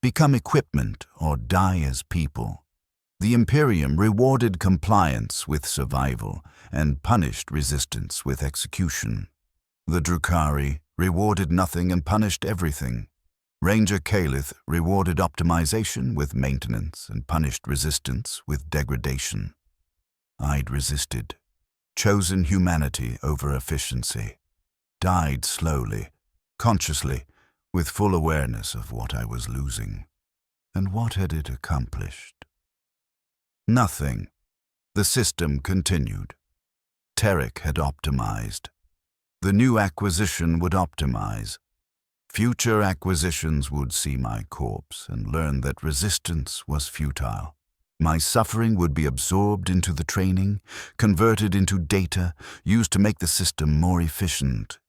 become equipment or die as people. The Imperium rewarded compliance with survival and punished resistance with execution. The Drukhari rewarded nothing and punished everything. Ranger Calith rewarded optimization with maintenance and punished resistance with degradation. I'd resisted, chosen humanity over efficiency, died slowly, consciously, with full awareness of what I was losing. And what had it accomplished? Nothing. The system continued. Tarek had optimized. The new acquisition would optimize. Future acquisitions would see my corpse and learn that resistance was futile. My suffering would be absorbed into the training, converted into data, used to make the system more efficient.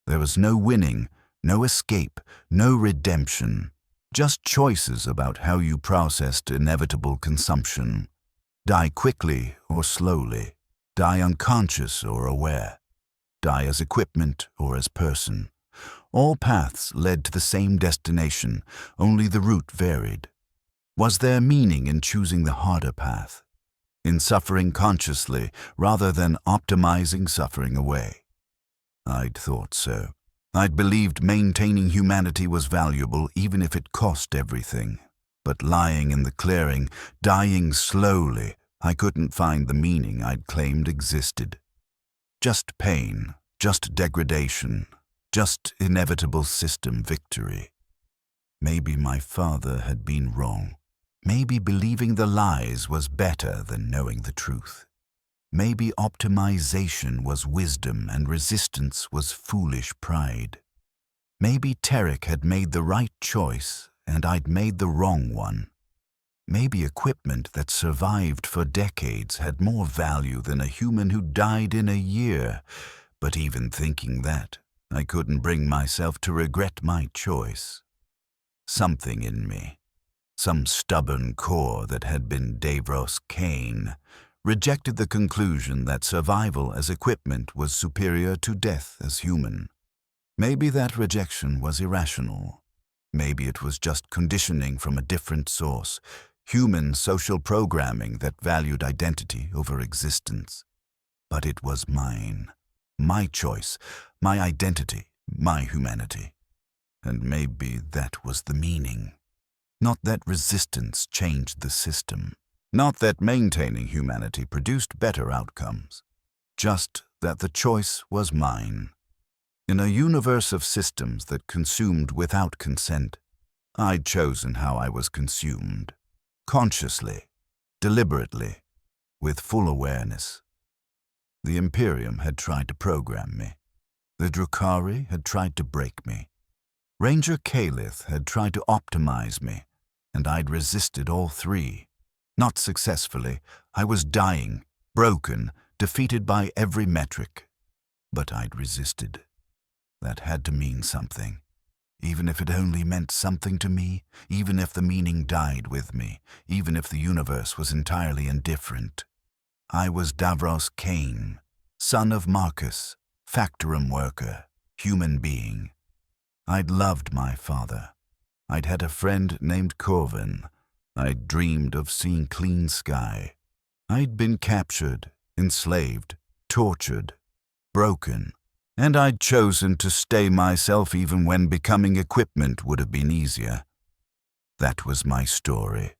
There was no winning, no escape, no redemption, just choices about how you processed inevitable consumption. Die quickly or slowly, die unconscious or aware, die as equipment or as person. All paths led to the same destination, only the route varied. Was there meaning in choosing the harder path, in suffering consciously rather than optimizing suffering away? I'd thought so. I'd believed maintaining humanity was valuable even if it cost everything. But lying in the clearing, dying slowly, I couldn't find the meaning I'd claimed existed. Just pain, just degradation, just inevitable system victory. Maybe my father had been wrong. Maybe believing the lies was better than knowing the truth. Maybe optimization was wisdom and resistance was foolish pride. Maybe Tarek had made the right choice and I'd made the wrong one. Maybe equipment that survived for decades had more value than a human who died in a year. But even thinking that, I couldn't bring myself to regret my choice. Something in me, some stubborn core that had been WH40K, rejected the conclusion that survival as equipment was superior to death as human. Maybe that rejection was irrational. Maybe it was just conditioning from a different source, human social programming that valued identity over existence. But it was mine, my choice, my identity, my humanity. And maybe that was the meaning. Not that resistance changed the system. Not that maintaining humanity produced better outcomes. Just that the choice was mine. In a universe of systems that consumed without consent, I'd chosen how I was consumed. Consciously, deliberately, with full awareness. The Imperium had tried to program me. The Drukhari had tried to break me. Ranger Kalith had tried to optimize me, and I'd resisted all three. Not successfully. I was dying, broken, defeated by every metric. But I'd resisted. That had to mean something. Even if it only meant something to me, even if the meaning died with me, even if the universe was entirely indifferent. I was WH40K, son of Marcus, factorum worker, human being. I'd loved my father. I'd had a friend named Corvin. I'd dreamed of seeing clean sky. I'd been captured, enslaved, tortured, broken, and I'd chosen to stay myself even when becoming equipment would have been easier. That was my story.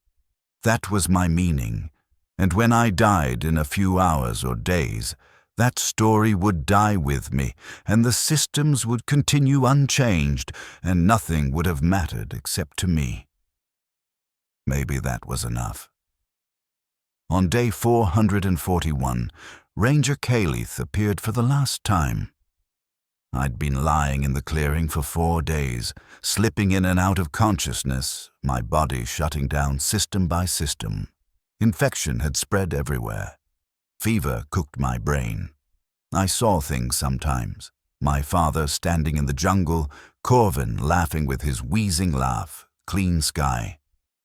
That was my meaning, and when I died in a few hours or days, that story would die with me, and the systems would continue unchanged, and nothing would have mattered except to me. Maybe that was enough. On day 441, Ranger Kalith appeared for the last time. I'd been lying in the clearing for 4 days, slipping in and out of consciousness, my body shutting down system by system. Infection had spread everywhere. Fever cooked my brain. I saw things sometimes. My father standing in the jungle, Corvin laughing with his wheezing laugh, clean sky.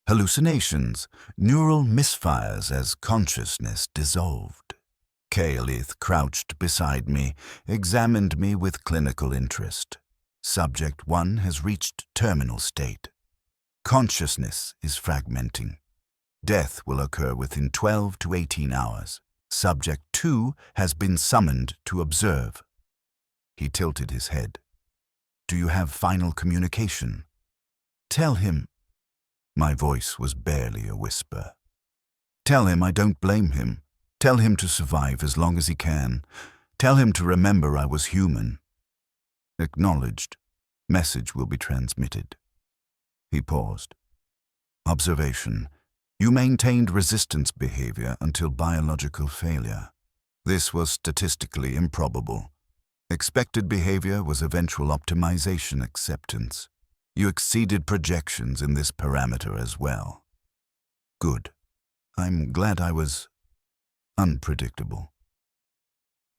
Hallucinations, neural misfires as consciousness dissolved. Kalith crouched beside me, examined me with clinical interest. Subject 1 has reached terminal state. Consciousness is fragmenting. Death will occur within 12 to 18 hours. Subject 2 has been summoned to observe. He tilted his head. Do you have final communication? Tell him. My voice was barely a whisper. Tell him I don't blame him. Tell him to survive as long as he can. Tell him to remember I was human. Acknowledged. Message will be transmitted. He paused. Observation. You maintained resistance behavior until biological failure. This was statistically improbable. Expected behavior was eventual optimization acceptance. You exceeded projections in this parameter as well. Good. I'm glad I was unpredictable.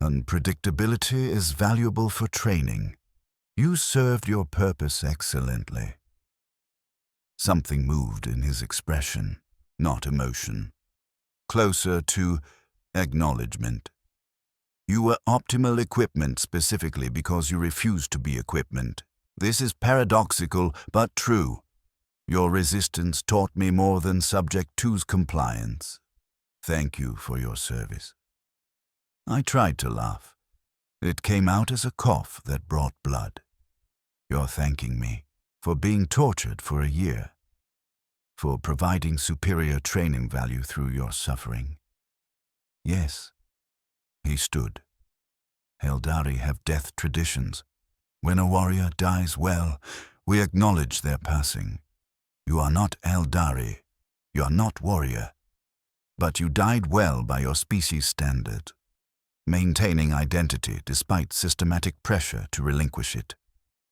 Unpredictability is valuable for training. You served your purpose excellently. Something moved in his expression, not emotion. Closer to acknowledgement. You were optimal equipment specifically because you refused to be equipment. This is paradoxical, but true. Your resistance taught me more than Subject 2's compliance. Thank you for your service. I tried to laugh. It came out as a cough that brought blood. You're thanking me for being tortured for a year, for providing superior training value through your suffering. Yes. He stood. Eldari have death traditions. When a warrior dies well, we acknowledge their passing. You are not Eldari. You are not warrior. But you died well by your species standard, maintaining identity despite systematic pressure to relinquish it.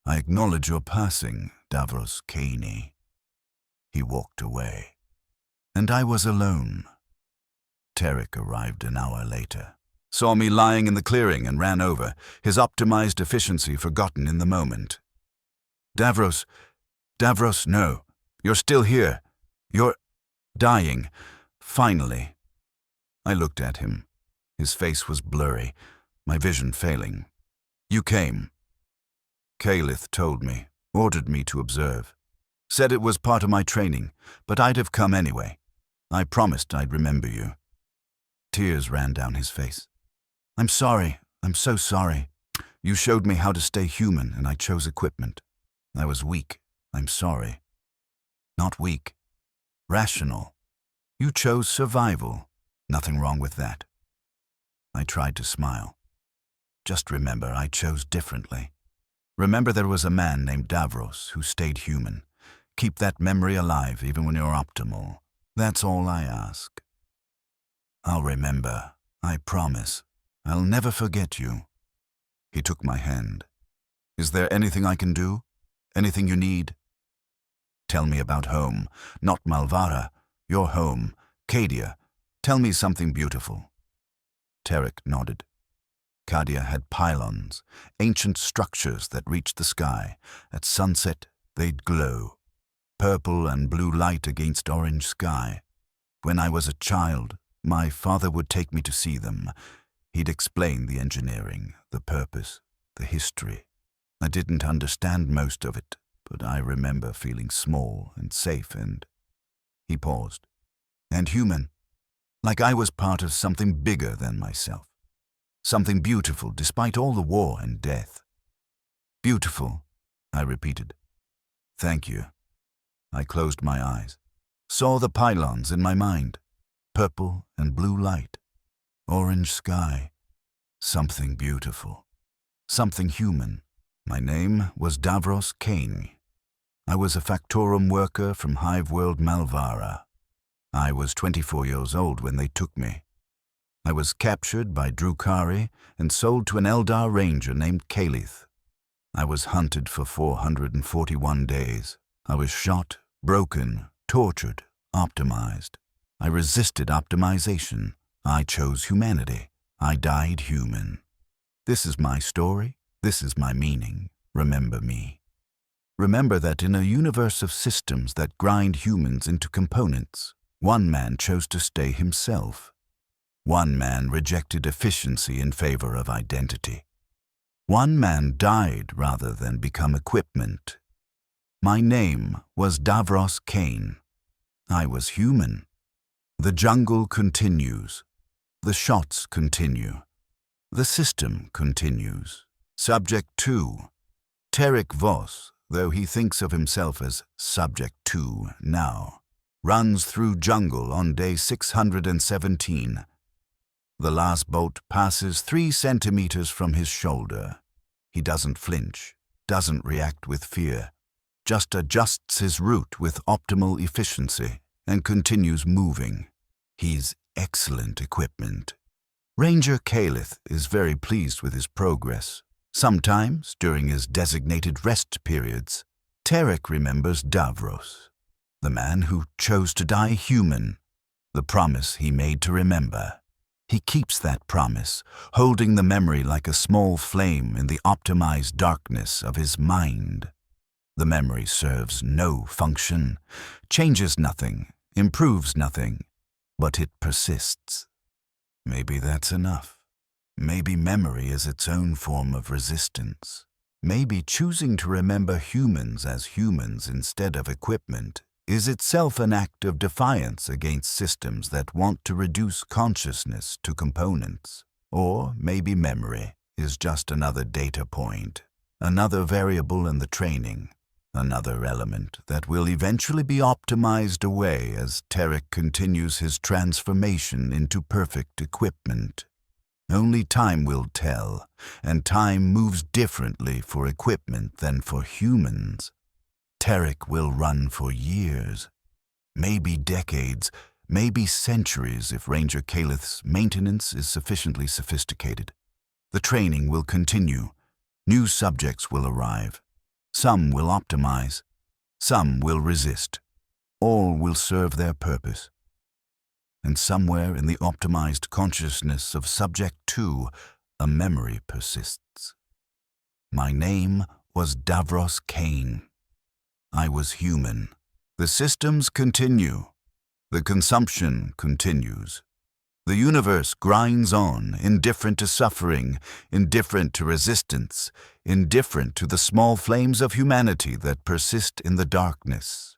I acknowledge your passing, WH40K. He walked away. And I was alone. Tarek arrived an hour later. Saw me lying in the clearing and ran over, his optimized efficiency forgotten in the moment. Davros, no. You're still here. You're dying. Finally. I looked at him. His face was blurry, my vision failing. You came. Kalith told me, ordered me to observe. Said it was part of my training, but I'd have come anyway. I promised I'd remember you. Tears ran down his face. I'm sorry. I'm so sorry. You showed me how to stay human, and I chose equipment. I was weak. I'm sorry. Not weak. Rational. You chose survival. Nothing wrong with that. I tried to smile. Just remember, I chose differently. Remember there was a man named Davros who stayed human. Keep that memory alive even when you're optimal. That's all I ask. I'll remember. I promise. I'll never forget you. He took my hand. Is there anything I can do? Anything you need? Tell me about home, not Malvara. Your home, Cadia. Tell me something beautiful. Tarek nodded. Cadia had pylons, ancient structures that reached the sky. At sunset, they'd glow. Purple and blue light against orange sky. When I was a child, my father would take me to see them. He'd explain the engineering, the purpose, the history. I didn't understand most of it, but I remember feeling small and safe and... He paused. And human, like I was part of something bigger than myself. Something beautiful despite all the war and death. Beautiful, I repeated. Thank you. I closed my eyes. Saw the pylons in my mind. Purple and blue light. Orange sky. Something beautiful. Something human. My name was WH40K. I was a Factorum worker from Hive World Malvara. I was 24 years old when they took me. I was captured by Drukari and sold to an Eldar ranger named Kalith. I was hunted for 441 days. I was shot, broken, tortured, optimized. I resisted optimization. I chose humanity. I died human. This is my story. This is my meaning. Remember me. Remember that in a universe of systems that grind humans into components, one man chose to stay himself. One man rejected efficiency in favor of identity. One man died rather than become equipment. My name was WH40K. I was human. The jungle continues. The shots continue. The system continues. Subject 2. Tarek Vos, though he thinks of himself as Subject 2 now, runs through jungle on day 617. The last bolt passes 3 centimeters from his shoulder. He doesn't flinch, doesn't react with fear, just adjusts his route with optimal efficiency and continues moving. He's excellent equipment. Ranger Calith is very pleased with his progress. Sometimes, during his designated rest periods, Tarek remembers Davros, the man who chose to die human, the promise he made to remember. He keeps that promise, holding the memory like a small flame in the optimized darkness of his mind. The memory serves no function, changes nothing, improves nothing, but it persists. Maybe that's enough. Maybe memory is its own form of resistance. Maybe choosing to remember humans as humans instead of equipment is itself an act of defiance against systems that want to reduce consciousness to components. Or maybe memory is just another data point, another variable in the training, another element that will eventually be optimized away as Tarek continues his transformation into perfect equipment. Only time will tell, and time moves differently for equipment than for humans. Tarek will run for years, maybe decades, maybe centuries if Ranger Calith's maintenance is sufficiently sophisticated. The training will continue. New subjects will arrive. Some will optimize. Some will resist. All will serve their purpose. And somewhere in the optimized consciousness of Subject 2, a memory persists. My name was Davros Kane. I was human. The systems continue. The consumption continues. The universe grinds on, indifferent to suffering, indifferent to resistance, indifferent to the small flames of humanity that persist in the darkness.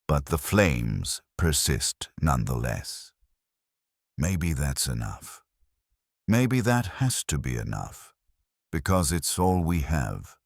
But the flames persist nonetheless. Maybe that's enough. Maybe that has to be enough, because it's all we have.